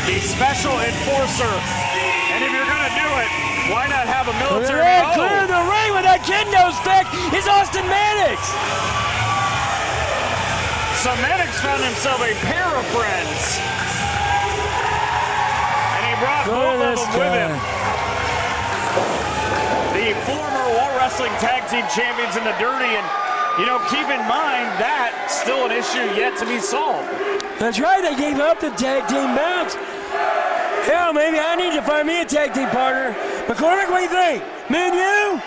The special enforcer. And if you're going to do it, why not have a military? Clear the ring with that kendo stick is Austin Mannix. So Mannix found himself a pair of friends. And he brought both of them with him. The former War Wrestling Tag Team Champions in the Dirty, and keep in mind that's still an issue yet to be solved. That's right, they gave up the tag team belts. Hell, maybe I need to find me a tag team partner. McCormick, what do you think? Me and you?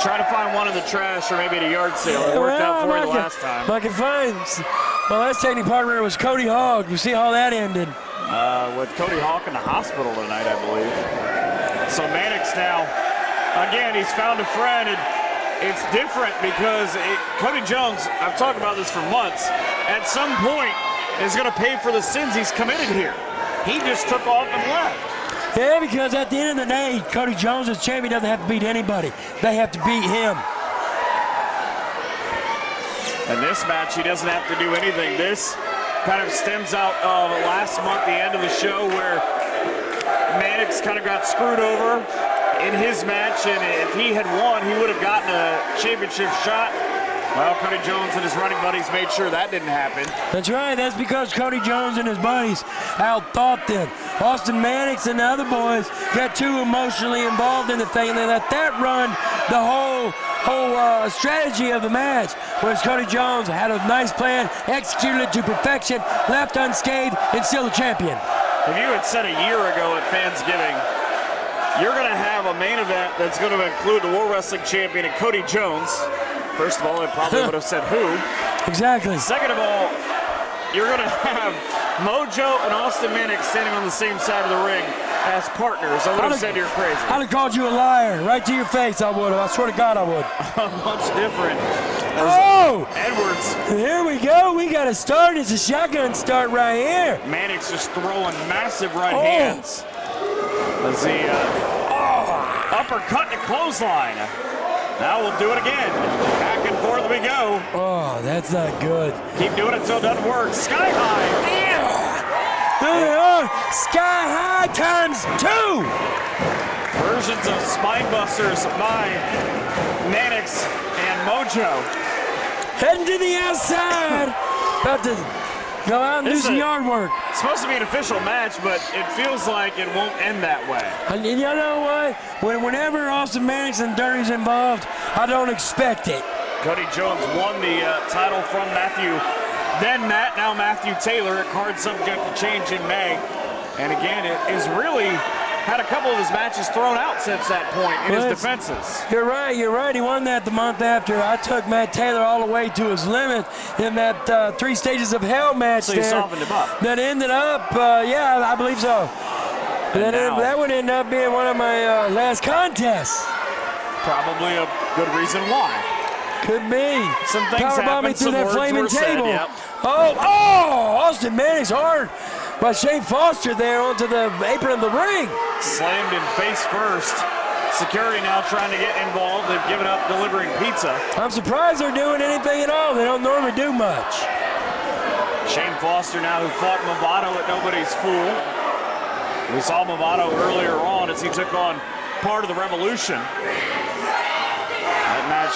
Try to find one in the trash or maybe at a yard sale. It worked out for you the last time. I can find. My last tag team partner was Cody Hogg. You see how that ended. With Cody Hawk in the hospital tonight, I believe. So Mannix now, again, he's found a friend, and it's different because Cody Jones, I've talked about this for months, at some point is going to pay for the sins he's committed here. He just took off and left. Yeah, because at the end of the day, Cody Jones as champion doesn't have to beat anybody. They have to beat him. In this match, he doesn't have to do anything. This kind of stems out of last month, the end of the show, where Mannix kind of got screwed over in his match, and if he had won, he would have gotten a championship shot. Well, Cody Jones and his running buddies made sure that didn't happen. That's right. That's because Cody Jones and his buddies outthought them. Austin Mannix and the other boys got too emotionally involved in the thing, and they let that run the whole strategy of the match. Whereas Cody Jones had a nice plan, executed it to perfection, left unscathed, and still the champion. If you had said a year ago at Fansgiving, you're going to have a main event that's going to include the World Wrestling Champion and Cody Jones. First of all, I probably would have said who. Exactly. Second of all, you're going to have Mojo and Austin Mannix standing on the same side of the ring as partners. I would have said you're crazy. I'd have called you a liar right to your face. I would have. I swear to God I would. Much different. Oh! Edwards. Here we go. We got to start. It's a shotgun start right here. Mannix just throwing massive right hands. Let's see. Uppercut to clothesline. Now we'll do it again. Back and forth we go. Oh, that's not good. Keep doing it until it doesn't work. Sky high. There they are. Sky high times 2. Versions of spine busters by Mannix and Mojo. Heading to the outside. About to go out and do some yard work. It's supposed to be an official match, but it feels like it won't end that way. And you know what? Whenever Austin Mannix and Dirty's involved, I don't expect it. Cody Jones won the title from now Matthew Taylor at Card Subject to Change in May. And again, it is really had a couple of his matches thrown out since that point in his defenses. You're right. He won that the month after. I took Matt Taylor all the way to his limit in that 3 Stages of Hell match. So you softened him up. That ended up, yeah, I believe so. That would end up being one of my last contests. Probably a good reason why. Could be. Some things Powerbomb me happened, through some that words flaming were said, table. yep. Oh, Austin Mannix hard by Shane Foster there onto the apron of the ring. Slammed him face first. Security now trying to get involved. They've given up delivering pizza. I'm surprised they're doing anything at all. They don't normally do much. Shane Foster now, who fought Movado at Nobody's Fool. We saw Movado earlier on as he took on part of the Revolution. That match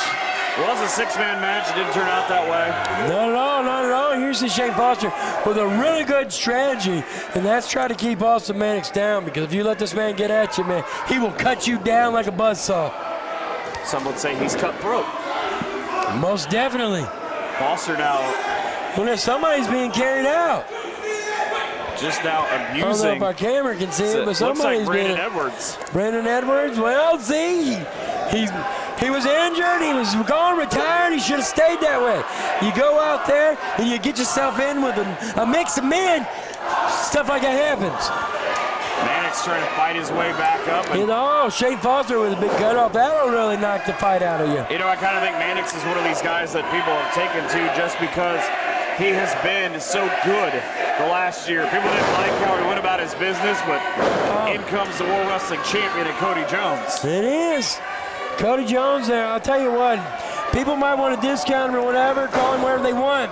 was a 6-man match. It didn't turn out that way. Not at all. Here's the Shane Foster with a really good strategy, and that's try to keep Austin Mannix down, because if you let this man get at you, man, he will cut you down like a buzzsaw. Some would say he's cutthroat. Most definitely. Foster now. Well, somebody's being carried out. Just now abusing. I don't know if our camera can see it, but somebody's looks like Brandon being. Edwards. Brandon Edwards. Well, see, he was injured. He was gone, retired. He should have stayed that way. You go out there and you get yourself in with a mix of men. Stuff like that happens. Mannix trying to fight his way back up. Shane Foster with a big cutoff. That'll really knock the fight out of you. You know, I kind of think Mannix is one of these guys that people have taken to just because he has been so good the last year. People didn't like how he went about his business, but in comes the World Wrestling Champion and Cody Jones. It is. Cody Jones there. I'll tell you what, people might want to discount him or whatever, call him whatever they want.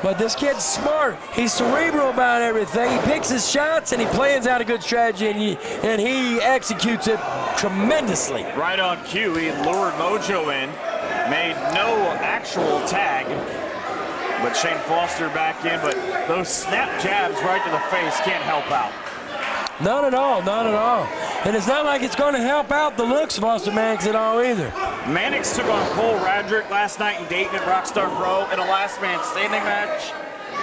But this kid's smart. He's cerebral about everything. He picks his shots and he plans out a good strategy, and he executes it tremendously. Right on cue, he lured Mojo in, made no actual tag. But Shane Foster back in, but those snap jabs right to the face can't help out. Not at all. And it's not like it's going to help out the looks of Austin Mannix at all either. Mannix took on Cole Radrick last night in Dayton at Rockstar Pro in a last man standing match.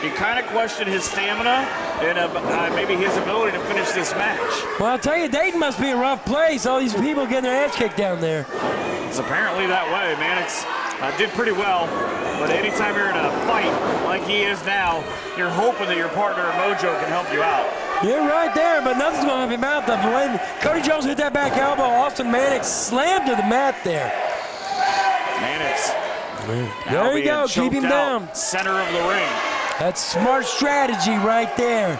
He kind of questioned his stamina and maybe his ability to finish this match. Well, I'll tell you, Dayton must be a rough place. All these people getting their ass kicked down there. It's apparently that way. Mannix did pretty well, but anytime you're in a fight like he is now, you're hoping that your partner Mojo can help you out. You're right there, but nothing's going to help him out. The way Cody Jones hit that back elbow, Austin Mannix slammed to the mat there. Mannix. There you go, keep him down. Center of the ring. That's smart strategy right there.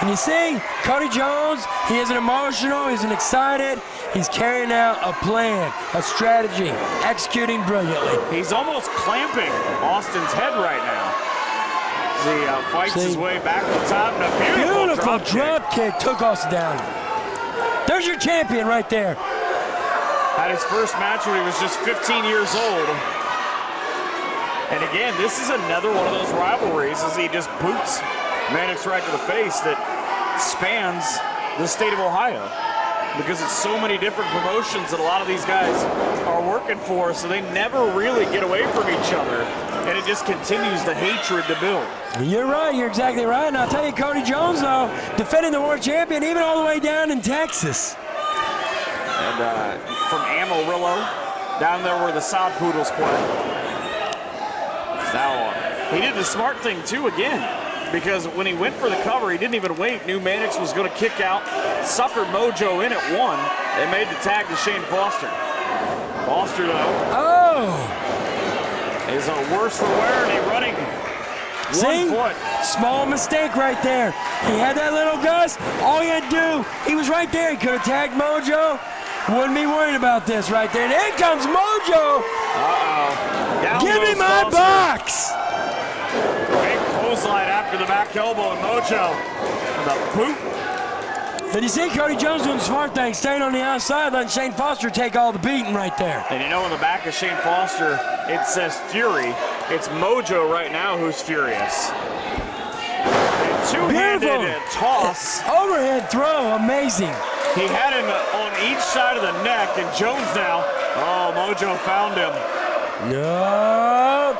And you see, Cody Jones, he isn't emotional, he isn't excited. He's carrying out a plan, a strategy, executing brilliantly. He's almost clamping Austin's head right now. He fights his way back to the top, and a beautiful drop kick took Austin down. There's your champion right there. Had his first match when he was just 15 years old. And again, this is another one of those rivalries as he just boots Mannix right to the face that spans the state of Ohio, because it's so many different promotions that a lot of these guys are working for, so they never really get away from each other, and it just continues the hatred to build. You're right. You're exactly right. And I'll tell you, Cody Jones, though, defending the world champion even all the way down in Texas. And from Amarillo, down there where the Sod Poodles play. Now, he did the smart thing, too, again, because when he went for the cover, he didn't even wait. Knew Mannix was going to kick out, suckered Mojo in at 1, and made the tag to Shane Foster. Foster, though, is a worse for wear, and he running See? 1 foot. Small mistake right there. He had that little gust. All he had to do, he was right there. He could have tagged Mojo. Wouldn't be worried about this right there. And here comes Mojo. Down Give me goes my Foster. box. Big clothesline after the back elbow, and Mojo with a boot. And you see Cody Jones doing the smart thing, staying on the outside, letting Shane Foster take all the beating right there. And you know, on the back of Shane Foster, it says Fury. It's Mojo right now who's furious. And two-handed toss. Overhead throw, amazing. He had him on each side of the neck, and Jones now, Mojo found him. No.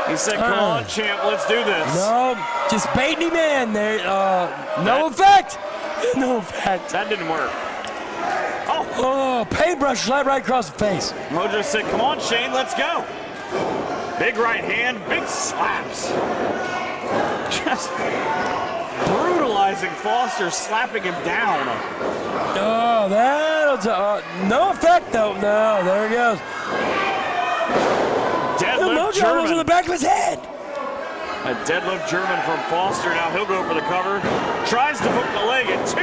He said, come on, champ, let's do this. No, just baiting him in there. No effect. No effect. That didn't work. Oh, paintbrush slap right across the face. Mojo said, come on, Shane, let's go. Big right hand, big slaps. Just brutalizing Foster, slapping him down. Oh, that'll no effect though. No, there he goes. Deadlift Mojo German. was on the back of his head. A deadlift German from Foster. Now he'll go for the cover. Tries to hook the leg at 2,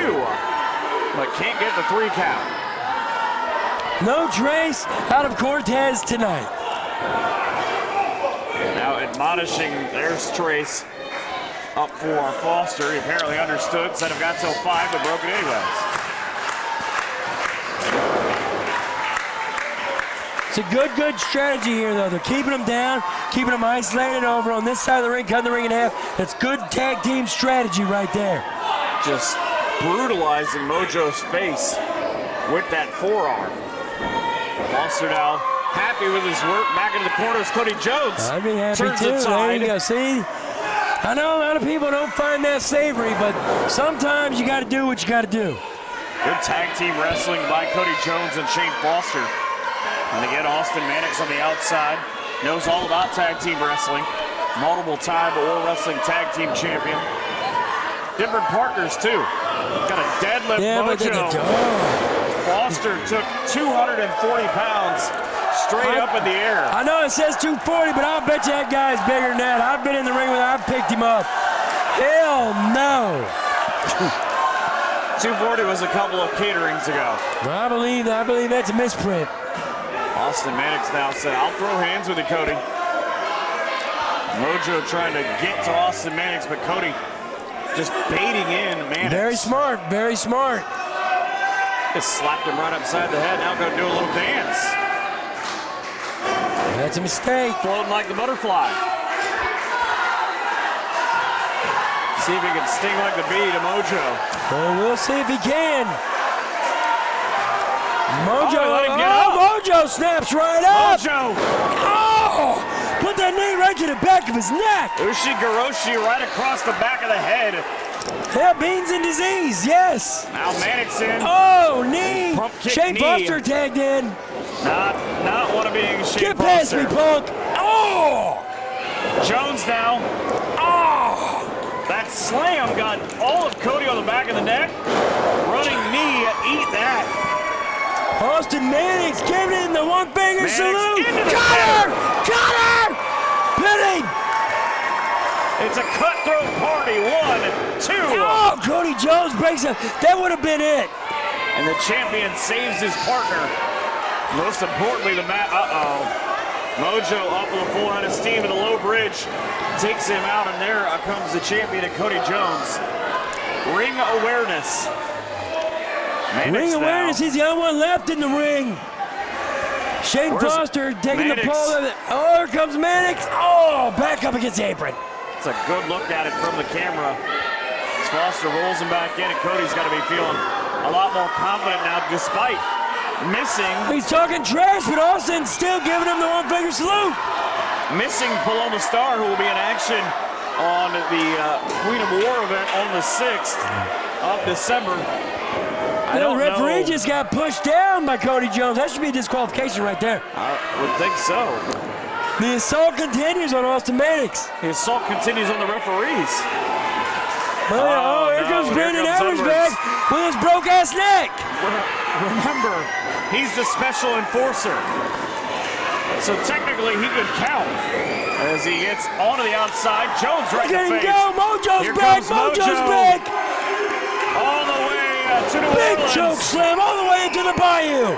but can't get the 3 count. No trace out of Cortez tonight. Now admonishing, there's Trace up for Foster. He apparently understood, said I've got till 5, but broke it anyways. It's a good strategy here, though. They're keeping him down, keeping him isolated over on this side of the ring, cutting the ring in half. That's good tag team strategy right there. Just brutalizing Mojo's face with that forearm. Foster now happy with his work. Back into the corner is Cody Jones. I'd be happy Turns too. the There tide. you go. See? I know a lot of people don't find that savory, but sometimes you got to do what you got to do. Good tag team wrestling by Cody Jones and Shane Foster. And again, Austin Mannix on the outside. Knows all about tag team wrestling. Multiple-time World Wrestling Tag Team Champion. Different partners, too. Got a deadlift Mojo. Foster took 240 pounds straight up in the air. I know it says 240, but I'll bet you that guy's bigger than that. I've been in the ring with him. I've picked him up. Hell no. 240 was a couple of caterings ago. I believe that's a misprint. Austin Mannix now said, I'll throw hands with you, Cody. Mojo trying to get to Austin Mannix, but Cody just baiting in Mannix. Very smart, very smart. Just slapped him right upside the head. Now going to do a little dance. That's a mistake. Floating like the butterfly. See if he can sting like the bee to Mojo. Well, we'll see if he can. Mojo, let him get up. Mojo snaps right up. Mojo! Oh, put that knee right to the back of his neck. Ushi-Garoshi right across the back of the head. Yeah, beans and disease, yes. Now Mannix in. Oh, knee. Pump kick Shane knee. Foster tagged in. Not one of being Shane Get past Foster. me, punk. Oh. Jones now. Oh. That slam got all of Cody on the back of the neck. Running knee, eat that. Austin Mannix giving him the one-finger Mannix salute. into the Got her! Got her! Pin him! It's a cutthroat party. 1, 2. Oh, Cody Jones breaks it. That would have been it. And the champion saves his partner. Most importantly, the Mojo up with a full head of steam in the low bridge. Takes him out, and there comes the champion, Cody Jones. Ring awareness. Mannix Ring now. awareness. He's the only one left in the ring. Shane Where's Foster taking Mannix? the pole of it. Oh, here comes Mannix. Oh, back up against the apron. It's a good look at it from the camera. As Foster rolls him back in, and Cody's got to be feeling a lot more confident now, despite missing. He's talking trash, but Austin's still giving him the one-finger salute. Missing Paloma Star, who will be in action on the Queen of War event on the 6th of December. The referee just got pushed down by Cody Jones. That should be a disqualification right there. I would think so. The assault continues on Austin Mannix. The assault continues on the referees. Oh, here comes Brandon Edwards back with his broke-ass neck. Remember, he's the special enforcer. So technically he could count as he gets onto the outside. Jones right in the face. Go, Mojo's Here back, comes Mojo's Mojo. back. All the way to New Big Orleans. choke slam all the way into the bayou.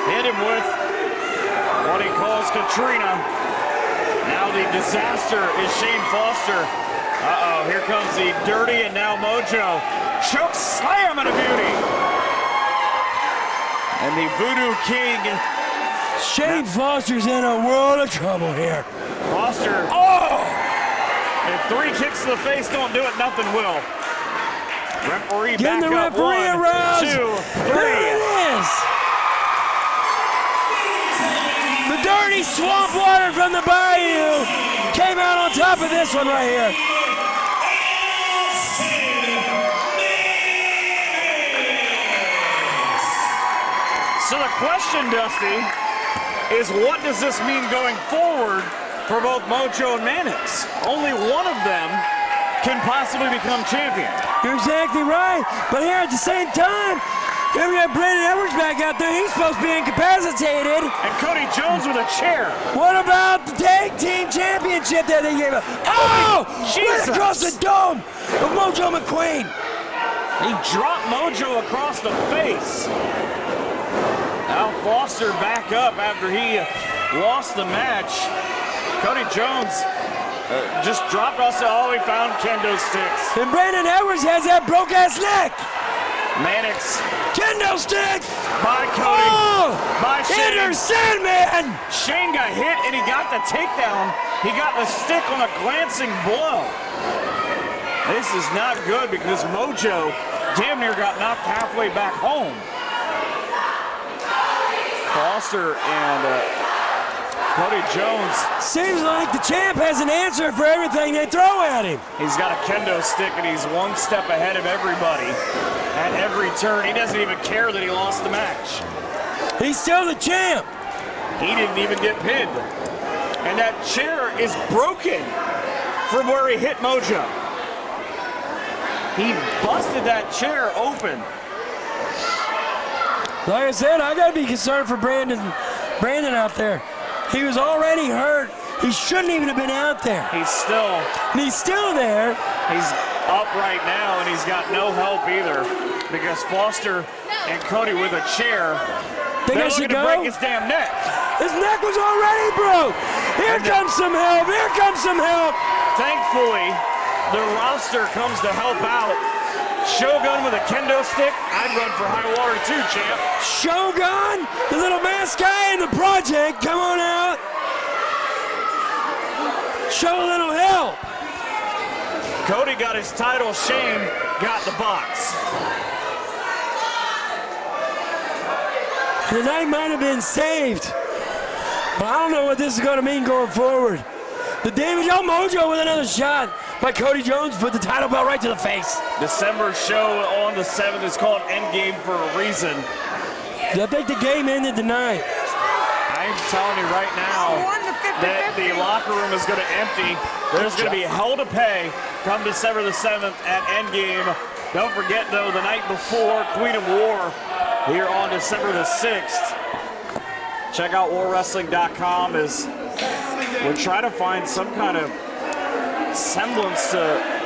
Hit him with what he calls Katrina. Now the disaster is Shane Foster. Uh-oh, here comes the dirty and now Mojo. Choke slam and a beauty. And the Voodoo King. Shane Foster's in a world of trouble here. Foster. Oh! If 3 kicks to the face don't do it, nothing will. Referee Getting back the up. referee 1, aroused. 2, 3. There it is. The dirty swamp water from the bayou came out on top of this one right here. So the question, Dusty, is what does this mean going forward for both Mojo and Mannix? Only one of them can possibly become champion. You're exactly right. But here at the same time, here we have Brandon Edwards back out there. He's supposed to be incapacitated. And Cody Jones with a chair. What about the tag team championship that they gave up? Oh! Right Jesus. across the dome of Mojo McQueen. He dropped Mojo across the face. Now Foster back up after he lost the match. Cody Jones just dropped us. Oh, he found kendo sticks. And Brandon Edwards has that broke-ass neck. Mannix Kendo stick. by Cody. Oh! By Shane. Enter Sandman. Shane got hit and he got the takedown. He got the stick on a glancing blow. This is not good because Mojo damn near got knocked halfway back home. Foster and Cody Jones. Seems like the champ has an answer for everything they throw at him. He's got a kendo stick and he's one step ahead of everybody at every turn. He doesn't even care that he lost the match. He's still the champ. He didn't even get pinned. And that chair is broken from where he hit Mojo. He busted that chair open. Like I said, I gotta be concerned for Brandon out there. He was already hurt. He shouldn't even have been out there. He's still there. He's up right now and he's got no help either because Foster and Cody with a chair. They're looking to break his damn neck. His neck was already broke. Here comes some help. Here comes some help. Thankfully, the roster comes to help out. Shogun with a kendo stick. I'd run for high water too, champ. Shogun, the little mask guy in the project, come on out. Show a little help. Cody got his title. Shane got the box. The night might have been saved, but I don't know what this is going to mean going forward. The damage on Mojo with another shot by Cody Jones put the title belt right to the face. December show on the 7th is called Endgame for a reason. I think the game ended tonight. I'm telling you right now that the locker room is going to empty. There's going to be hell to pay come December the 7th at Endgame. Don't forget, though, the night before, Queen of War here on December the 6th. Check out warwrestling.com as we're trying to find some kind of semblance to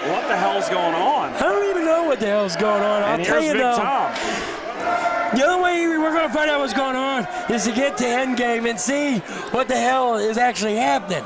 what the hell's going on. I don't even know what the hell's going on. I'll tell you Big though. Tom. The only way we're going to find out what's going on is to get to Endgame and see what the hell is actually happening.